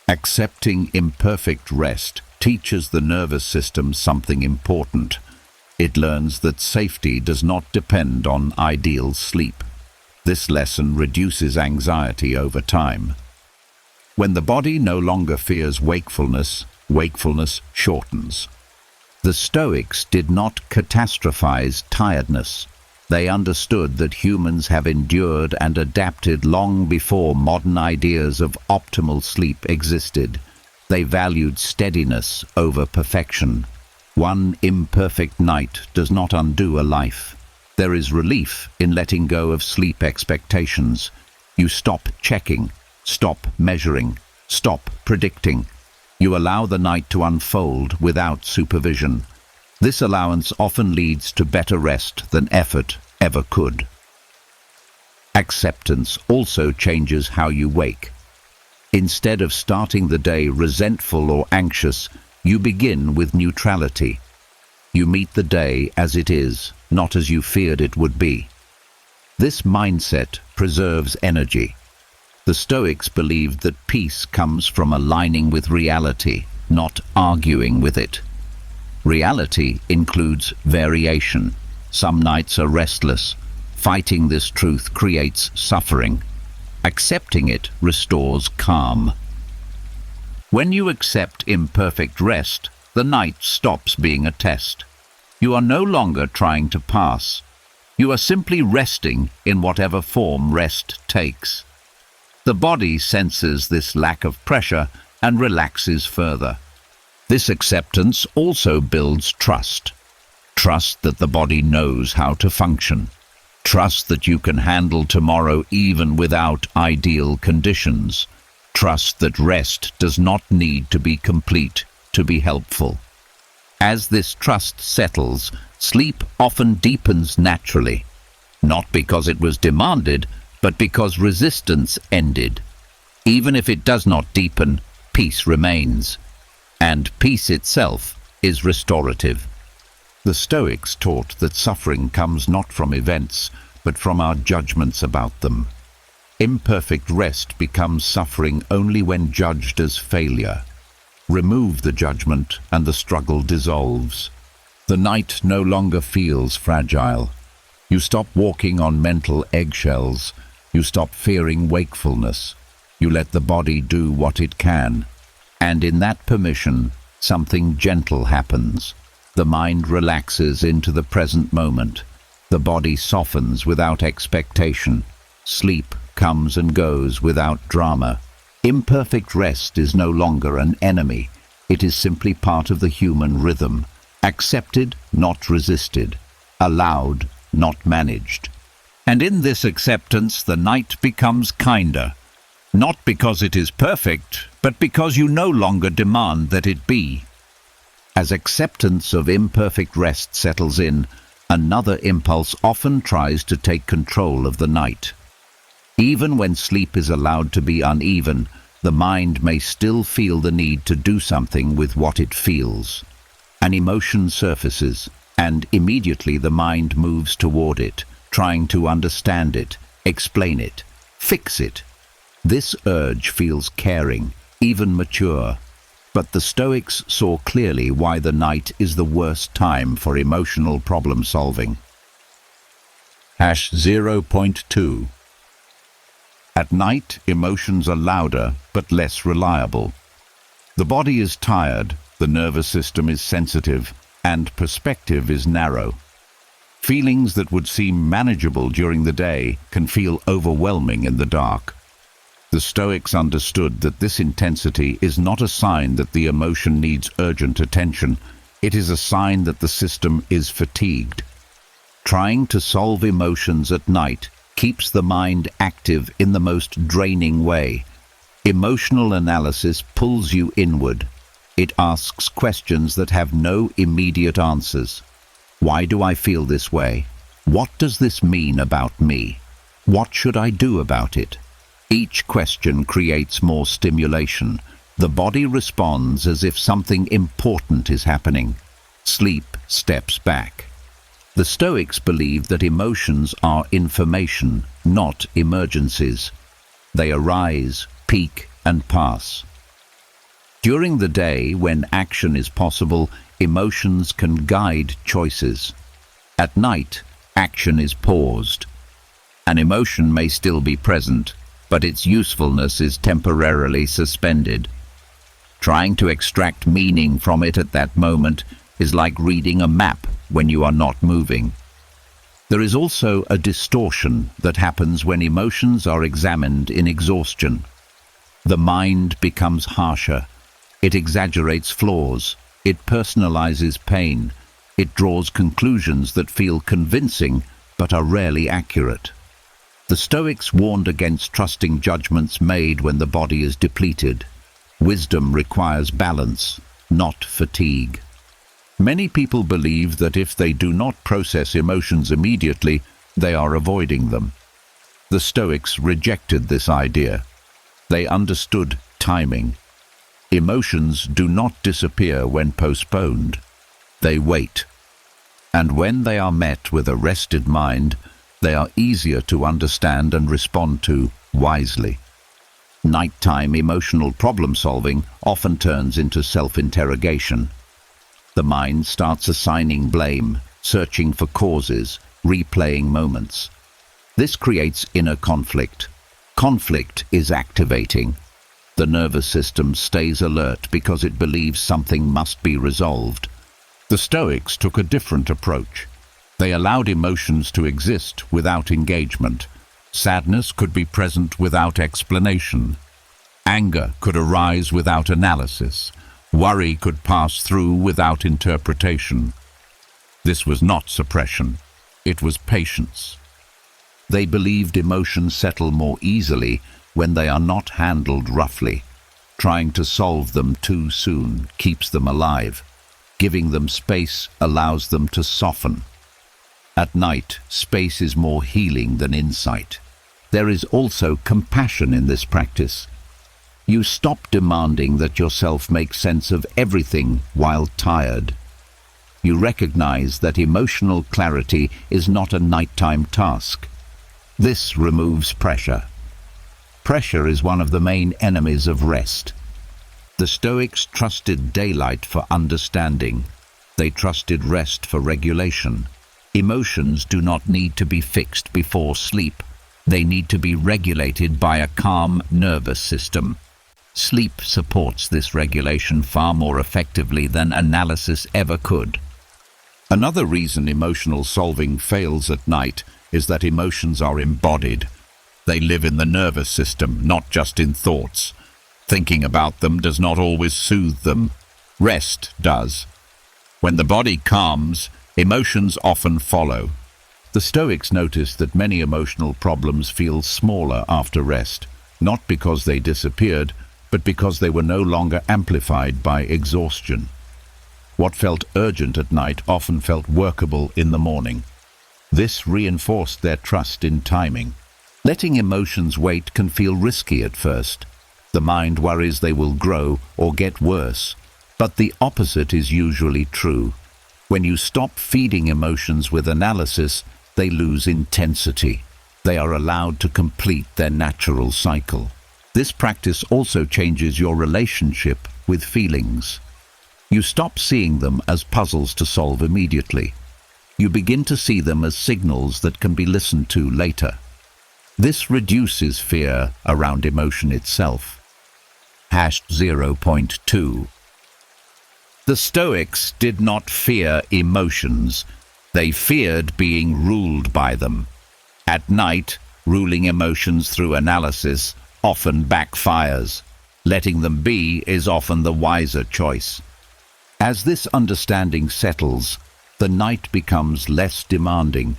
Accepting imperfect rest teaches the nervous system something important. It learns that safety does not depend on ideal sleep. This lesson reduces anxiety over time. When the body no longer fears wakefulness, wakefulness shortens. The Stoics did not catastrophize tiredness. They understood that humans have endured and adapted long before modern ideas of optimal sleep existed. They valued steadiness over perfection. One imperfect night does not undo a life. There is relief in letting go of sleep expectations. You stop checking, stop measuring, stop predicting. You allow the night to unfold without supervision. This allowance often leads to better rest than effort ever could. Acceptance also changes how you wake. Instead of starting the day resentful or anxious, you begin with neutrality. You meet the day as it is, not as you feared it would be. This mindset preserves energy. The Stoics believed that peace comes from aligning with reality, not arguing with it. Reality includes variation. Some nights are restless. Fighting this truth creates suffering. Accepting it restores calm. When you accept imperfect rest, the night stops being a test. You are no longer trying to pass. You are simply resting in whatever form rest takes. The body senses this lack of pressure and relaxes further. This acceptance also builds trust. Trust that the body knows how to function. Trust that you can handle tomorrow even without ideal conditions. Trust that rest does not need to be complete to be helpful. As this trust settles, sleep often deepens naturally, not because it was demanded, but because resistance ended. Even if it does not deepen, peace remains. and peace itself is restorative. The Stoics taught that suffering comes not from events, but from our judgments about them. Imperfect rest becomes suffering only when judged as failure. Remove the judgment and the struggle dissolves. The night no longer feels fragile. You stop walking on mental eggshells. You stop fearing wakefulness. You let the body do what it can. And in that permission, something gentle happens. The mind relaxes into the present moment. The body softens without expectation. Sleep comes and goes without drama. Imperfect rest is no longer an enemy. It is simply part of the human rhythm. Accepted, not resisted. Allowed, not managed. And in this acceptance, the night becomes kinder. Not because it is perfect, but because you no longer demand that it be. As acceptance of imperfect rest settles in, another impulse often tries to take control of the night. Even when sleep is allowed to be uneven, the mind may still feel the need to do something with what it feels. An emotion surfaces, and immediately the mind moves toward it, trying to understand it, explain it, fix it. This urge feels caring, even mature. But the Stoics saw clearly why the night is the worst time for emotional problem solving. #0.2 At night, emotions are louder but less reliable. The body is tired, the nervous system is sensitive, and perspective is narrow. Feelings that would seem manageable during the day can feel overwhelming in the dark. The Stoics understood that this intensity is not a sign that the emotion needs urgent attention. It is a sign that the system is fatigued. Trying to solve emotions at night keeps the mind active in the most draining way. Emotional analysis pulls you inward. It asks questions that have no immediate answers. Why do I feel this way? What does this mean about me? What should I do about it? Each question creates more stimulation. The body responds as if something important is happening. Sleep steps back. The Stoics believe that emotions are information, not emergencies. They arise, peak, and pass. During the day, when action is possible, emotions can guide choices. At night, action is paused. An emotion may still be present, but its usefulness is temporarily suspended. Trying to extract meaning from it at that moment is like reading a map when you are not moving. There is also a distortion that happens when emotions are examined in exhaustion. The mind becomes harsher. It exaggerates flaws. It personalizes pain. It draws conclusions that feel convincing but are rarely accurate. The Stoics warned against trusting judgments made when the body is depleted. Wisdom requires balance, not fatigue. Many people believe that if they do not process emotions immediately, they are avoiding them. The Stoics rejected this idea. They understood timing. Emotions do not disappear when postponed. They wait. And when they are met with a rested mind, they are easier to understand and respond to wisely. Nighttime emotional problem-solving often turns into self-interrogation. The mind starts assigning blame, searching for causes, replaying moments. This creates inner conflict. Conflict is activating. The nervous system stays alert because it believes something must be resolved. The Stoics took a different approach. They allowed emotions to exist without engagement. Sadness could be present without explanation. Anger could arise without analysis. Worry could pass through without interpretation. This was not suppression. It was patience. They believed emotions settle more easily when they are not handled roughly. Trying to solve them too soon keeps them alive. Giving them space allows them to soften. At night, space is more healing than insight. There is also compassion in this practice. You stop demanding that yourself make sense of everything while tired. You recognize that emotional clarity is not a nighttime task. This removes pressure. Pressure is one of the main enemies of rest. The Stoics trusted daylight for understanding. They trusted rest for regulation. Emotions do not need to be fixed before sleep. They need to be regulated by a calm nervous system. Sleep supports this regulation far more effectively than analysis ever could. Another reason emotional solving fails at night is that emotions are embodied. They live in the nervous system, not just in thoughts. Thinking about them does not always soothe them. Rest does. When the body calms, emotions often follow. The Stoics noticed that many emotional problems feel smaller after rest, not because they disappeared, but because they were no longer amplified by exhaustion. What felt urgent at night often felt workable in the morning. This reinforced their trust in timing. Letting emotions wait can feel risky at first. The mind worries they will grow or get worse, but the opposite is usually true. When you stop feeding emotions with analysis, they lose intensity. They are allowed to complete their natural cycle. This practice also changes your relationship with feelings. You stop seeing them as puzzles to solve immediately. You begin to see them as signals that can be listened to later. This reduces fear around emotion itself. #0.2 The Stoics did not fear emotions. They feared being ruled by them. At night, ruling emotions through analysis often backfires. Letting them be is often the wiser choice. As this understanding settles, the night becomes less demanding.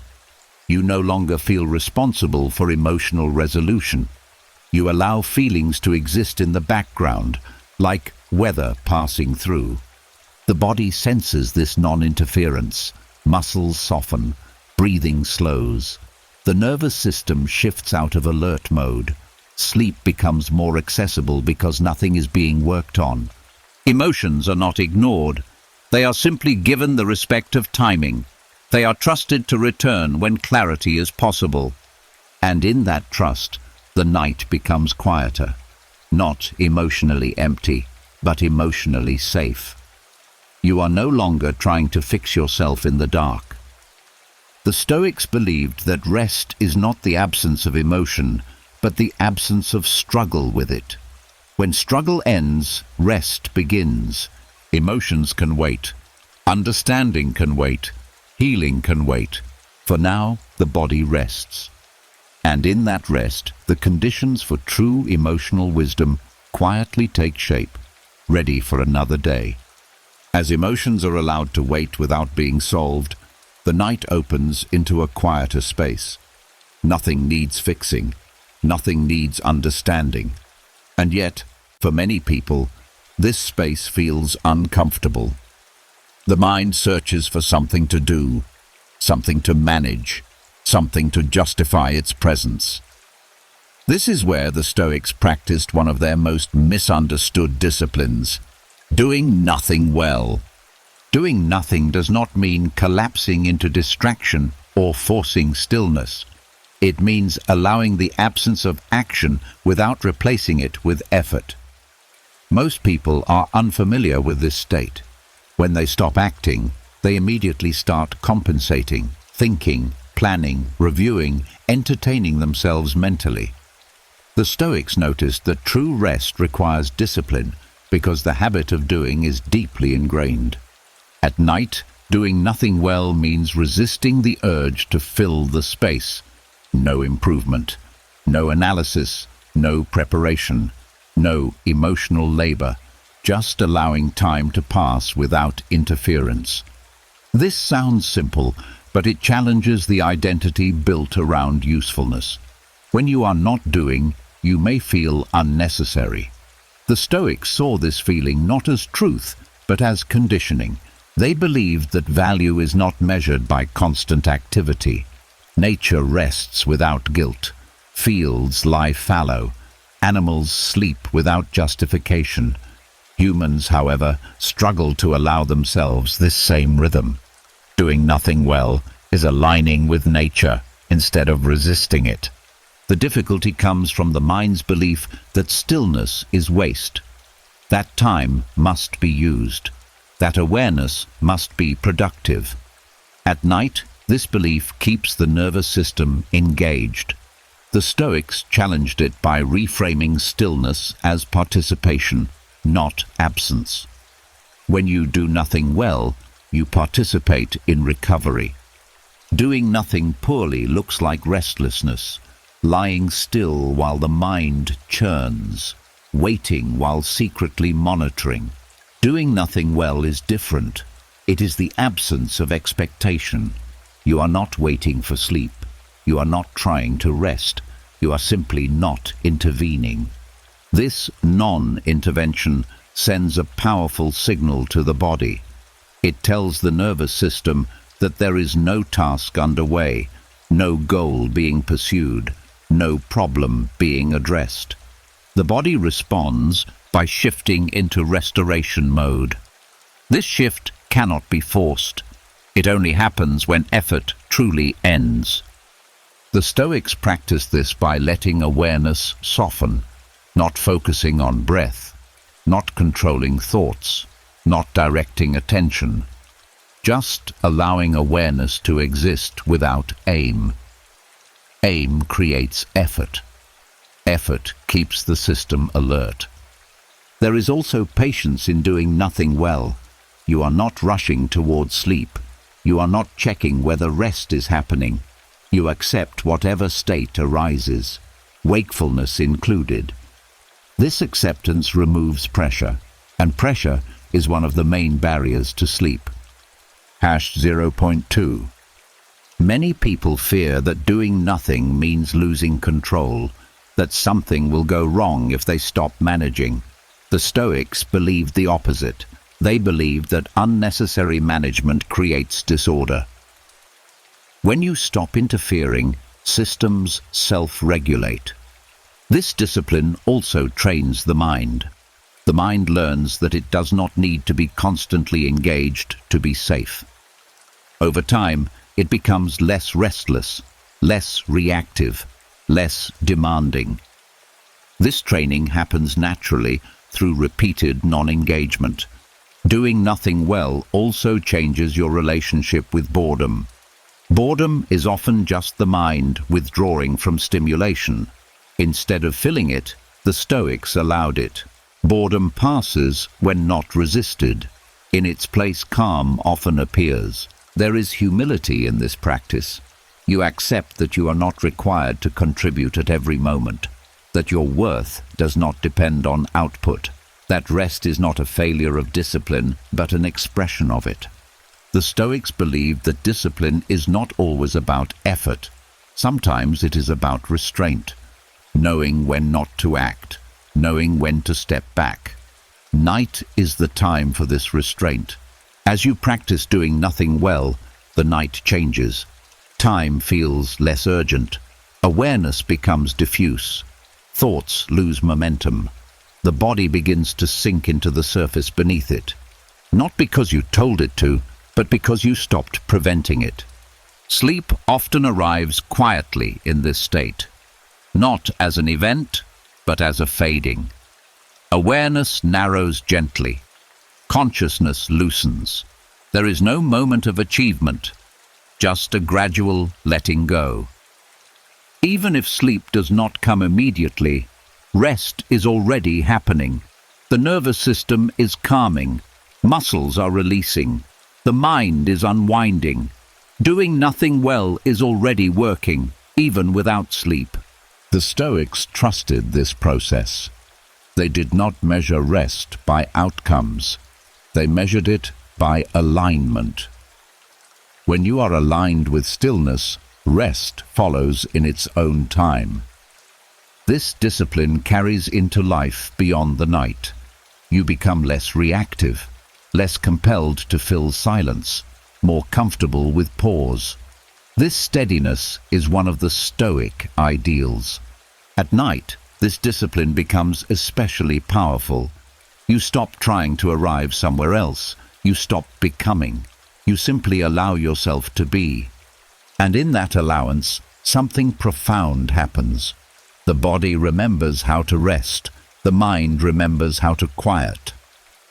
You no longer feel responsible for emotional resolution. You allow feelings to exist in the background, like weather passing through. The body senses this non-interference. Muscles soften, breathing slows. The nervous system shifts out of alert mode. Sleep becomes more accessible because nothing is being worked on. Emotions are not ignored. They are simply given the respect of timing. They are trusted to return when clarity is possible. And in that trust, the night becomes quieter. Not emotionally empty, but emotionally safe. You are no longer trying to fix yourself in the dark. The Stoics believed that rest is not the absence of emotion, but the absence of struggle with it. When struggle ends, rest begins. Emotions can wait. Understanding can wait. Healing can wait. For now, the body rests. And in that rest, the conditions for true emotional wisdom quietly take shape, ready for another day. As emotions are allowed to wait without being solved, the night opens into a quieter space. Nothing needs fixing. Nothing needs understanding. And yet, for many people, this space feels uncomfortable. The mind searches for something to do, something to manage, something to justify its presence. This is where the Stoics practiced one of their most misunderstood disciplines: doing nothing well. Doing nothing does not mean collapsing into distraction or forcing stillness. It means allowing the absence of action without replacing it with effort. Most people are unfamiliar with this state. When they stop acting, they immediately start compensating, thinking, planning, reviewing, entertaining themselves mentally. The Stoics noticed that true rest requires discipline because the habit of doing is deeply ingrained. At night, doing nothing well means resisting the urge to fill the space. No improvement, no analysis, no preparation, no emotional labor, just allowing time to pass without interference. This sounds simple, but it challenges the identity built around usefulness. When you are not doing, you may feel unnecessary. The Stoics saw this feeling not as truth, but as conditioning. They believed that value is not measured by constant activity. Nature rests without guilt. Fields lie fallow. Animals sleep without justification. Humans, however, struggle to allow themselves this same rhythm. Doing nothing well is aligning with nature instead of resisting it. The difficulty comes from the mind's belief that stillness is waste. That time must be used. That awareness must be productive. At night, this belief keeps the nervous system engaged. The Stoics challenged it by reframing stillness as participation, not absence. When you do nothing well, you participate in recovery. Doing nothing poorly looks like restlessness, lying still while the mind churns, waiting while secretly monitoring. Doing nothing well is different. It is the absence of expectation. You are not waiting for sleep. You are not trying to rest. You are simply not intervening. This non-intervention sends a powerful signal to the body. It tells the nervous system that there is no task underway, no goal being pursued, no problem being addressed. The body responds by shifting into restoration mode. This shift cannot be forced. It only happens when effort truly ends. The Stoics practice this by letting awareness soften, not focusing on breath, not controlling thoughts, not directing attention, just allowing awareness to exist without aim. Aim creates effort. Effort keeps the system alert. There is also patience in doing nothing well. You are not rushing towards sleep. You are not checking whether rest is happening. You accept whatever state arises, wakefulness included. This acceptance removes pressure, and pressure is one of the main barriers to sleep. #0.2. Many people fear that doing nothing means losing control, that something will go wrong if they stop managing. The Stoics believed the opposite. They believed that unnecessary management creates disorder. When you stop interfering, systems self-regulate. This discipline also trains the mind. The mind learns that it does not need to be constantly engaged to be safe. Over time, it becomes less restless, less reactive, less demanding. This training happens naturally through repeated non-engagement. Doing nothing well also changes your relationship with boredom. Boredom is often just the mind withdrawing from stimulation. Instead of filling it, the Stoics allowed it. Boredom passes when not resisted. In its place, calm often appears. There is humility in this practice. You accept that you are not required to contribute at every moment, that your worth does not depend on output, that rest is not a failure of discipline, but an expression of it. The Stoics believed that discipline is not always about effort. Sometimes it is about restraint, knowing when not to act, knowing when to step back. Night is the time for this restraint. As you practice doing nothing well, the night changes. Time feels less urgent. Awareness becomes diffuse. Thoughts lose momentum. The body begins to sink into the surface beneath it. Not because you told it to, but because you stopped preventing it. Sleep often arrives quietly in this state, not as an event, but as a fading. Awareness narrows gently. Consciousness loosens. There is no moment of achievement, just a gradual letting go. Even if sleep does not come immediately, rest is already happening. The nervous system is calming. Muscles are releasing. The mind is unwinding. Doing nothing well is already working, even without sleep. The Stoics trusted this process. They did not measure rest by outcomes. They measured it by alignment. When you are aligned with stillness, rest follows in its own time. This discipline carries into life beyond the night. You become less reactive, less compelled to fill silence, more comfortable with pause. This steadiness is one of the Stoic ideals. At night, This discipline becomes especially powerful. You stop trying to arrive somewhere else. You stop becoming. You simply allow yourself to be. And in that allowance, something profound happens. The body remembers how to rest. The mind remembers how to quiet.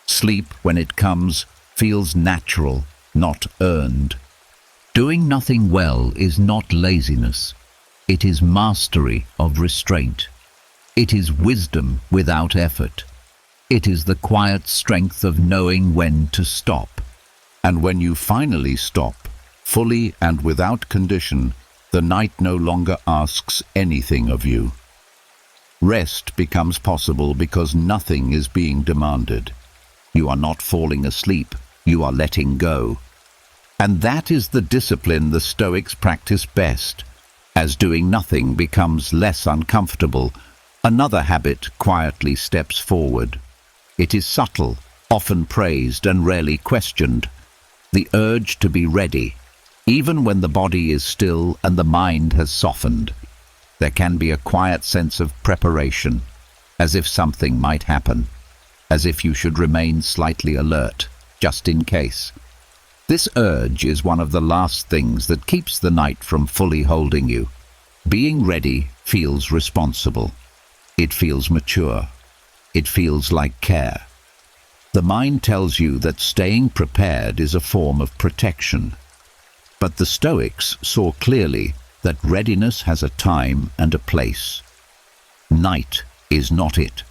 Sleep, when it comes, feels natural, not earned. Doing nothing well is not laziness. It is mastery of restraint. It is wisdom without effort. It is the quiet strength of knowing when to stop. And when you finally stop, fully and without condition, the night no longer asks anything of you. Rest becomes possible because nothing is being demanded. You are not falling asleep, you are letting go. And that is the discipline the Stoics practice best. As doing nothing becomes less uncomfortable, another habit quietly steps forward. It is subtle, often praised and rarely questioned. The urge to be ready, even when the body is still and the mind has softened. There can be a quiet sense of preparation, as if something might happen, as if you should remain slightly alert, just in case. This urge is one of the last things that keeps the night from fully holding you. Being ready feels responsible. It feels mature. It feels like care. The mind tells you that staying prepared is a form of protection. But the Stoics saw clearly that readiness has a time and a place. Night is not it.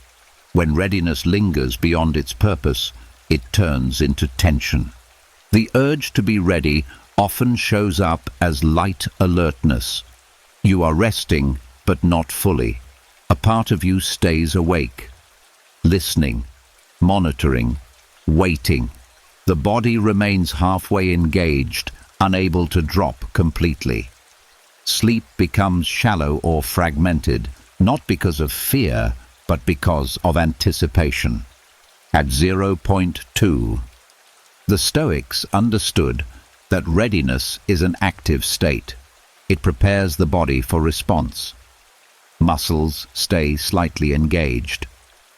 When readiness lingers beyond its purpose, it turns into tension. The urge to be ready often shows up as light alertness. You are resting, but not fully. A part of you stays awake, listening, monitoring, waiting. The body remains halfway engaged, unable to drop completely. Sleep becomes shallow or fragmented, not because of fear, but because of anticipation. At 0.2, the Stoics understood that readiness is an active state. It prepares the body for response. Muscles stay slightly engaged.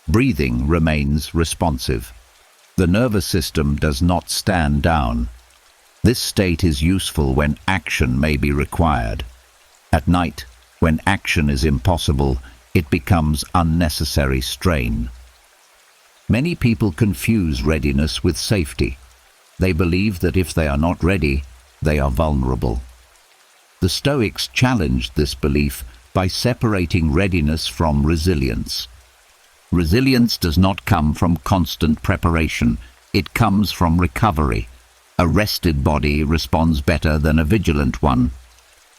Breathing remains responsive. The nervous system does not stand down. This state is useful when action may be required. At night, when action is impossible, it becomes unnecessary strain. Many people confuse readiness with safety. They believe that if they are not ready, they are vulnerable. The Stoics challenged this belief by separating readiness from resilience. Resilience does not come from constant preparation. It comes from recovery. A rested body responds better than a vigilant one.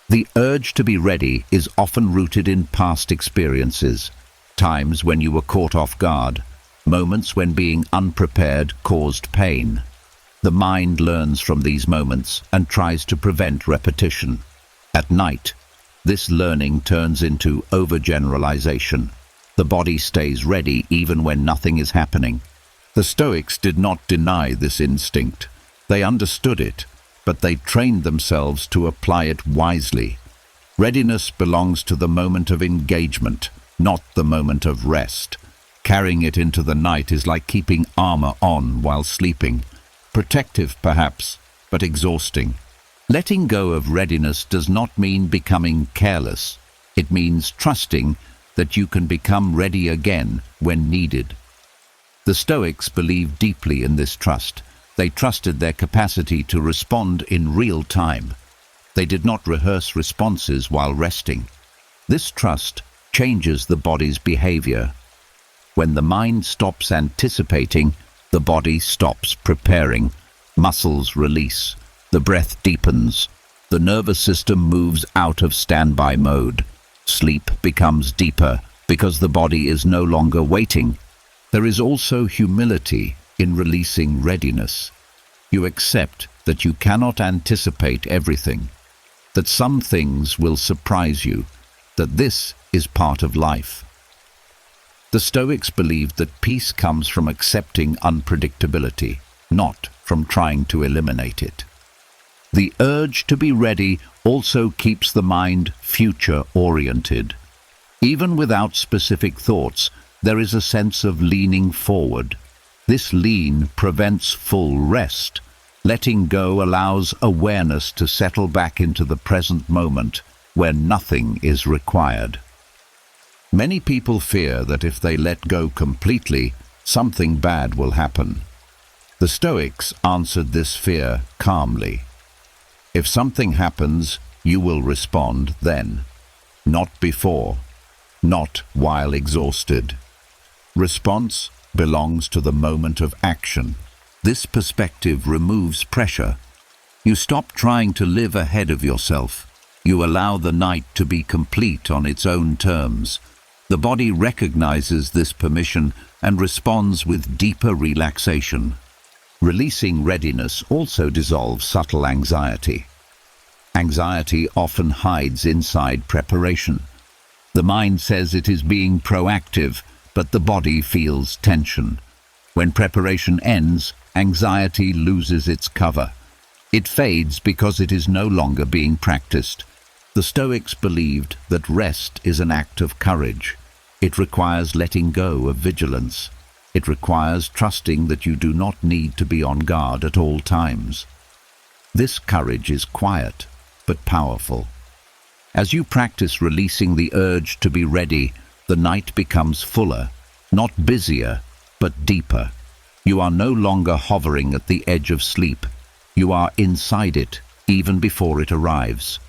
The urge to be ready is often rooted in past experiences, times when you were caught off guard, moments when being unprepared caused pain. The mind learns from these moments and tries to prevent repetition. At night, this learning turns into overgeneralization. The body stays ready even when nothing is happening. The Stoics did not deny this instinct. They understood it, but they trained themselves to apply it wisely. Readiness belongs to the moment of engagement, not the moment of rest. Carrying it into the night is like keeping armor on while sleeping. Protective, perhaps, but exhausting. Letting go of readiness does not mean becoming careless. It means trusting that you can become ready again when needed. The Stoics believed deeply in this trust. They trusted their capacity to respond in real time. They did not rehearse responses while resting. This trust changes the body's behavior. When the mind stops anticipating, the body stops preparing. Muscles release. The breath deepens. The nervous system moves out of standby mode. Sleep becomes deeper because the body is no longer waiting. There is also humility in releasing readiness. You accept that you cannot anticipate everything, that some things will surprise you, that this is part of life. The Stoics believed that peace comes from accepting unpredictability, not from trying to eliminate it. The urge to be ready also keeps the mind future-oriented. Even without specific thoughts, there is a sense of leaning forward. This lean prevents full rest. Letting go allows awareness to settle back into the present moment, where nothing is required. Many people fear that if they let go completely, something bad will happen. The Stoics answered this fear calmly. If something happens, you will respond then, not before, not while exhausted. Response belongs to the moment of action. This perspective removes pressure. You stop trying to live ahead of yourself. You allow the night to be complete on its own terms. The body recognizes this permission and responds with deeper relaxation. Releasing readiness also dissolves subtle anxiety. Anxiety often hides inside preparation. The mind says it is being proactive, but the body feels tension. When preparation ends, anxiety loses its cover. It fades because it is no longer being practiced. The Stoics believed that rest is an act of courage. It requires letting go of vigilance. It requires trusting that you do not need to be on guard at all times. This courage is quiet, but powerful. As you practice releasing the urge to be ready, the night becomes fuller, not busier, but deeper. You are no longer hovering at the edge of sleep. You are inside it, even before it arrives.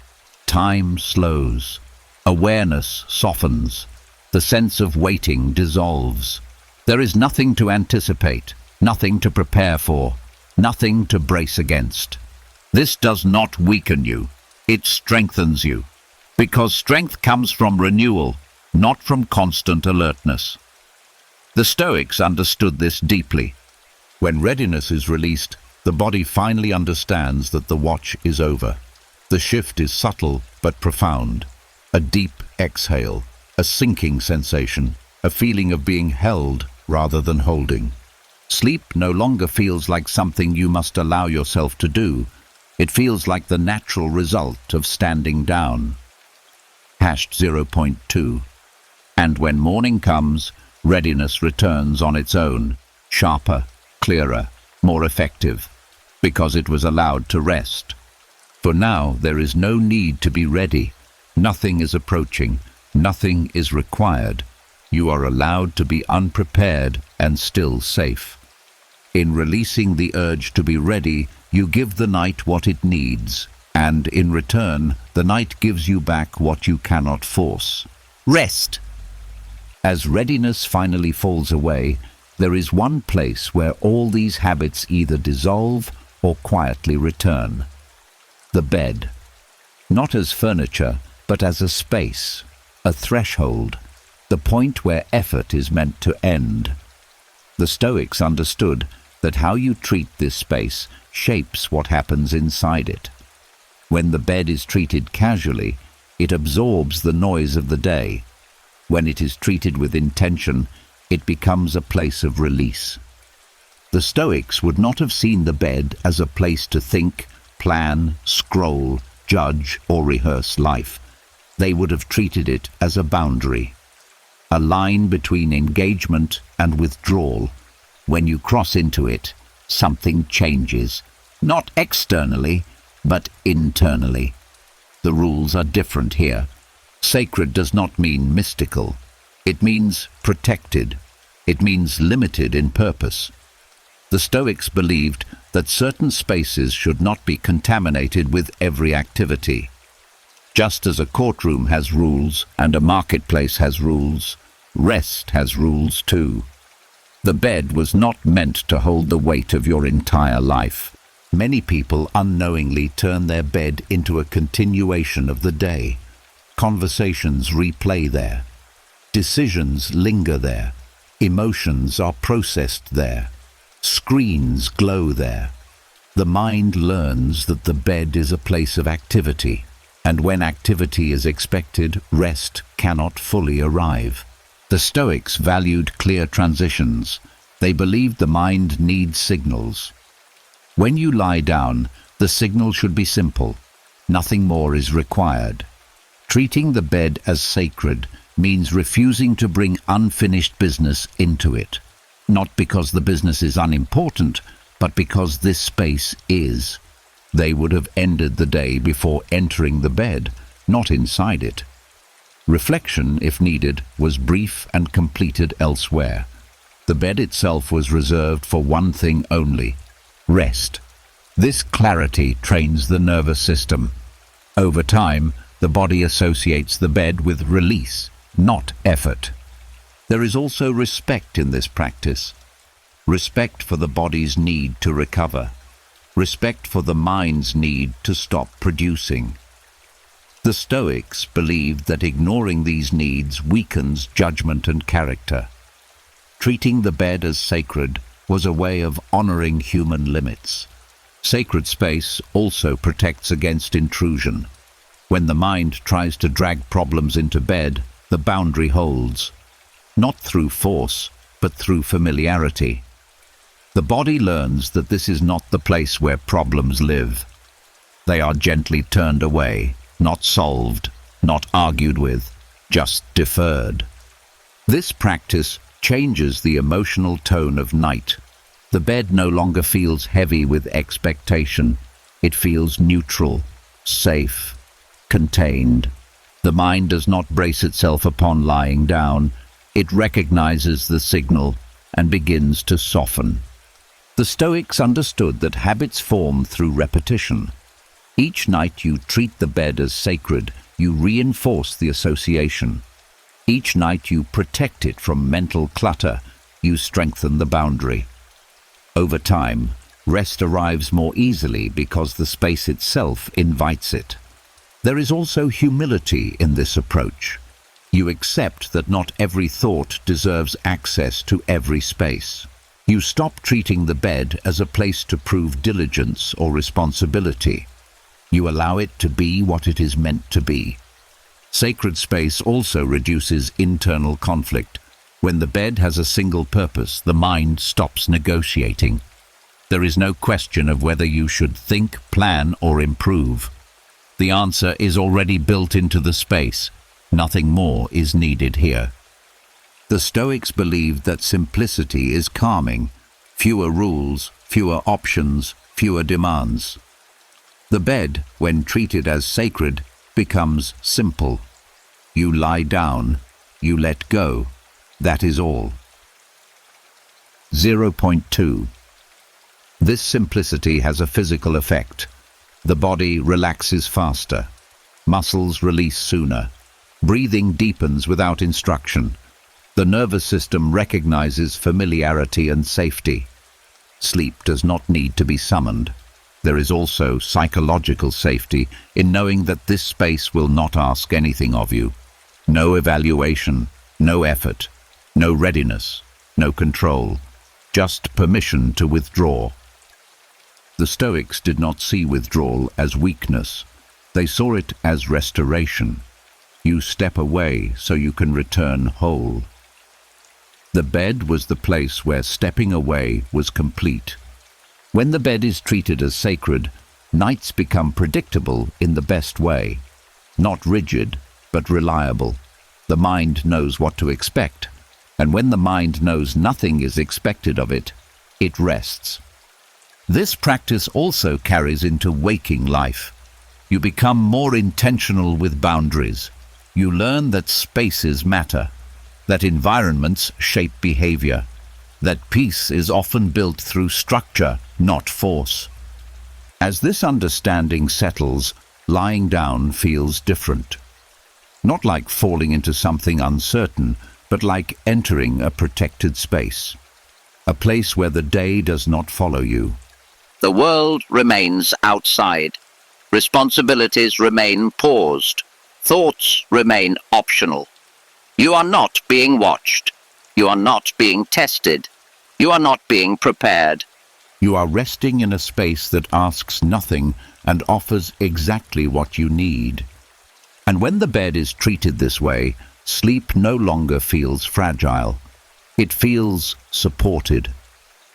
Time slows. Awareness softens. The sense of waiting dissolves. There is nothing to anticipate, nothing to prepare for, nothing to brace against. This does not weaken you. It strengthens you. Because strength comes from renewal, not from constant alertness. The Stoics understood this deeply. When readiness is released, the body finally understands that the watch is over. The shift is subtle but profound. A deep exhale, a sinking sensation, a feeling of being held rather than holding. Sleep no longer feels like something you must allow yourself to do. It feels like the natural result of standing down. #0.2. And when morning comes, readiness returns on its own, sharper, clearer, more effective, because it was allowed to rest. For now, there is no need to be ready. Nothing is approaching. Nothing is required. You are allowed to be unprepared and still safe. In releasing the urge to be ready, you give the night what it needs, and in return, the night gives you back what you cannot force. Rest. As readiness finally falls away, there is one place where all these habits either dissolve or quietly return. The bed. Not as furniture, but as a space, a threshold, the point where effort is meant to end. The Stoics understood that how you treat this space shapes what happens inside it. When the bed is treated casually, it absorbs the noise of the day. When it is treated with intention, it becomes a place of release. The Stoics would not have seen the bed as a place to think, plan, scroll, judge, or rehearse life. They would have treated it as a boundary, a line between engagement and withdrawal. When you cross into it, something changes, not externally, but internally. The rules are different here. Sacred does not mean mystical. It means protected. It means limited in purpose. The Stoics believed that certain spaces should not be contaminated with every activity. Just as a courtroom has rules and a marketplace has rules, rest has rules too. The bed was not meant to hold the weight of your entire life. Many people unknowingly turn their bed into a continuation of the day. Conversations replay there. Decisions linger there. Emotions are processed there. Screens glow there. The mind learns that the bed is a place of activity, and when activity is expected, rest cannot fully arrive. The Stoics valued clear transitions. They believed the mind needs signals. When you lie down, the signal should be simple. Nothing more is required. Treating the bed as sacred, means refusing to bring unfinished business into it. Not because the business is unimportant, but because this space is. They would have ended the day before entering the bed, not inside it. Reflection, if needed, was brief and completed elsewhere. The bed itself was reserved for one thing only: rest. This clarity trains the nervous system. Over time, the body associates the bed with release, not effort. There is also respect in this practice. Respect for the body's need to recover. Respect for the mind's need to stop producing. The Stoics believed that ignoring these needs weakens judgment and character. Treating the bed as sacred was a way of honoring human limits. Sacred space also protects against intrusion. When the mind tries to drag problems into bed, the boundary holds. Not through force, but through familiarity. The body learns that this is not the place where problems live. They are gently turned away, not solved, not argued with, just deferred. This practice changes the emotional tone of night. The bed no longer feels heavy with expectation. It feels neutral, safe, contained. The mind does not brace itself upon lying down. It recognizes the signal and begins to soften. The Stoics understood that habits form through repetition. Each night you treat the bed as sacred, you reinforce the association. Each night you protect it from mental clutter, you strengthen the boundary. Over time, rest arrives more easily because the space itself invites it. There is also humility in this approach. You accept that not every thought deserves access to every space. You stop treating the bed as a place to prove diligence or responsibility. You allow it to be what it is meant to be. Sacred space also reduces internal conflict. When the bed has a single purpose, the mind stops negotiating. There is no question of whether you should think, plan, or improve. The answer is already built into the space. Nothing more is needed here. The Stoics believed that simplicity is calming. Fewer rules, fewer options, fewer demands. The bed, when treated as sacred, becomes simple. You lie down, you let go. That is all. 0.2. This simplicity has a physical effect. The body relaxes faster. Muscles release sooner. Breathing deepens without instruction. The nervous system recognizes familiarity and safety. Sleep does not need to be summoned. There is also psychological safety in knowing that this space will not ask anything of you. No evaluation, no effort, no readiness, no control, just permission to withdraw. The Stoics did not see withdrawal as weakness. They saw it as restoration. You step away so you can return whole. The bed was the place where stepping away was complete. When the bed is treated as sacred, nights become predictable in the best way. Not rigid, but reliable. The mind knows what to expect, and when the mind knows nothing is expected of it, it rests. This practice also carries into waking life. You become more intentional with boundaries. You learn that spaces matter, that environments shape behavior, that peace is often built through structure, not force. As this understanding settles, lying down feels different. Not like falling into something uncertain, but like entering a protected space. A place where the day does not follow you. The world remains outside. Responsibilities remain paused. Thoughts remain optional. You are not being watched. You are not being tested. You are not being prepared. You are resting in a space that asks nothing and offers exactly what you need. And when the bed is treated this way, sleep no longer feels fragile. It feels supported,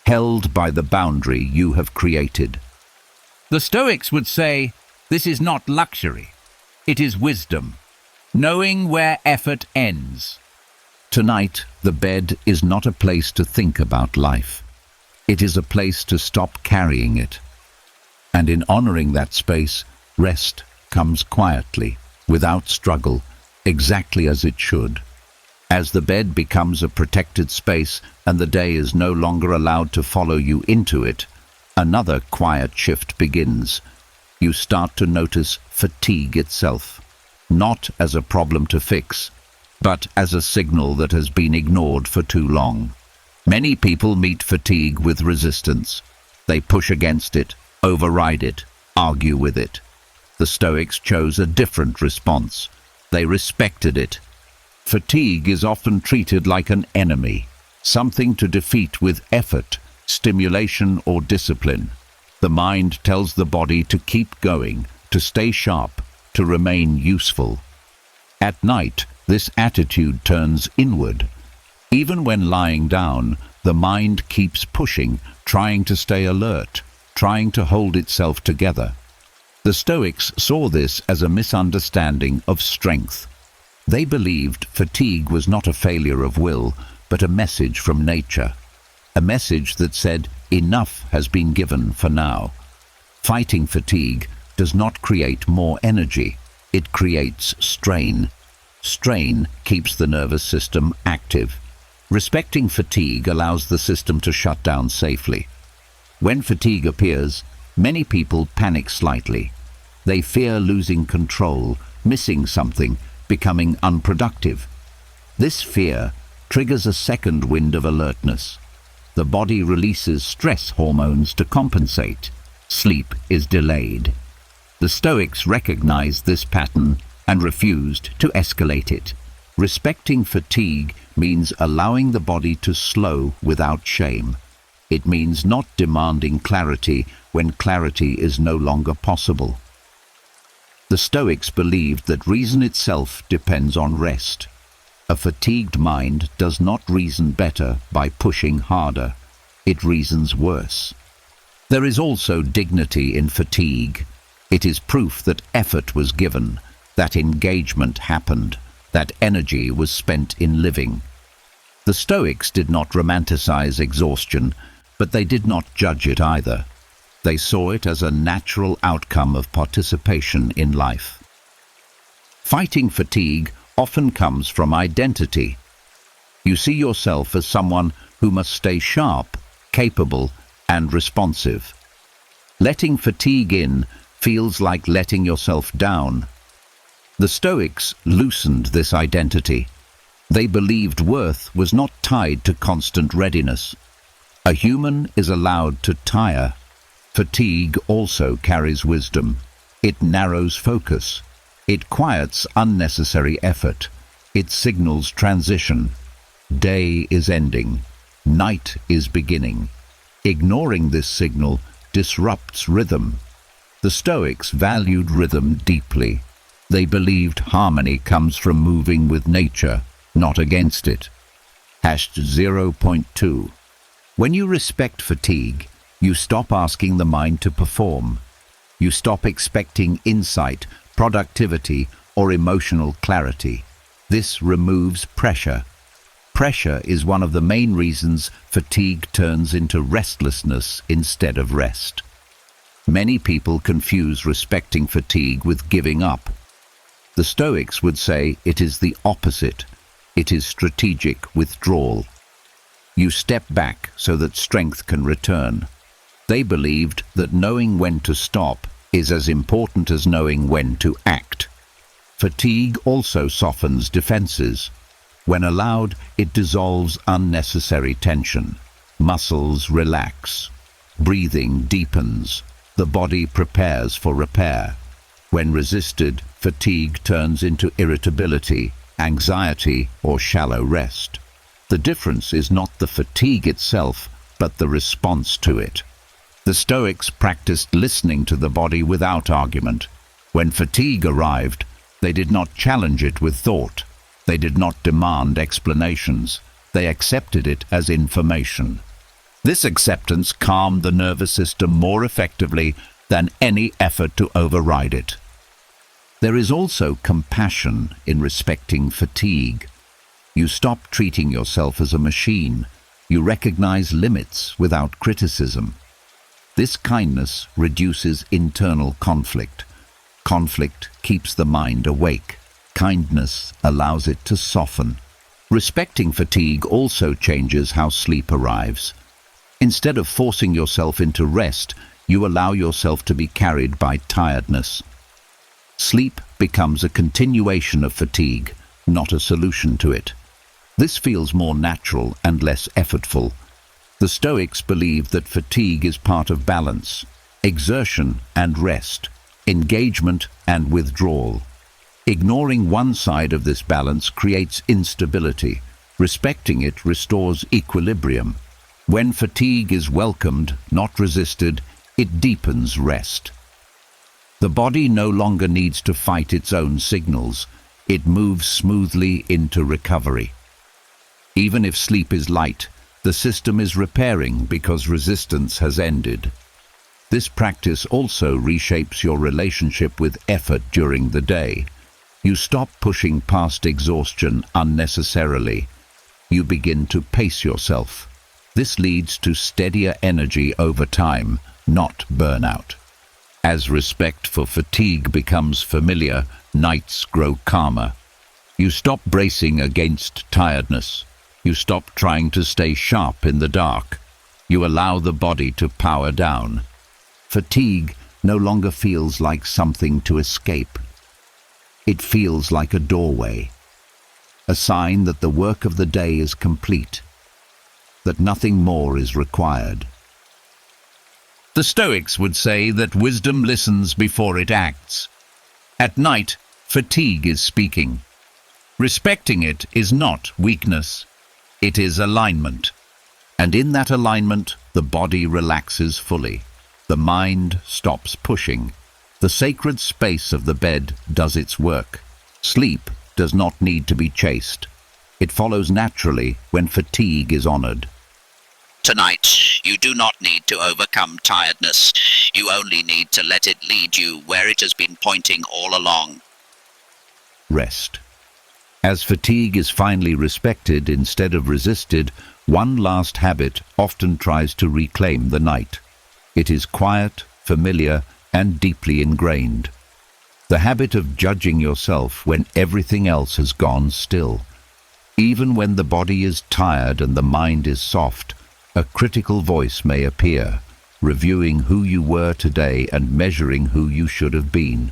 held by the boundary you have created. The Stoics would say, this is not luxury. It is wisdom. Knowing where effort ends. Tonight, the bed is not a place to think about life. It is a place to stop carrying it. And in honoring that space, rest comes quietly, without struggle, exactly as it should. As the bed becomes a protected space and the day is no longer allowed to follow you into it, another quiet shift begins. You start to notice fatigue itself, not as a problem to fix, but as a signal that has been ignored for too long. Many people meet fatigue with resistance. They push against it, override it, argue with it. The Stoics chose a different response. They respected it. Fatigue is often treated like an enemy, something to defeat with effort, stimulation, or discipline. The mind tells the body to keep going, to stay sharp, to remain useful. At night, this attitude turns inward. Even when lying down, the mind keeps pushing, trying to stay alert, trying to hold itself together. The Stoics saw this as a misunderstanding of strength. They believed fatigue was not a failure of will, but a message from nature. A message that said, enough has been given for now. Fighting fatigue does not create more energy. It creates strain. Strain keeps the nervous system active. Respecting fatigue allows the system to shut down safely. When fatigue appears, many people panic slightly. They fear losing control, missing something, becoming unproductive. This fear triggers a second wind of alertness. The body releases stress hormones to compensate. Sleep is delayed. The Stoics recognized this pattern and refused to escalate it. Respecting fatigue means allowing the body to slow without shame. It means not demanding clarity when clarity is no longer possible. The Stoics believed that reason itself depends on rest. A fatigued mind does not reason better by pushing harder. It reasons worse. There is also dignity in fatigue. It is proof that effort was given, that engagement happened, that energy was spent in living. The Stoics did not romanticize exhaustion, but they did not judge it either. They saw it as a natural outcome of participation in life. Fighting fatigue often comes from identity. You see yourself as someone who must stay sharp, capable, and responsive. Letting fatigue in feels like letting yourself down. The Stoics loosened this identity. They believed worth was not tied to constant readiness. A human is allowed to tire. Fatigue also carries wisdom. It narrows focus. It quiets unnecessary effort. It signals transition. Day is ending. Night is beginning. Ignoring this signal disrupts rhythm. The Stoics valued rhythm deeply. They believed harmony comes from moving with nature, not against it. #0.2. When you respect fatigue, you stop asking the mind to perform. You stop expecting insight, productivity, or emotional clarity. This removes pressure. Pressure is one of the main reasons fatigue turns into restlessness instead of rest. Many people confuse respecting fatigue with giving up. The Stoics would say it is the opposite. It is strategic withdrawal. You step back so that strength can return. They believed that knowing when to stop is as important as knowing when to act. Fatigue also softens defenses. When allowed, it dissolves unnecessary tension. Muscles relax. Breathing deepens. The body prepares for repair. When resisted, fatigue turns into irritability, anxiety, or shallow rest. The difference is not the fatigue itself, but the response to it. The Stoics practiced listening to the body without argument. When fatigue arrived, they did not challenge it with thought. They did not demand explanations. They accepted it as information. This acceptance calmed the nervous system more effectively than any effort to override it. There is also compassion in respecting fatigue. You stop treating yourself as a machine. You recognize limits without criticism. This kindness reduces internal conflict. Conflict keeps the mind awake. Kindness allows it to soften. Respecting fatigue also changes how sleep arrives. Instead of forcing yourself into rest, you allow yourself to be carried by tiredness. Sleep becomes a continuation of fatigue, not a solution to it. This feels more natural and less effortful. The Stoics believe that fatigue is part of balance, exertion and rest, engagement and withdrawal. Ignoring one side of this balance creates instability. Respecting it restores equilibrium. When fatigue is welcomed, not resisted, it deepens rest. The body no longer needs to fight its own signals. It moves smoothly into recovery. Even if sleep is light, the system is repairing because resistance has ended. This practice also reshapes your relationship with effort during the day. You stop pushing past exhaustion unnecessarily. You begin to pace yourself. This leads to steadier energy over time, not burnout. As respect for fatigue becomes familiar, nights grow calmer. You stop bracing against tiredness. You stop trying to stay sharp in the dark. You allow the body to power down. Fatigue no longer feels like something to escape. It feels like a doorway, a sign that the work of the day is complete, that nothing more is required. The Stoics would say that wisdom listens before it acts. At night, fatigue is speaking. Respecting it is not weakness. It is alignment. And in that alignment, the body relaxes fully. The mind stops pushing. The sacred space of the bed does its work. Sleep does not need to be chased. It follows naturally when fatigue is honored. Tonight, you do not need to overcome tiredness. You only need to let it lead you where it has been pointing all along. Rest. As fatigue is finally respected instead of resisted, one last habit often tries to reclaim the night. It is quiet, familiar, and deeply ingrained. The habit of judging yourself when everything else has gone still. Even when the body is tired and the mind is soft, a critical voice may appear, reviewing who you were today and measuring who you should have been.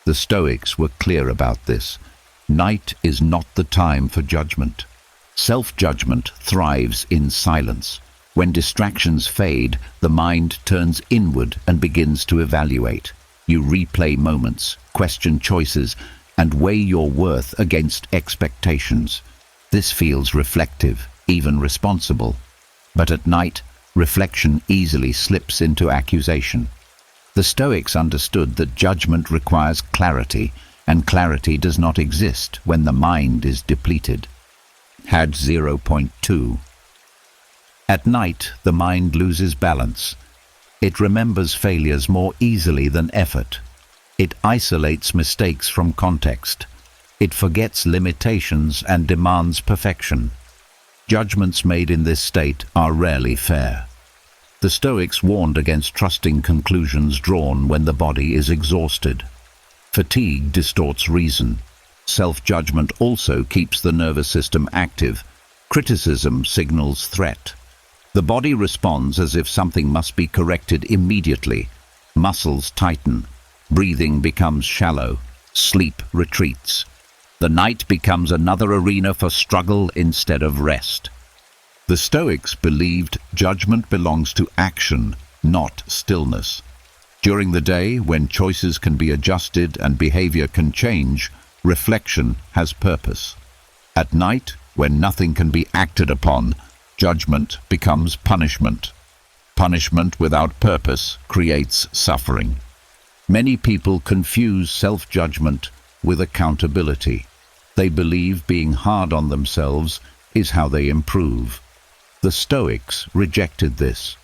The Stoics were clear about this. Night is not the time for judgment. Self-judgment thrives in silence. When distractions fade, the mind turns inward and begins to evaluate. You replay moments, question choices, and weigh your worth against expectations. This feels reflective, even responsible. But at night, reflection easily slips into accusation. The Stoics understood that judgment requires clarity, and clarity does not exist when the mind is depleted. Had 0.2. At night, the mind loses balance. It remembers failures more easily than effort. It isolates mistakes from context. It forgets limitations and demands perfection. Judgments made in this state are rarely fair. The Stoics warned against trusting conclusions drawn when the body is exhausted. Fatigue distorts reason. Self-judgment also keeps the nervous system active. Criticism signals threat. The body responds as if something must be corrected immediately. Muscles tighten. Breathing becomes shallow. Sleep retreats. The night becomes another arena for struggle instead of rest. The Stoics believed judgment belongs to action, not stillness. During the day, when choices can be adjusted and behavior can change, reflection has purpose. At night, when nothing can be acted upon, judgment becomes punishment. Punishment without purpose creates suffering. Many people confuse self-judgment with accountability. They believe being hard on themselves is how they improve. The Stoics rejected this.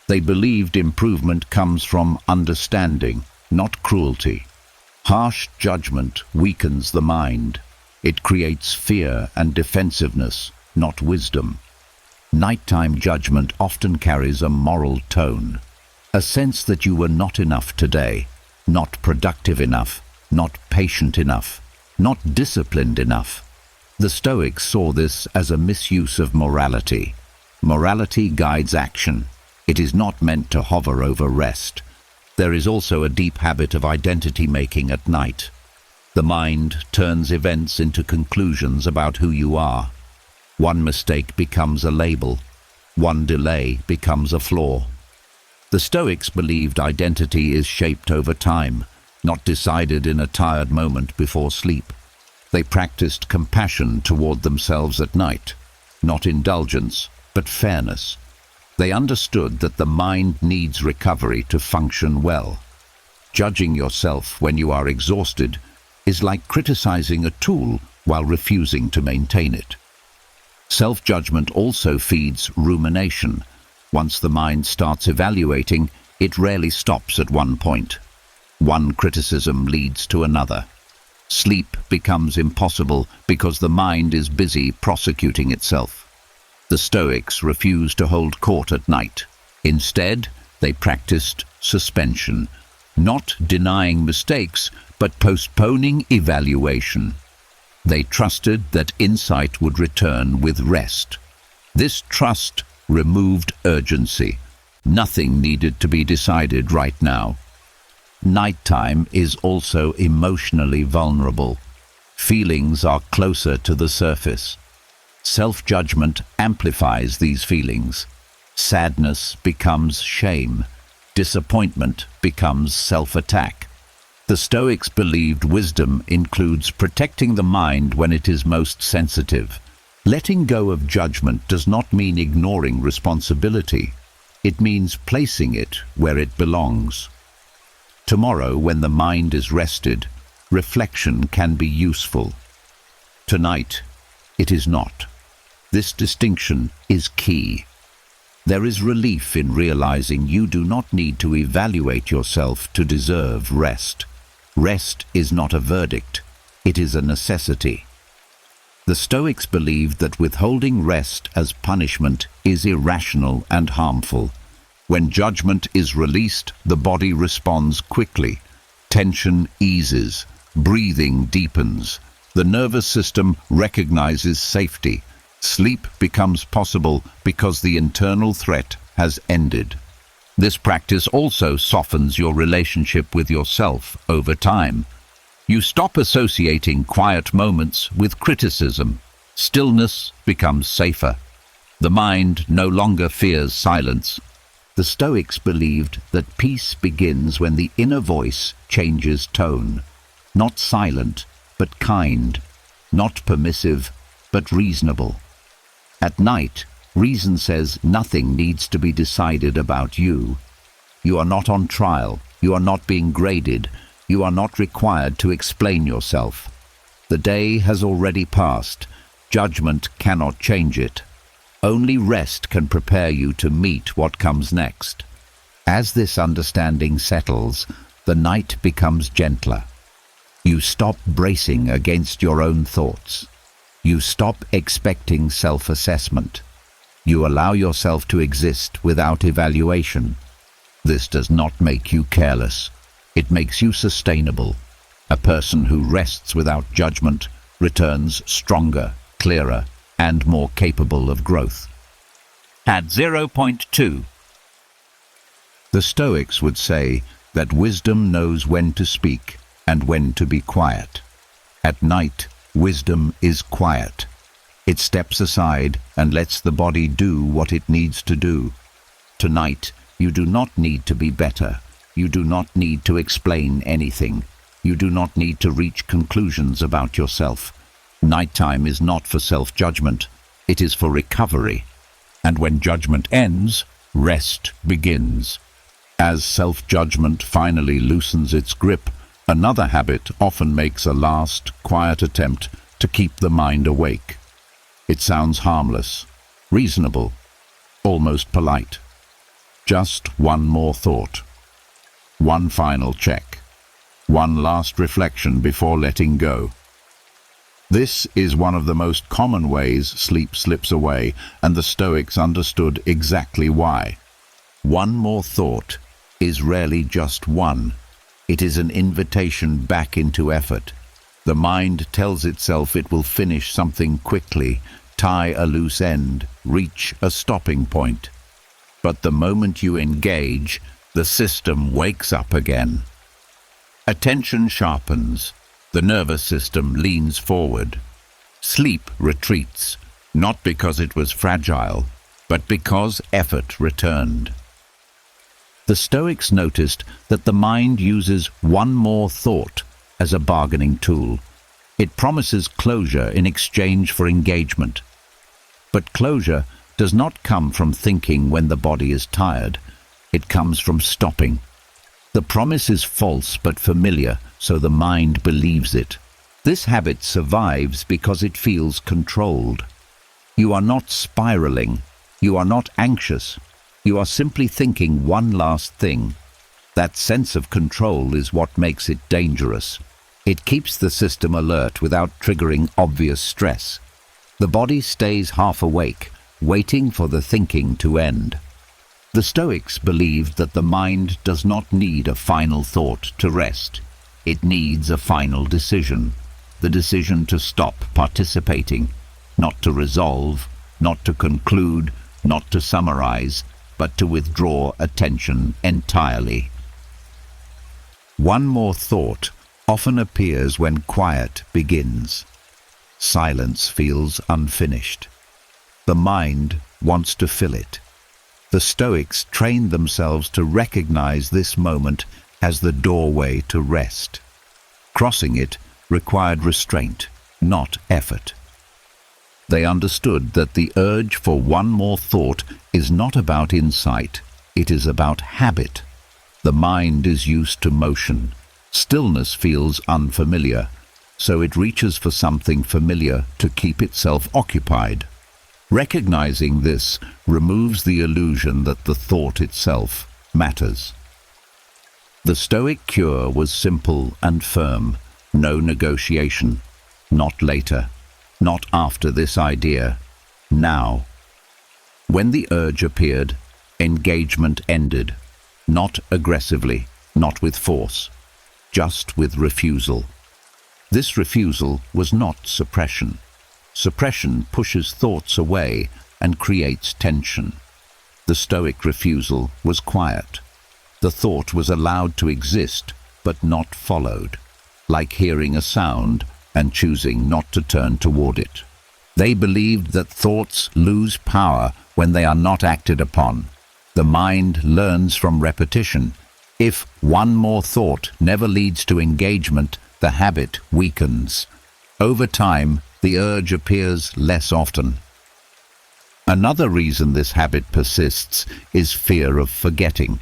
They believed improvement comes from understanding, not cruelty. Harsh judgment weakens the mind. It creates fear and defensiveness, not wisdom. Nighttime judgment often carries a moral tone, a sense that you were not enough today, not productive enough, not patient enough, not disciplined enough. The Stoics saw this as a misuse of morality. Morality guides action. It is not meant to hover over rest. There is also a deep habit of identity-making at night. The mind turns events into conclusions about who you are. One mistake becomes a label. One delay becomes a flaw. The Stoics believed identity is shaped over time, not decided in a tired moment before sleep. They practiced compassion toward themselves at night, not indulgence, but fairness. They understood that the mind needs recovery to function well. Judging yourself when you are exhausted is like criticizing a tool while refusing to maintain it. Self-judgment also feeds rumination. Once the mind starts evaluating, it rarely stops at one point. One criticism leads to another. Sleep becomes impossible because the mind is busy prosecuting itself. The Stoics refused to hold court at night. Instead, they practiced suspension, not denying mistakes, but postponing evaluation. They trusted that insight would return with rest. This trust removed urgency. Nothing needed to be decided right now. Nighttime is also emotionally vulnerable. Feelings are closer to the surface. Self-judgment amplifies these feelings. Sadness becomes shame. Disappointment becomes self-attack. The Stoics believed wisdom includes protecting the mind when it is most sensitive. Letting go of judgment does not mean ignoring responsibility. It means placing it where it belongs. Tomorrow, when the mind is rested, reflection can be useful. Tonight, it is not. This distinction is key. There is relief in realizing you do not need to evaluate yourself to deserve rest. Rest is not a verdict, it is a necessity. The Stoics believed that withholding rest as punishment is irrational and harmful. When judgment is released, the body responds quickly. Tension eases, breathing deepens. The nervous system recognizes safety. Sleep becomes possible because the internal threat has ended. This practice also softens your relationship with yourself over time. You stop associating quiet moments with criticism. Stillness becomes safer. The mind no longer fears silence. The Stoics believed that peace begins when the inner voice changes tone. Not silent, but kind. Not permissive, but reasonable. At night, reason says nothing needs to be decided about you. You are not on trial. You are not being graded. You are not required to explain yourself. The day has already passed. Judgment cannot change it. Only rest can prepare you to meet what comes next. As this understanding settles, the night becomes gentler. You stop bracing against your own thoughts. You stop expecting self-assessment. You allow yourself to exist without evaluation. This does not make you careless. It makes you sustainable. A person who rests without judgment returns stronger, clearer, and more capable of growth. At 0.2. The Stoics would say that wisdom knows when to speak and when to be quiet. At night, wisdom is quiet. It steps aside and lets the body do what it needs to do. Tonight, you do not need to be better. You do not need to explain anything. You do not need to reach conclusions about yourself. Nighttime is not for self-judgment. It is for recovery. And when judgment ends, rest begins. As self-judgment finally loosens its grip, another habit often makes a last, quiet attempt to keep the mind awake. It sounds harmless, reasonable, almost polite. Just one more thought. One final check. One last reflection before letting go. This is one of the most common ways sleep slips away, and the Stoics understood exactly why. One more thought is rarely just one. It is an invitation back into effort. The mind tells itself it will finish something quickly, tie a loose end, reach a stopping point. But the moment you engage, the system wakes up again. Attention sharpens. The nervous system leans forward. Sleep retreats, not because it was fragile, but because effort returned. The Stoics noticed that the mind uses one more thought as a bargaining tool. It promises closure in exchange for engagement. But closure does not come from thinking when the body is tired. It comes from stopping. The promise is false but familiar, so the mind believes it. This habit survives because it feels controlled. You are not spiraling. You are not anxious. You are simply thinking one last thing. That sense of control is what makes it dangerous. It keeps the system alert without triggering obvious stress. The body stays half awake, waiting for the thinking to end. The Stoics believed that the mind does not need a final thought to rest. It needs a final decision, the decision to stop participating, not to resolve, not to conclude, not to summarize, but to withdraw attention entirely. One more thought often appears when quiet begins. Silence feels unfinished. The mind wants to fill it. The Stoics trained themselves to recognize this moment as the doorway to rest. Crossing it required restraint, not effort. They understood that the urge for one more thought is not about insight, it is about habit. The mind is used to motion. Stillness feels unfamiliar, so it reaches for something familiar to keep itself occupied. Recognizing this removes the illusion that the thought itself matters. The Stoic cure was simple and firm. No negotiation. Not later. Not after this idea. Now. When the urge appeared, engagement ended. Not aggressively, not with force, just with refusal. This refusal was not suppression. Suppression pushes thoughts away and creates tension. The Stoic refusal was quiet. The thought was allowed to exist, but not followed, like hearing a sound and choosing not to turn toward it. They believed that thoughts lose power when they are not acted upon. The mind learns from repetition. If one more thought never leads to engagement, the habit weakens. Over time, the urge appears less often. Another reason this habit persists is fear of forgetting.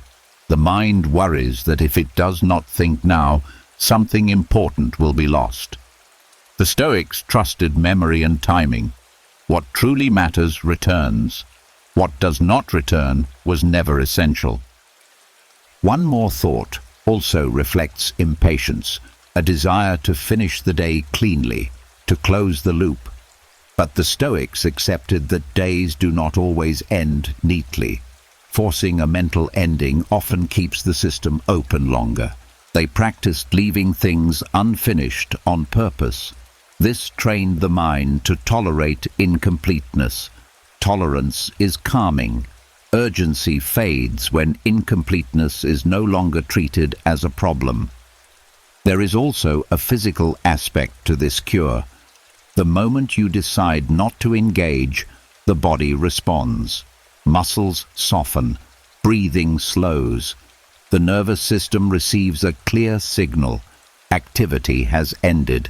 The mind worries that if it does not think now, something important will be lost. The Stoics trusted memory and timing. What truly matters returns. What does not return was never essential. One more thought also reflects impatience, a desire to finish the day cleanly, to close the loop. But the Stoics accepted that days do not always end neatly. Forcing a mental ending often keeps the system open longer. They practiced leaving things unfinished on purpose. This trained the mind to tolerate incompleteness. Tolerance is calming. Urgency fades when incompleteness is no longer treated as a problem. There is also a physical aspect to this cure. The moment you decide not to engage, the body responds. Muscles soften, breathing slows. The nervous system receives a clear signal. Activity has ended.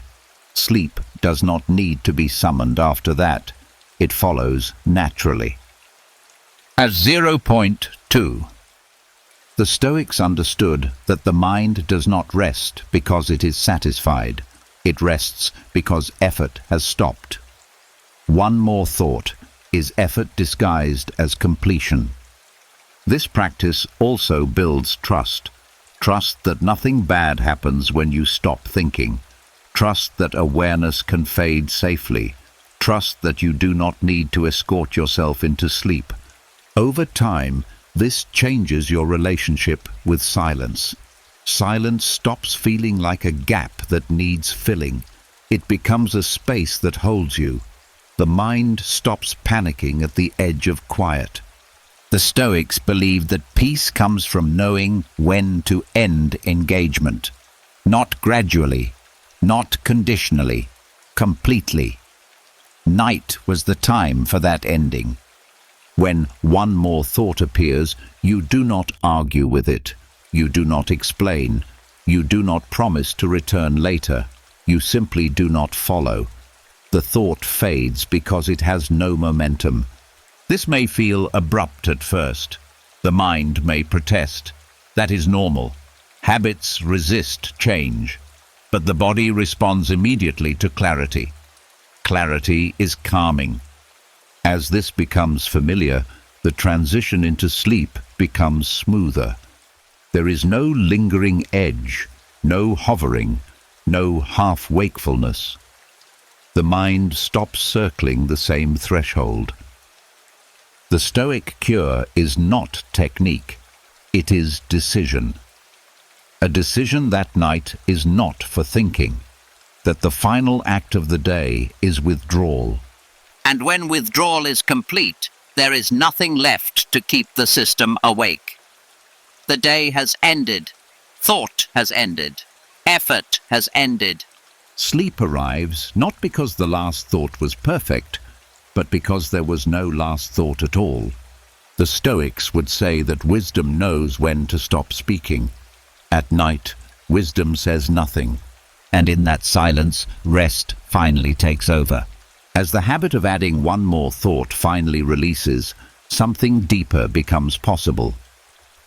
Sleep does not need to be summoned after that. It follows naturally. As 0.2, the Stoics understood that the mind does not rest because it is satisfied. It rests because effort has stopped. One more thought is effort disguised as completion. This practice also builds trust. Trust that nothing bad happens when you stop thinking. Trust that awareness can fade safely. Trust that you do not need to escort yourself into sleep. Over time, this changes your relationship with silence. Silence stops feeling like a gap that needs filling. It becomes a space that holds you. The mind stops panicking at the edge of quiet. The Stoics believed that peace comes from knowing when to end engagement. Not gradually, not conditionally, completely. Night was the time for that ending. When one more thought appears, you do not argue with it. You do not explain. You do not promise to return later. You simply do not follow. The thought fades because it has no momentum. This may feel abrupt at first. The mind may protest. That is normal. Habits resist change. But the body responds immediately to clarity. Clarity is calming. As this becomes familiar, the transition into sleep becomes smoother. There is no lingering edge, no hovering, no half-wakefulness. The mind stops circling the same threshold. The Stoic cure is not technique, it is decision. A decision that night is not for thinking, that the final act of the day is withdrawal. And when withdrawal is complete, there is nothing left to keep the system awake. The day has ended, thought has ended, effort has ended. Sleep arrives not because the last thought was perfect, but because there was no last thought at all. The Stoics would say that wisdom knows when to stop speaking. At night, wisdom says nothing. And in that silence, rest finally takes over. As the habit of adding one more thought finally releases, something deeper becomes possible.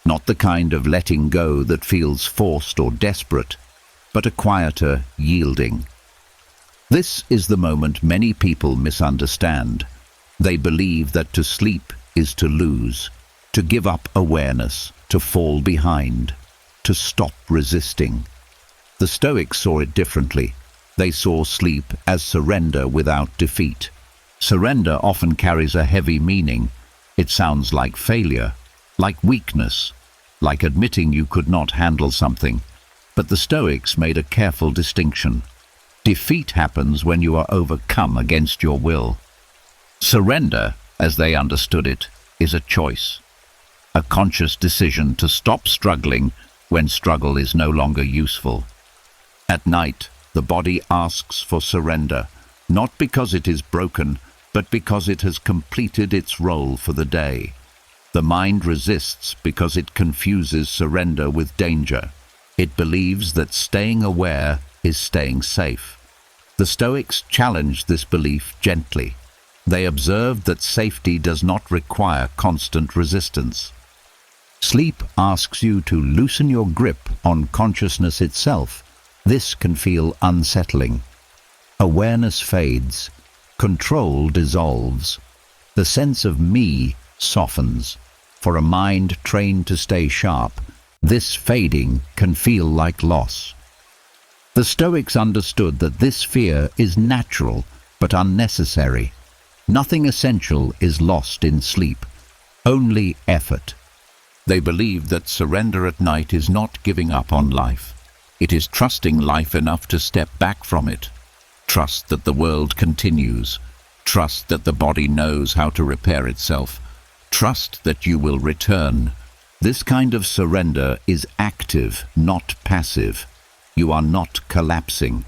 Not the kind of letting go that feels forced or desperate, but a quieter yielding. This is the moment many people misunderstand. They believe that to sleep is to lose, to give up awareness, to fall behind, to stop resisting. The Stoics saw it differently. They saw sleep as surrender without defeat. Surrender often carries a heavy meaning. It sounds like failure, like weakness, like admitting you could not handle something. But the Stoics made a careful distinction. Defeat happens when you are overcome against your will. Surrender, as they understood it, is a choice. A conscious decision to stop struggling when struggle is no longer useful. At night, the body asks for surrender, not because it is broken, but because it has completed its role for the day. The mind resists because it confuses surrender with danger. It believes that staying aware is staying safe. The Stoics challenged this belief gently. They observed that safety does not require constant resistance. Sleep asks you to loosen your grip on consciousness itself. This can feel unsettling. Awareness fades. Control dissolves. The sense of me softens. For a mind trained to stay sharp, this fading can feel like loss. The Stoics understood that this fear is natural but unnecessary. Nothing essential is lost in sleep, only effort. They believed that surrender at night is not giving up on life. It is trusting life enough to step back from it. Trust that the world continues. Trust that the body knows how to repair itself. Trust that you will return. This kind of surrender is active, not passive. You are not collapsing.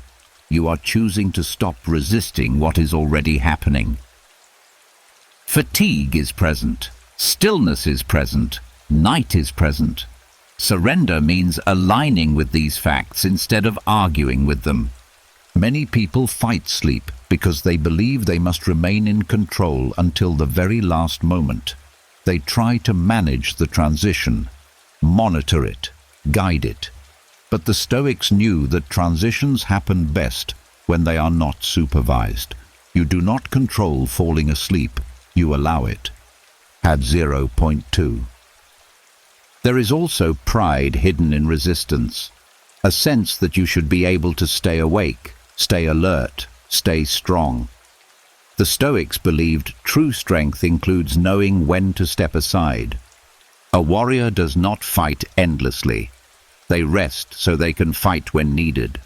You are choosing to stop resisting what is already happening. Fatigue is present. Stillness is present. Night is present. Surrender means aligning with these facts instead of arguing with them. Many people fight sleep because they believe they must remain in control until the very last moment. They try to manage the transition, monitor it, guide it. But the Stoics knew that transitions happen best when they are not supervised. You do not control falling asleep, you allow it. Add 0.2. There is also pride hidden in resistance, a sense that you should be able to stay awake, stay alert, stay strong. The Stoics believed true strength includes knowing when to step aside. A warrior does not fight endlessly. They rest so they can fight when needed.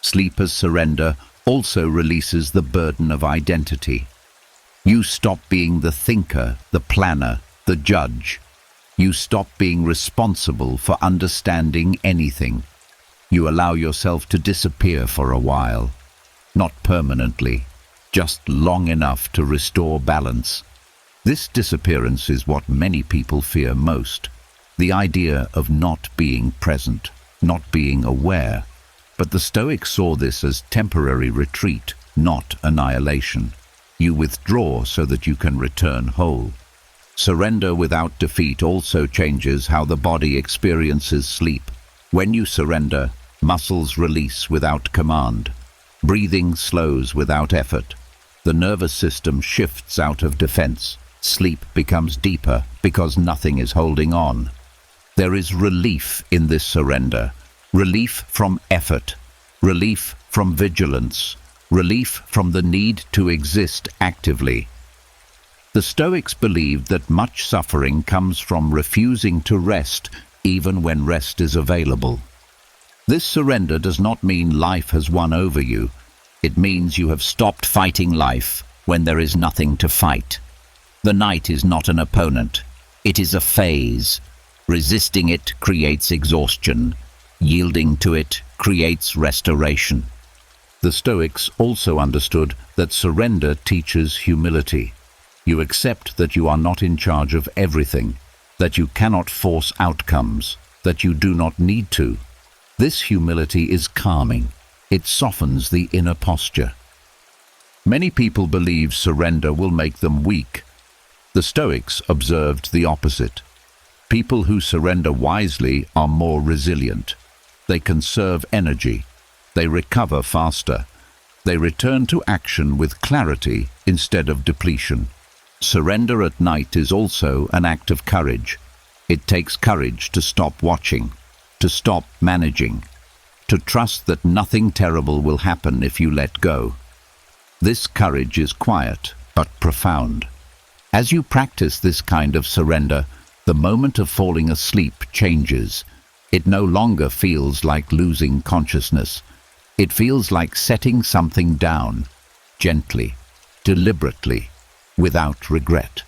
Sleeper's surrender also releases the burden of identity. You stop being the thinker, the planner, the judge. You stop being responsible for understanding anything. You allow yourself to disappear for a while, not permanently, just long enough to restore balance. This disappearance is what many people fear most, the idea of not being present, not being aware. But the Stoics saw this as temporary retreat, not annihilation. You withdraw so that you can return whole. Surrender without defeat also changes how the body experiences sleep. When you surrender, muscles release without command. Breathing slows without effort. The nervous system shifts out of defense. Sleep becomes deeper because nothing is holding on. There is relief in this surrender. Relief from effort. Relief from vigilance. Relief from the need to exist actively. The Stoics believed that much suffering comes from refusing to rest even when rest is available. This surrender does not mean life has won over you. It means you have stopped fighting life when there is nothing to fight. The night is not an opponent. It is a phase. Resisting it creates exhaustion. Yielding to it creates restoration. The Stoics also understood that surrender teaches humility. You accept that you are not in charge of everything, that you cannot force outcomes, that you do not need to. This humility is calming. It softens the inner posture. Many people believe surrender will make them weak. The Stoics observed the opposite. People who surrender wisely are more resilient. They conserve energy. They recover faster. They return to action with clarity instead of depletion. Surrender at night is also an act of courage. It takes courage to stop watching, to stop managing, to trust that nothing terrible will happen if you let go. This courage is quiet but profound. As you practice this kind of surrender, the moment of falling asleep changes. It no longer feels like losing consciousness. It feels like setting something down, gently, deliberately, without regret.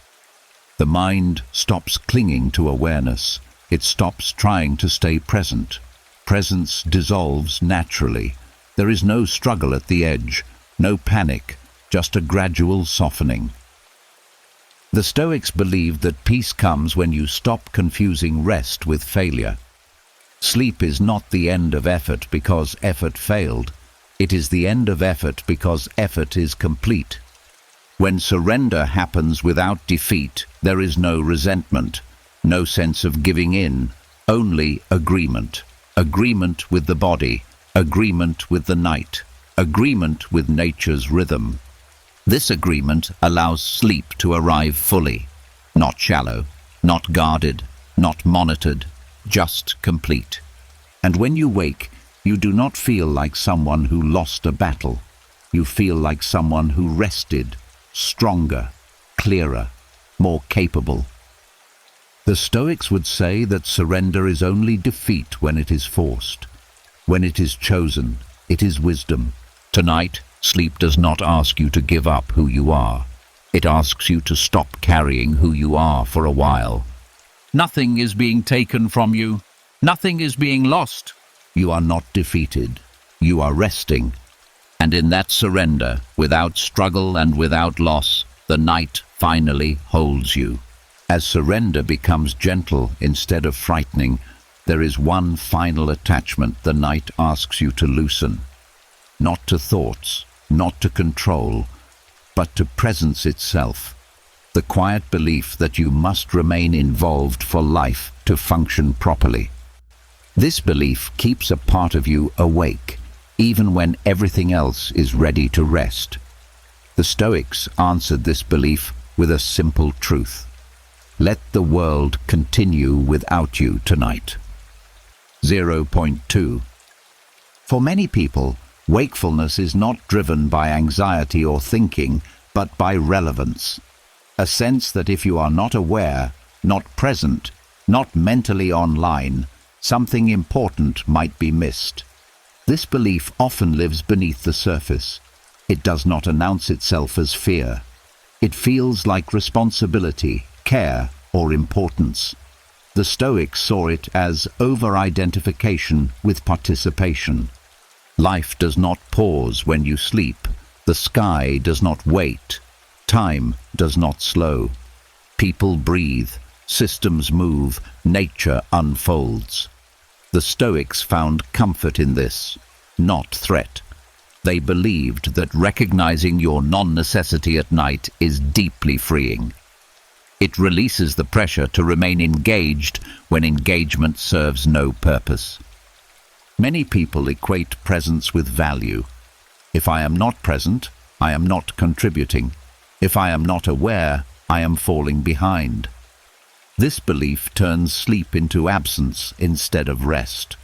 The mind stops clinging to awareness. It stops trying to stay present. Presence dissolves naturally. There is no struggle at the edge, no panic, just a gradual softening. The Stoics believed that peace comes when you stop confusing rest with failure. Sleep is not the end of effort because effort failed. It is the end of effort because effort is complete. When surrender happens without defeat, there is no resentment, no sense of giving in, only agreement. Agreement with the body, agreement with the night, agreement with nature's rhythm. This agreement allows sleep to arrive fully, not shallow, not guarded, not monitored, just complete. And when you wake, you do not feel like someone who lost a battle. You feel like someone who rested, stronger, clearer, more capable. The Stoics would say that surrender is only defeat when it is forced. When it is chosen, it is wisdom. Tonight, sleep does not ask you to give up who you are. It asks you to stop carrying who you are for a while. Nothing is being taken from you. Nothing is being lost. You are not defeated. You are resting. And in that surrender, without struggle and without loss, the night finally holds you. As surrender becomes gentle instead of frightening, there is one final attachment the night asks you to loosen. Not to thoughts, not to control, but to presence itself. The quiet belief that you must remain involved for life to function properly. This belief keeps a part of you awake, even when everything else is ready to rest. The Stoics answered this belief with a simple truth. Let the world continue without you tonight. 0.2. For many people, wakefulness is not driven by anxiety or thinking, but by relevance. A sense that if you are not aware, not present, not mentally online, something important might be missed. This belief often lives beneath the surface. It does not announce itself as fear. It feels like responsibility, care, or importance. The Stoics saw it as over-identification with participation. Life does not pause when you sleep. The sky does not wait. Time does not slow. People breathe. Systems move. Nature unfolds. The Stoics found comfort in this, not threat. They believed that recognizing your non-necessity at night is deeply freeing. It releases the pressure to remain engaged when engagement serves no purpose. Many people equate presence with value. If I am not present, I am not contributing. If I am not aware, I am falling behind. This belief turns sleep into absence instead of rest.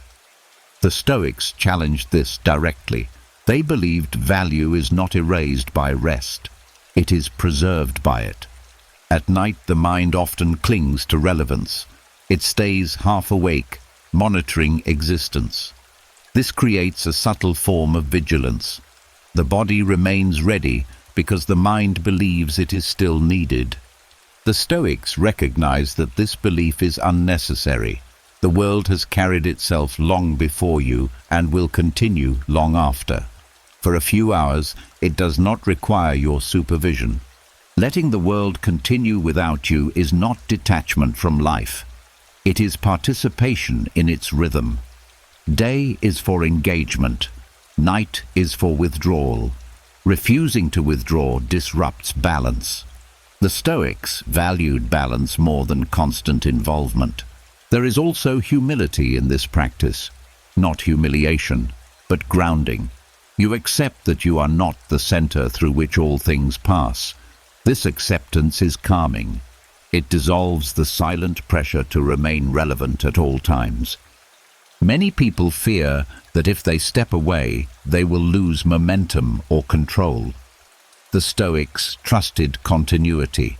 The Stoics challenged this directly. They believed value is not erased by rest. It is preserved by it. At night, the mind often clings to relevance. It stays half awake, monitoring existence. This creates a subtle form of vigilance. The body remains ready because the mind believes it is still needed. The Stoics recognize that this belief is unnecessary. The world has carried itself long before you and will continue long after. For a few hours, it does not require your supervision. Letting the world continue without you is not detachment from life. It is participation in its rhythm. Day is for engagement. Night is for withdrawal. Refusing to withdraw disrupts balance. The Stoics valued balance more than constant involvement. There is also humility in this practice. Not humiliation, but grounding. You accept that you are not the center through which all things pass. This acceptance is calming. It dissolves the silent pressure to remain relevant at all times. Many people fear that if they step away, they will lose momentum or control. The Stoics trusted continuity.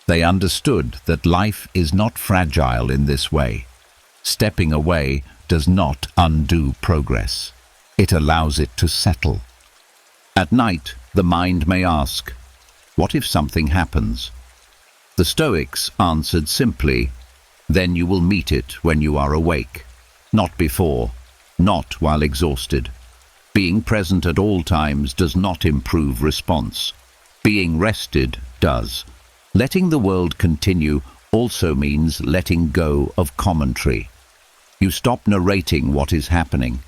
They understood that life is not fragile in this way. Stepping away does not undo progress. It allows it to settle. At night, the mind may ask, "What if something happens?" The Stoics answered simply, "Then you will meet it when you are awake. Not before, not while exhausted." Being present at all times does not improve response. Being rested does. Letting the world continue also means letting go of commentary. You stop narrating what is happening.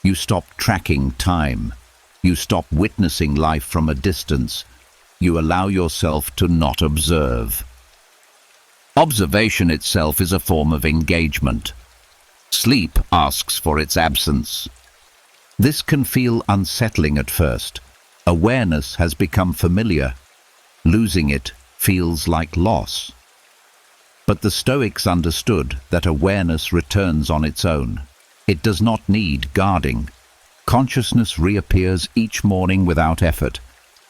You stop tracking time. You stop witnessing life from a distance. You allow yourself to not observe. Observation itself is a form of engagement. Sleep asks for its absence. This can feel unsettling at first. Awareness has become familiar. Losing it feels like loss. But the Stoics understood that awareness returns on its own. It does not need guarding. Consciousness reappears each morning without effort.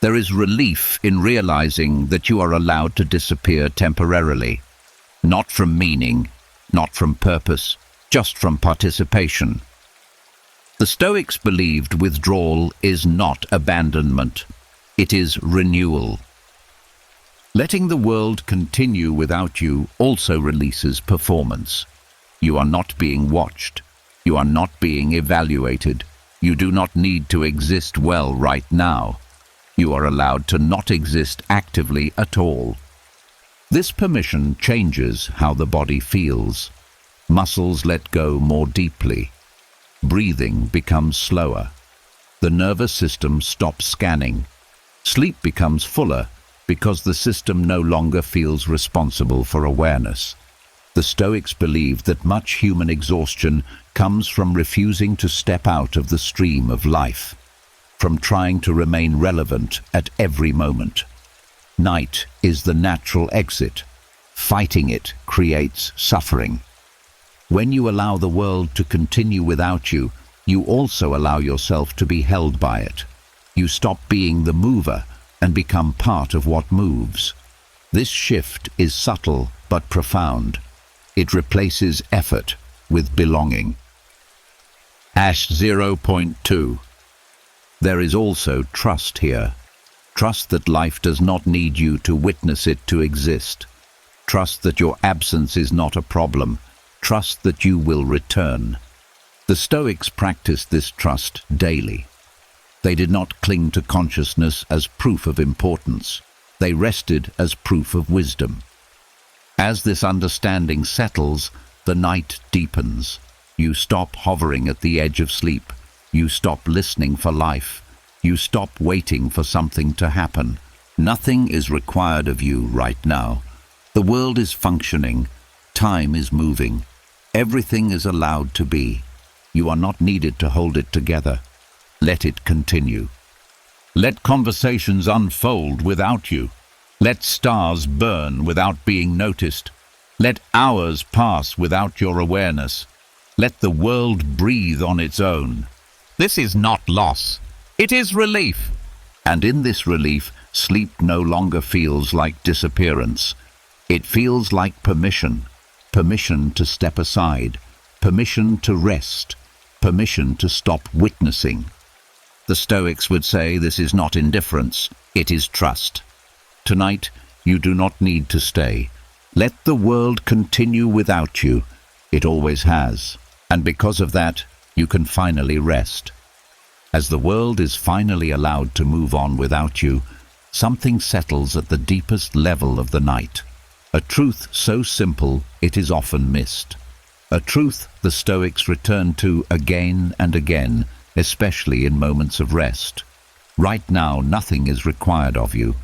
There is relief in realizing that you are allowed to disappear temporarily. Not from meaning, not from purpose, just from participation. The Stoics believed withdrawal is not abandonment. It is renewal. Letting the world continue without you also releases performance. You are not being watched. You are not being evaluated. You do not need to exist well right now. You are allowed to not exist actively at all. This permission changes how the body feels. Muscles let go more deeply. Breathing becomes slower. The nervous system stops scanning. Sleep becomes fuller because the system no longer feels responsible for awareness. The Stoics believed that much human exhaustion comes from refusing to step out of the stream of life, from trying to remain relevant at every moment. Night is the natural exit. Fighting it creates suffering. When you allow the world to continue without you, you also allow yourself to be held by it. You stop being the mover and become part of what moves. This shift is subtle but profound. It replaces effort with belonging. #0.2. There is also trust here. Trust that life does not need you to witness it to exist. Trust that your absence is not a problem. Trust that you will return. The Stoics practiced this trust daily. They did not cling to consciousness as proof of importance. They rested as proof of wisdom. As this understanding settles, the night deepens. You stop hovering at the edge of sleep. You stop listening for life. You stop waiting for something to happen. Nothing is required of you right now. The world is functioning. Time is moving. Everything is allowed to be. You are not needed to hold it together. Let it continue. Let conversations unfold without you. Let stars burn without being noticed. Let hours pass without your awareness. Let the world breathe on its own. This is not loss. It is relief. And in this relief, sleep no longer feels like disappearance. It feels like permission. Permission to step aside. Permission to rest. Permission to stop witnessing. The Stoics would say this is not indifference, it is trust. Tonight, you do not need to stay. Let the world continue without you. It always has. And because of that, you can finally rest. As the world is finally allowed to move on without you, something settles at the deepest level of the night. A truth so simple it is often missed. A truth the Stoics return to again and again, especially in moments of rest. Right now, nothing is required of you.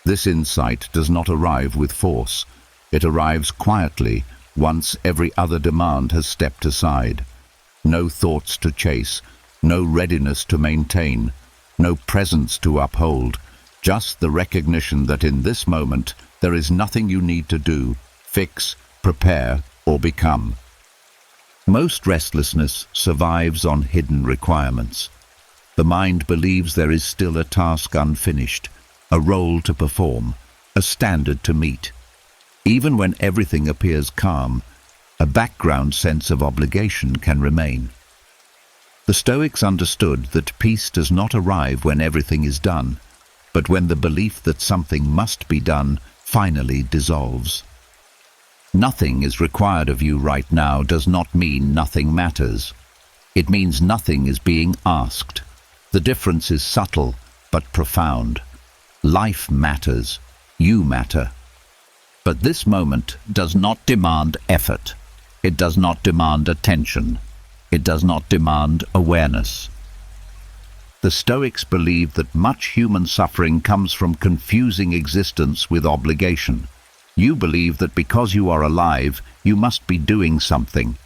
This insight does not arrive with force. It arrives quietly, once every other demand has stepped aside. No thoughts to chase, no readiness to maintain, no presence to uphold, just the recognition that in this moment there is nothing you need to do, fix, prepare, or become. Most restlessness survives on hidden requirements. The mind believes there is still a task unfinished, a role to perform, a standard to meet. Even when everything appears calm, a background sense of obligation can remain. The Stoics understood that peace does not arrive when everything is done, but when the belief that something must be done finally dissolves. Nothing is required of you right now does not mean nothing matters. It means nothing is being asked. The difference is subtle but profound. Life matters. You matter. But this moment does not demand effort. It does not demand attention. It does not demand awareness. The Stoics believe that much human suffering comes from confusing existence with obligation. You believe that because you are alive, you must be doing something.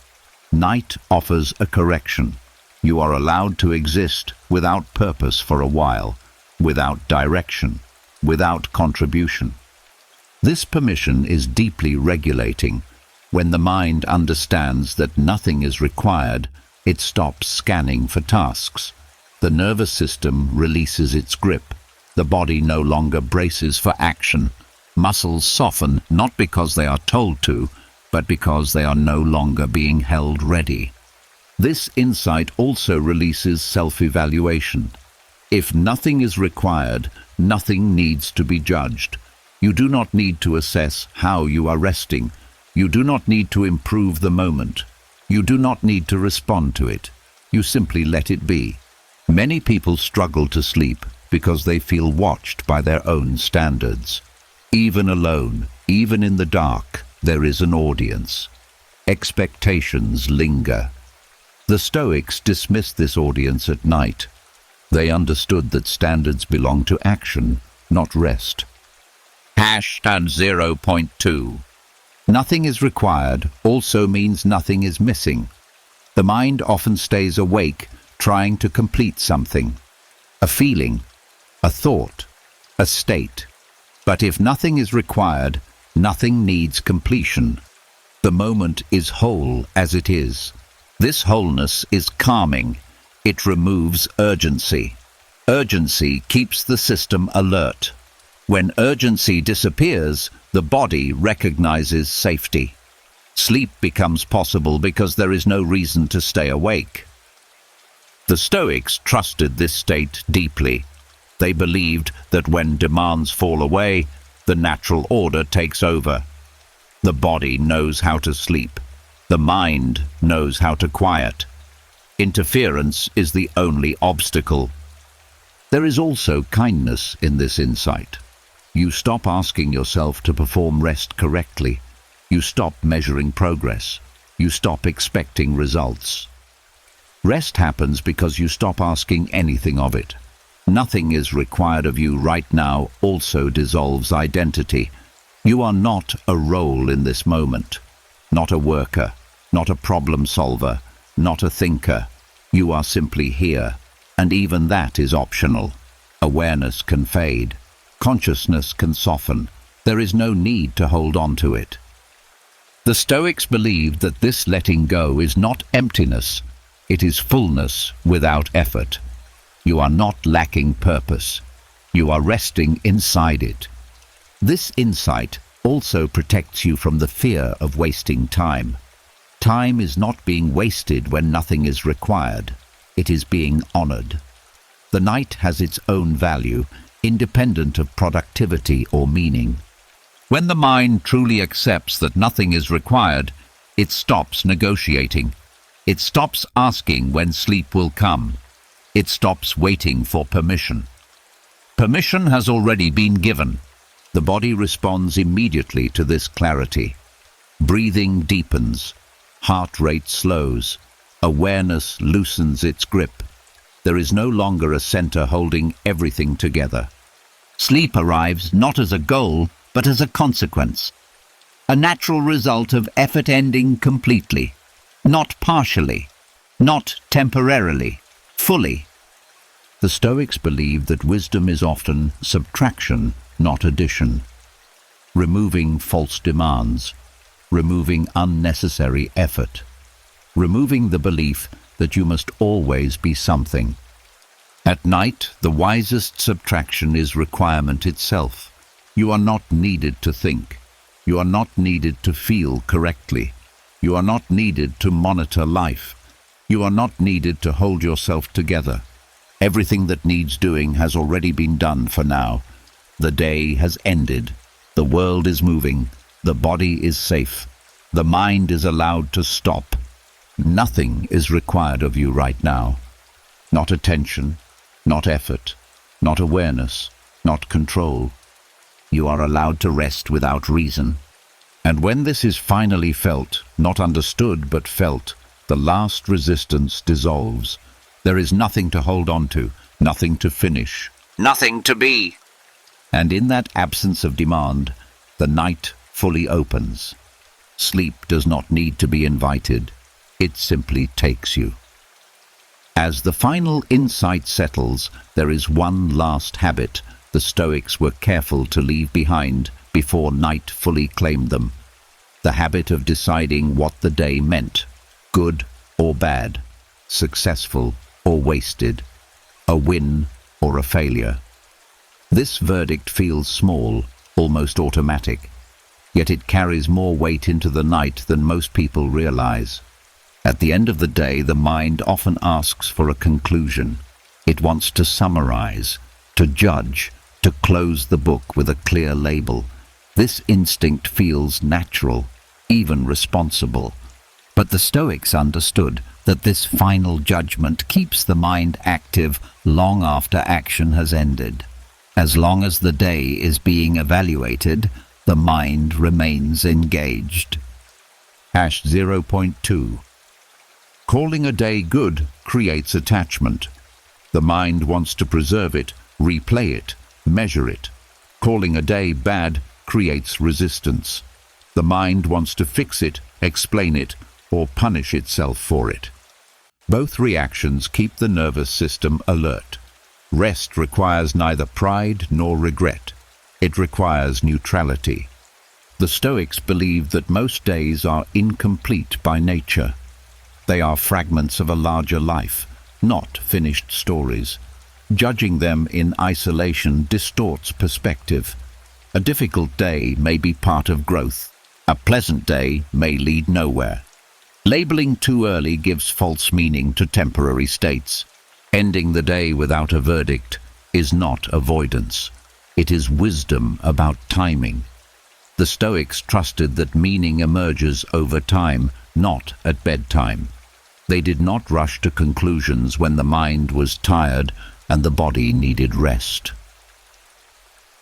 Night offers a correction. You are allowed to exist without purpose for a while, without direction, without contribution. This permission is deeply regulating. When the mind understands that nothing is required, it stops scanning for tasks. The nervous system releases its grip. The body no longer braces for action. Muscles soften not because they are told to, but because they are no longer being held ready. This insight also releases self-evaluation. If nothing is required, nothing needs to be judged. You do not need to assess how you are resting. You do not need to improve the moment. You do not need to respond to it. You simply let it be. Many people struggle to sleep because they feel watched by their own standards. Even alone, even in the dark, there is an audience. Expectations linger. The Stoics dismissed this audience at night. They understood that standards belong to action, not rest. #0.2. Nothing is required also means nothing is missing. The mind often stays awake, trying to complete something. A feeling, a thought, a state. But if nothing is required, Nothing needs completion. The moment is whole as it is. This wholeness is calming. It removes urgency. Urgency keeps the system alert. When urgency disappears, the body recognizes safety. Sleep becomes possible because there is no reason to stay awake. The Stoics trusted this state deeply. They believed that when demands fall away, the natural order takes over. The body knows how to sleep. The mind knows how to quiet. Interference is the only obstacle. There is also kindness in this insight. You stop asking yourself to perform rest correctly. You stop measuring progress. You stop expecting results. Rest happens because you stop asking anything of it. Nothing is required of you right now also dissolves identity. You are not a role in this moment. Not a worker, not a problem solver, not a thinker. You are simply here, and even that is optional. Awareness can fade. Consciousness can soften. There is no need to hold on to it. The Stoics believed that this letting go is not emptiness. It is fullness without effort. You are not lacking purpose. You are resting inside it. This insight also protects you from the fear of wasting time. Time is not being wasted when nothing is required. It is being honored. The night has its own value, independent of productivity or meaning. When the mind truly accepts that nothing is required, it stops negotiating. It stops asking when sleep will come. It stops waiting for permission. Permission has already been given. The body responds immediately to this clarity. Breathing deepens. Heart rate slows. Awareness loosens its grip. There is no longer a center holding everything together. Sleep arrives not as a goal, but as a consequence. A natural result of effort ending completely. Not partially. Not temporarily. Fully. The Stoics believe that wisdom is often subtraction, not addition. Removing false demands. Removing unnecessary effort. Removing the belief that you must always be something. At night, the wisest subtraction is requirement itself. You are not needed to think. You are not needed to feel correctly. You are not needed to monitor life. You are not needed to hold yourself together. Everything that needs doing has already been done for now. The day has ended. The world is moving. The body is safe. The mind is allowed to stop. Nothing is required of you right now. Not attention, not effort, not awareness, not control. You are allowed to rest without reason. And when this is finally felt, not understood but felt, the last resistance dissolves. There is nothing to hold on to, nothing to finish, Nothing to be. and in that absence of demand, the night fully opens. Sleep does not need to be invited. It simply takes you. As the final insight settles, there is one last habit the Stoics were careful to leave behind before night fully claimed them. The habit of deciding what the day meant, good or bad, successful or wasted, a win or a failure. This verdict feels small, almost automatic, yet it carries more weight into the night than most people realize. At the end of the day, the mind often asks for a conclusion. It wants to summarize, to judge, to close the book with a clear label. This instinct feels natural, even responsible. But the Stoics understood that this final judgment keeps the mind active long after action has ended. As long as the day is being evaluated, the mind remains engaged. #0.2 Calling a day good creates attachment. The mind wants to preserve it, replay it, measure it. Calling a day bad creates resistance. The mind wants to fix it, explain it, or punish itself for it. Both reactions keep the nervous system alert. Rest requires neither pride nor regret. It requires neutrality. The Stoics believe that most days are incomplete by nature. They are fragments of a larger life, not finished stories. Judging them in isolation distorts perspective. A difficult day may be part of growth. A pleasant day may lead nowhere. Labeling too early gives false meaning to temporary states. Ending the day without a verdict is not avoidance. It is wisdom about timing. The Stoics trusted that meaning emerges over time, not at bedtime. They did not rush to conclusions when the mind was tired and the body needed rest.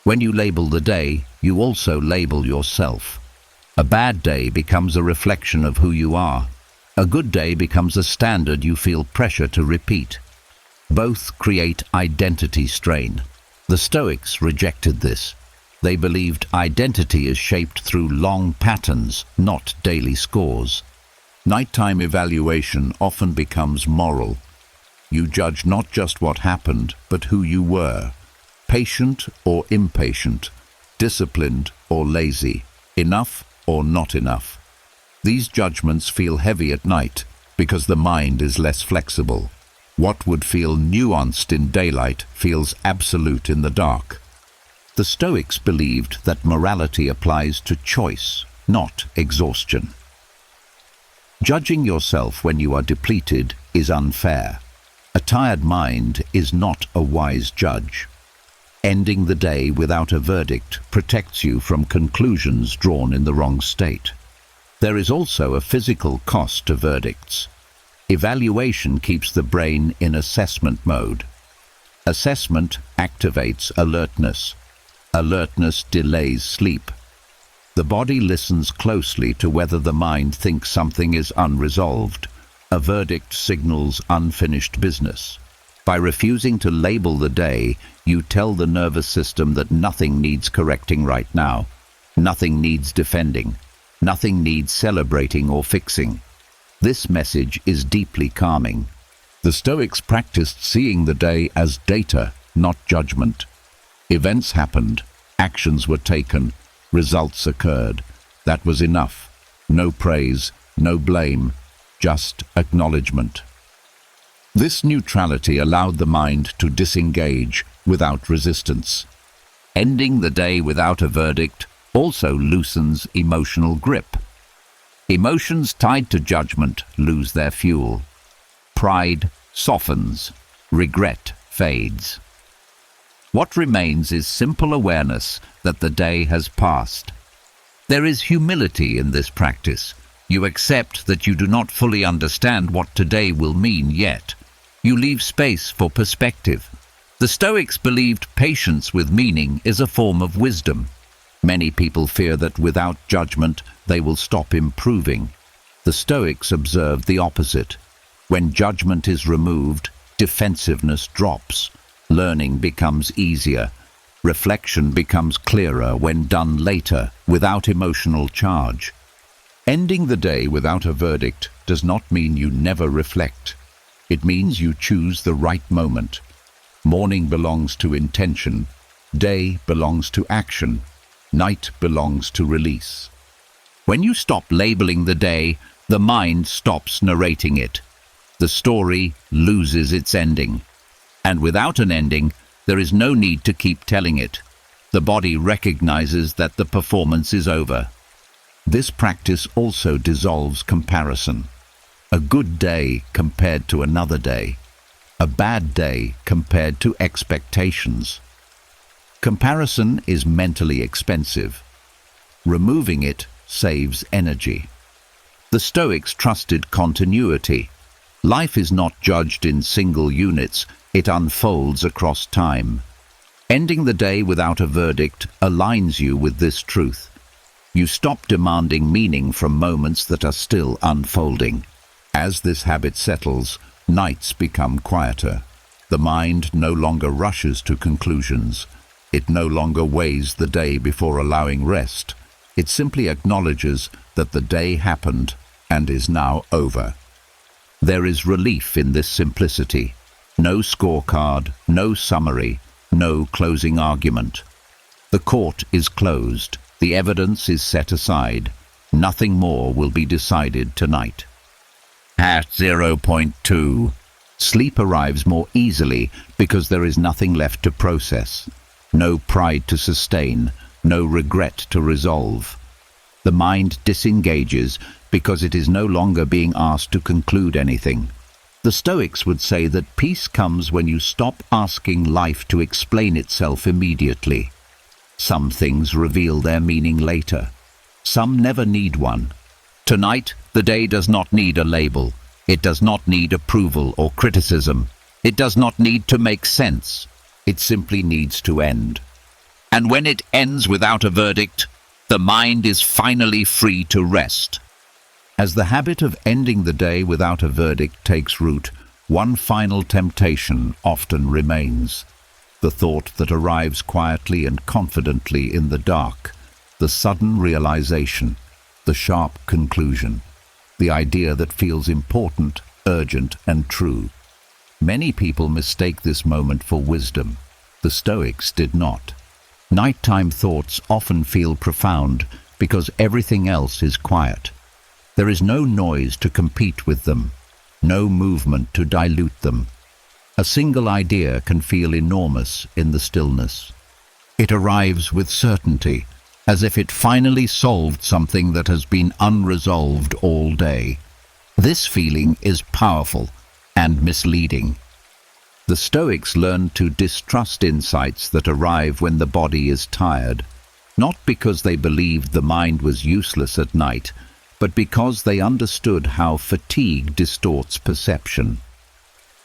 When you label the day, you also label yourself. A bad day becomes a reflection of who you are. A good day becomes a standard you feel pressure to repeat. Both create identity strain. The Stoics rejected this. They believed identity is shaped through long patterns, not daily scores. Nighttime evaluation often becomes moral. You judge not just what happened, but who you were. Patient or impatient, disciplined or lazy, enough or not enough. These judgments feel heavy at night because the mind is less flexible. What would feel nuanced in daylight feels absolute in the dark. The Stoics believed that morality applies to choice, not exhaustion. Judging yourself when you are depleted is unfair. A tired mind is not a wise judge. Ending the day without a verdict protects you from conclusions drawn in the wrong state. There is also a physical cost to verdicts. Evaluation keeps the brain in assessment mode. Assessment activates alertness. Alertness delays sleep. The body listens closely to whether the mind thinks something is unresolved. A verdict signals unfinished business. By refusing to label the day, you tell the nervous system that nothing needs correcting right now. Nothing needs defending. Nothing needs celebrating or fixing. This message is deeply calming. The Stoics practiced seeing the day as data, not judgment. Events happened, actions were taken, results occurred. That was enough. No praise, no blame, just acknowledgement. This neutrality allowed the mind to disengage without resistance. Ending the day without a verdict also loosens emotional grip. Emotions tied to judgment lose their fuel. Pride softens, regret fades. What remains is simple awareness that the day has passed. There is humility in this practice. You accept that you do not fully understand what today will mean yet. You leave space for perspective. The Stoics believed patience with meaning is a form of wisdom. Many people fear that without judgment they will stop improving. The Stoics observed the opposite. When judgment is removed, defensiveness drops. Learning becomes easier. Reflection becomes clearer when done later, without emotional charge. Ending the day without a verdict does not mean you never reflect. It means you choose the right moment. Morning belongs to intention. Day belongs to action. Night belongs to release. When you stop labeling the day, the mind stops narrating it. The story loses its ending. And without an ending, there is no need to keep telling it. The body recognizes that the performance is over. This practice also dissolves comparison. A good day compared to another day. A bad day compared to expectations. Comparison is mentally expensive. Removing it saves energy. The Stoics trusted continuity. Life is not judged in single units, it unfolds across time. Ending the day without a verdict aligns you with this truth. You stop demanding meaning from moments that are still unfolding. As this habit settles, nights become quieter. The mind no longer rushes to conclusions. It no longer weighs the day before allowing rest. It simply acknowledges that the day happened and is now over. There is relief in this simplicity. No scorecard, no summary, no closing argument. The court is closed. The evidence is set aside. Nothing more will be decided tonight. At 0.2, sleep arrives more easily because there is nothing left to process, no pride to sustain, no regret to resolve. The mind disengages because it is no longer being asked to conclude anything. The Stoics would say that peace comes when you stop asking life to explain itself immediately. Some things reveal their meaning later. Some never need one. Tonight, the day does not need a label. It does not need approval or criticism. It does not need to make sense. It simply needs to end. And when it ends without a verdict, the mind is finally free to rest. As the habit of ending the day without a verdict takes root, one final temptation often remains. The thought that arrives quietly and confidently in the dark, the sudden realization, the sharp conclusion, the idea that feels important, urgent, and true. Many people mistake this moment for wisdom. The Stoics did not. Nighttime thoughts often feel profound because everything else is quiet. There is no noise to compete with them, no movement to dilute them. A single idea can feel enormous in the stillness. It arrives with certainty, as if it finally solved something that has been unresolved all day. This feeling is powerful and misleading. The Stoics learned to distrust insights that arrive when the body is tired, not because they believed the mind was useless at night, but because they understood how fatigue distorts perception.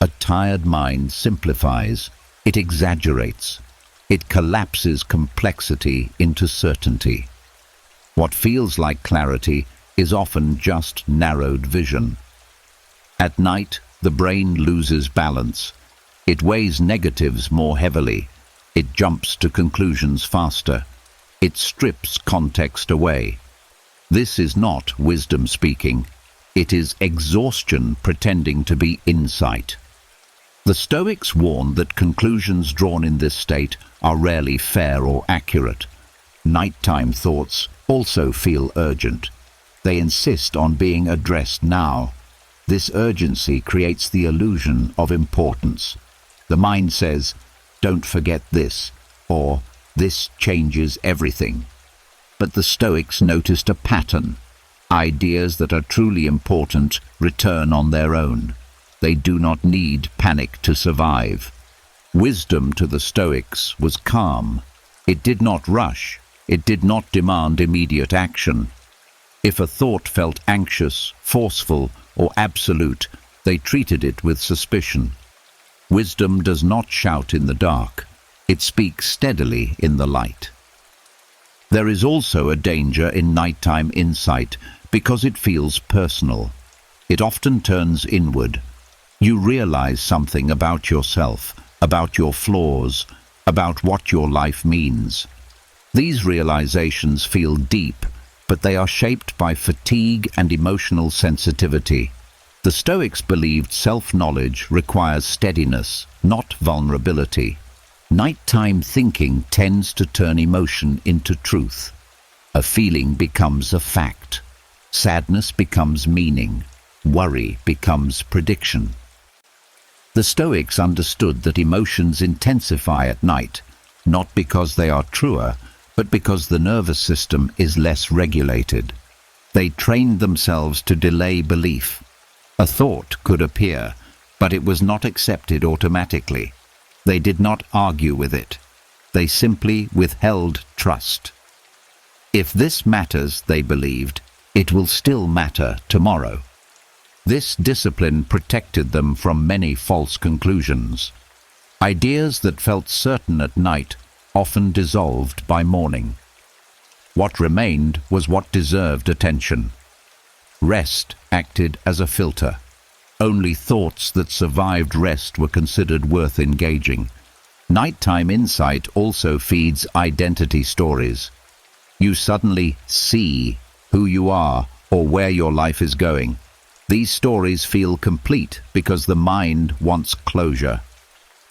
A tired mind simplifies, it exaggerates, it collapses complexity into certainty. What feels like clarity is often just narrowed vision. At night, the brain loses balance. It weighs negatives more heavily. It jumps to conclusions faster. It strips context away. This is not wisdom speaking. It is exhaustion pretending to be insight. The Stoics warn that conclusions drawn in this state are rarely fair or accurate. Nighttime thoughts also feel urgent. They insist on being addressed now. This urgency creates the illusion of importance. The mind says, "Don't forget this," or "This changes everything." But the Stoics noticed a pattern. Ideas that are truly important return on their own. They do not need panic to survive. Wisdom to the Stoics was calm. It did not rush. It did not demand immediate action. If a thought felt anxious, forceful, or absolute, they treated it with suspicion. Wisdom does not shout in the dark. It speaks steadily in the light. There is also a danger in nighttime insight because it feels personal. It often turns inward. You realize something about yourself, about your flaws, about what your life means. These realizations feel deep, but they are shaped by fatigue and emotional sensitivity. The Stoics believed self-knowledge requires steadiness, not vulnerability. Nighttime thinking tends to turn emotion into truth. A feeling becomes a fact. Sadness becomes meaning. Worry becomes prediction. The Stoics understood that emotions intensify at night, not because they are truer, but because the nervous system is less regulated. They trained themselves to delay belief. A thought could appear, but it was not accepted automatically. They did not argue with it. They simply withheld trust. If this matters, they believed, it will still matter tomorrow. This discipline protected them from many false conclusions. Ideas that felt certain at night often dissolved by morning. What remained was what deserved attention. Rest acted as a filter. Only thoughts that survived rest were considered worth engaging. Nighttime insight also feeds identity stories. You suddenly see who you are or where your life is going. These stories feel complete because the mind wants closure.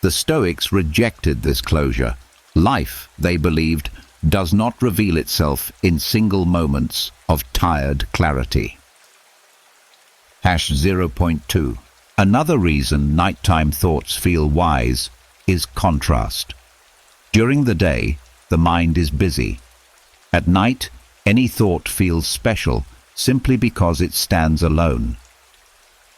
The Stoics rejected this closure. Life, they believed, does not reveal itself in single moments of tired clarity. #0.2. Another reason nighttime thoughts feel wise is contrast. During the day, the mind is busy. At night, any thought feels special simply because it stands alone.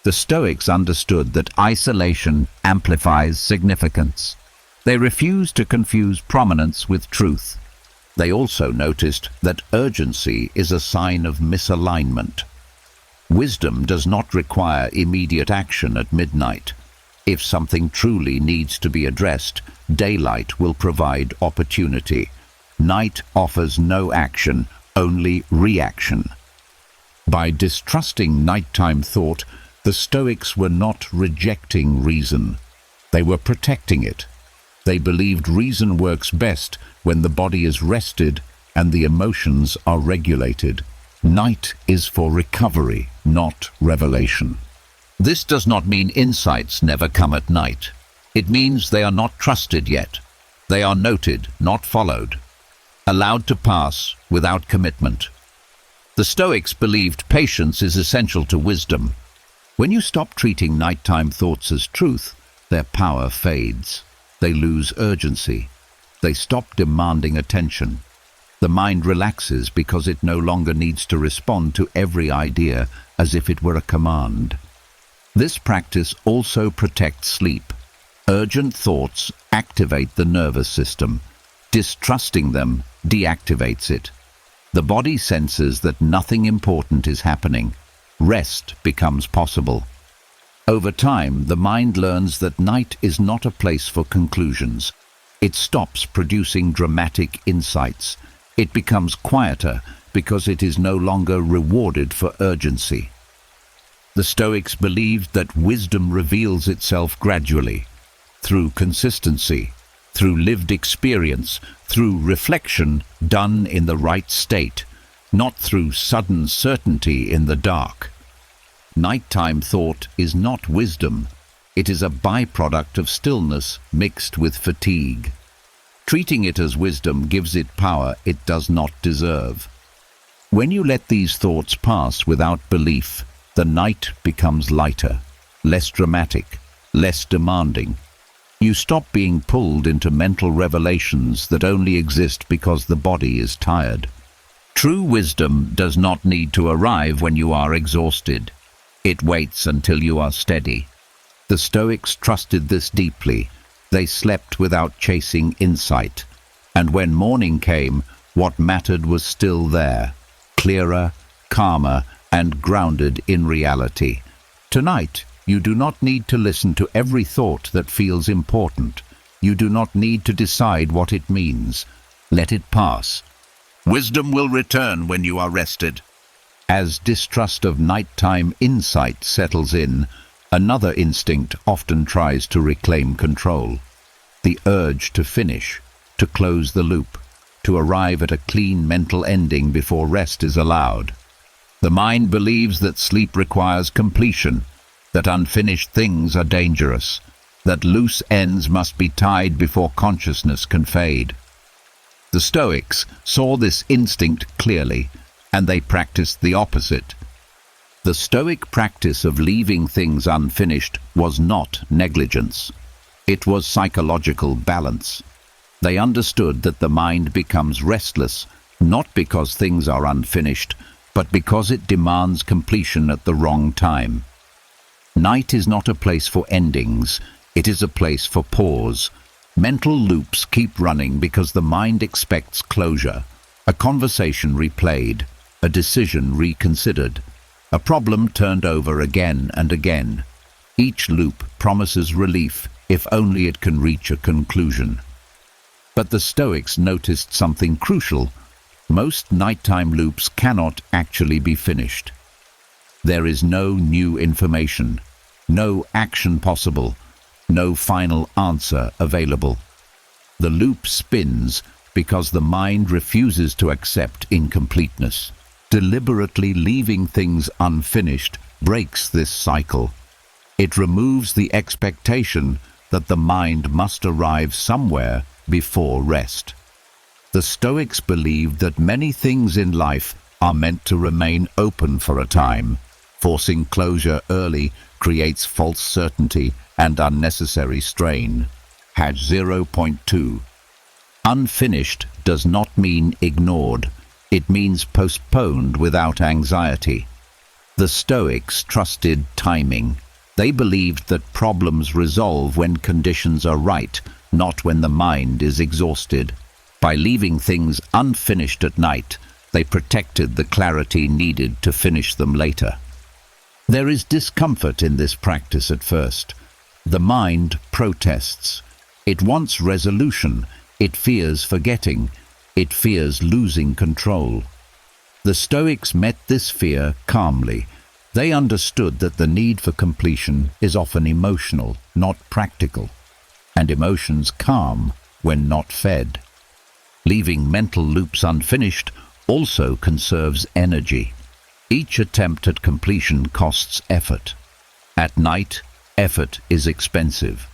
The Stoics understood that isolation amplifies significance. They refused to confuse prominence with truth. They also noticed that urgency is a sign of misalignment. Wisdom does not require immediate action at midnight. If something truly needs to be addressed, daylight will provide opportunity. Night offers no action, only reaction. By distrusting nighttime thought, the Stoics were not rejecting reason. They were protecting it. They believed reason works best when the body is rested and the emotions are regulated. Night is for recovery, not revelation. This does not mean insights never come at night. It means they are not trusted yet. They are noted, not followed. Allowed to pass without commitment. The Stoics believed patience is essential to wisdom. When you stop treating nighttime thoughts as truth, their power fades. They lose urgency. They stop demanding attention. The mind relaxes because it no longer needs to respond to every idea as if it were a command. This practice also protects sleep. Urgent thoughts activate the nervous system. Distrusting them deactivates it. The body senses that nothing important is happening. Rest becomes possible. Over time, the mind learns that night is not a place for conclusions. It stops producing dramatic insights. It becomes quieter because it is no longer rewarded for urgency. The Stoics believed that wisdom reveals itself gradually, through consistency, through lived experience, through reflection done in the right state, not through sudden certainty in the dark. Nighttime thought is not wisdom. It is a byproduct of stillness mixed with fatigue. Treating it as wisdom gives it power it does not deserve. When you let these thoughts pass without belief, the night becomes lighter, less dramatic, less demanding. You stop being pulled into mental revelations that only exist because the body is tired. True wisdom does not need to arrive when you are exhausted. It waits until you are steady. The Stoics trusted this deeply. They slept without chasing insight. And when morning came, what mattered was still there, clearer, calmer, and grounded in reality. Tonight, you do not need to listen to every thought that feels important. You do not need to decide what it means. Let it pass. Wisdom will return when you are rested. As distrust of nighttime insight settles in, another instinct often tries to reclaim control. The urge to finish, to close the loop, to arrive at a clean mental ending before rest is allowed. The mind believes that sleep requires completion, that unfinished things are dangerous, that loose ends must be tied before consciousness can fade. The Stoics saw this instinct clearly, and they practiced the opposite. The Stoic practice of leaving things unfinished was not negligence. It was psychological balance. They understood that the mind becomes restless, not because things are unfinished, but because it demands completion at the wrong time. Night is not a place for endings, it is a place for pause. Mental loops keep running because the mind expects closure. A conversation replayed, a decision reconsidered, a problem turned over again and again. Each loop promises relief if only it can reach a conclusion. But the Stoics noticed something crucial. Most nighttime loops cannot actually be finished. There is no new information, no action possible, no final answer available. The loop spins because the mind refuses to accept incompleteness. Deliberately leaving things unfinished breaks this cycle. It removes the expectation that the mind must arrive somewhere before rest. The Stoics believed that many things in life are meant to remain open for a time. Forcing closure early creates false certainty and unnecessary strain. Hatch 0.2. Unfinished does not mean ignored. It means postponed without anxiety. The Stoics trusted timing. They believed that problems resolve when conditions are right, not when the mind is exhausted. By leaving things unfinished at night, they protected the clarity needed to finish them later. There is discomfort in this practice at first. The mind protests. It wants resolution. It fears forgetting. It fears losing control. The Stoics met this fear calmly. They understood that the need for completion is often emotional, not practical, and emotions calm when not fed. Leaving mental loops unfinished also conserves energy. Each attempt at completion costs effort. At night, effort is expensive.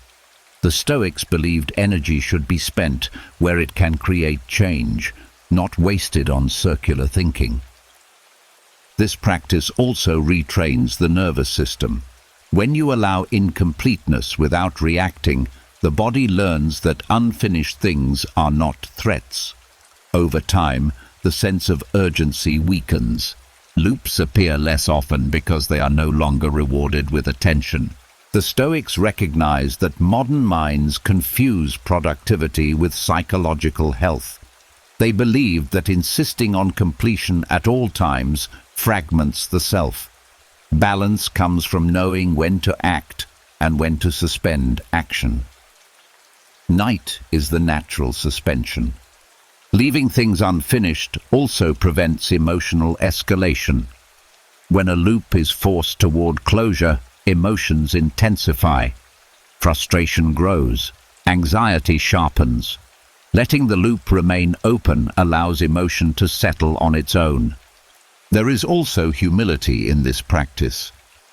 The Stoics believed energy should be spent where it can create change, not wasted on circular thinking. This practice also retrains the nervous system. When you allow incompleteness without reacting, the body learns that unfinished things are not threats. Over time, the sense of urgency weakens. Loops appear less often because they are no longer rewarded with attention. The Stoics recognize that modern minds confuse productivity with psychological health. They believed that insisting on completion at all times fragments the self. Balance comes from knowing when to act and when to suspend action. Night is the natural suspension. Leaving things unfinished also prevents emotional escalation. When a loop is forced toward closure, emotions intensify. Frustration grows. Anxiety sharpens. Letting the loop remain open allows emotion to settle on its own. There is also humility in this practice.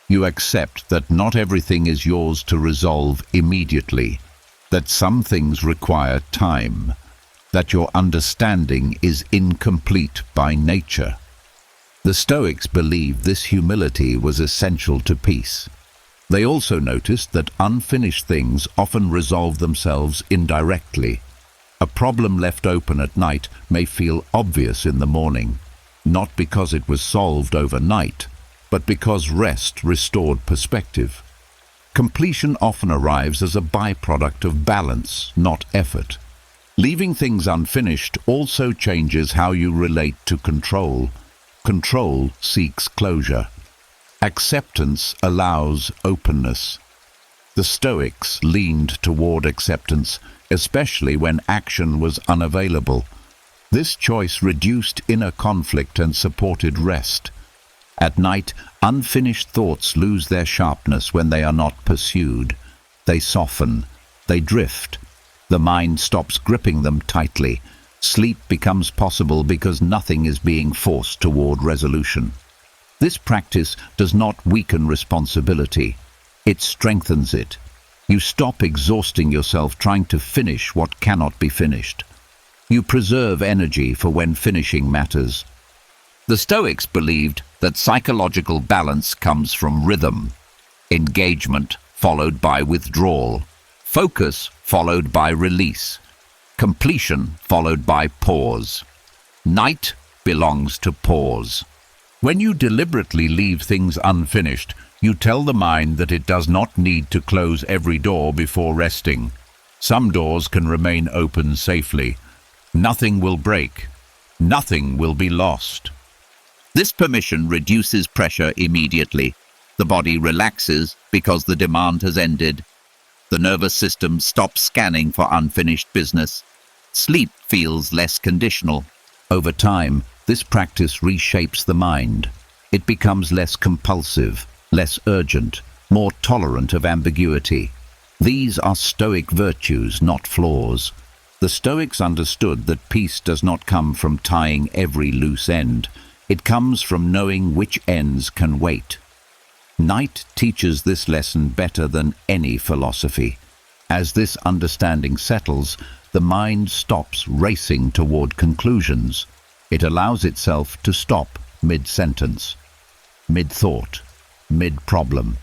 You accept that not everything is yours to resolve immediately, that some things require time, that your understanding is incomplete by nature. The Stoics believed this humility was essential to peace. They also noticed that unfinished things often resolve themselves indirectly. A problem left open at night may feel obvious in the morning, not because it was solved overnight, but because rest restored perspective. Completion often arrives as a byproduct of balance, not effort. Leaving things unfinished also changes how you relate to control. Control seeks closure. Acceptance allows openness. The Stoics leaned toward acceptance, especially when action was unavailable. This choice reduced inner conflict and supported rest. At night, unfinished thoughts lose their sharpness when they are not pursued. They soften, they drift. The mind stops gripping them tightly. Sleep becomes possible because nothing is being forced toward resolution. This practice does not weaken responsibility. It strengthens it. You stop exhausting yourself trying to finish what cannot be finished. You preserve energy for when finishing matters. The Stoics believed that psychological balance comes from rhythm, engagement followed by withdrawal, focus followed by release, completion followed by pause. Night belongs to pause. When you deliberately leave things unfinished, you tell the mind that it does not need to close every door before resting. Some doors can remain open safely. Nothing will break. Nothing will be lost. This permission reduces pressure immediately. The body relaxes because the demand has ended. The nervous system stops scanning for unfinished business. Sleep feels less conditional. Over time, this practice reshapes the mind. It becomes less compulsive, less urgent, more tolerant of ambiguity. These are Stoic virtues, not flaws. The Stoics understood that peace does not come from tying every loose end. It comes from knowing which ends can wait. Night teaches this lesson better than any philosophy. As this understanding settles, the mind stops racing toward conclusions. It allows itself to stop mid-sentence, mid-thought, mid-problem,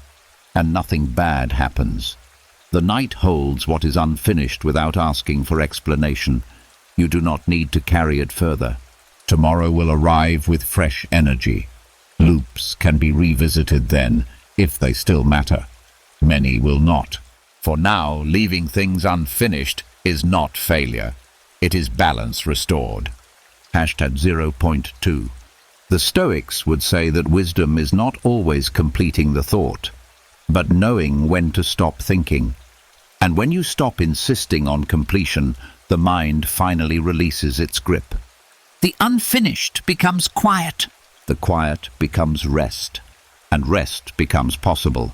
and nothing bad happens. The night holds what is unfinished without asking for explanation. You do not need to carry it further. Tomorrow will arrive with fresh energy. Loops can be revisited then, if they still matter. Many will not. For now, leaving things unfinished is not failure. It is balance restored. Hashtag 0.2. The Stoics would say that wisdom is not always completing the thought, but knowing when to stop thinking. And when you stop insisting on completion, the mind finally releases its grip. The unfinished becomes quiet. The quiet becomes rest, and rest becomes possible.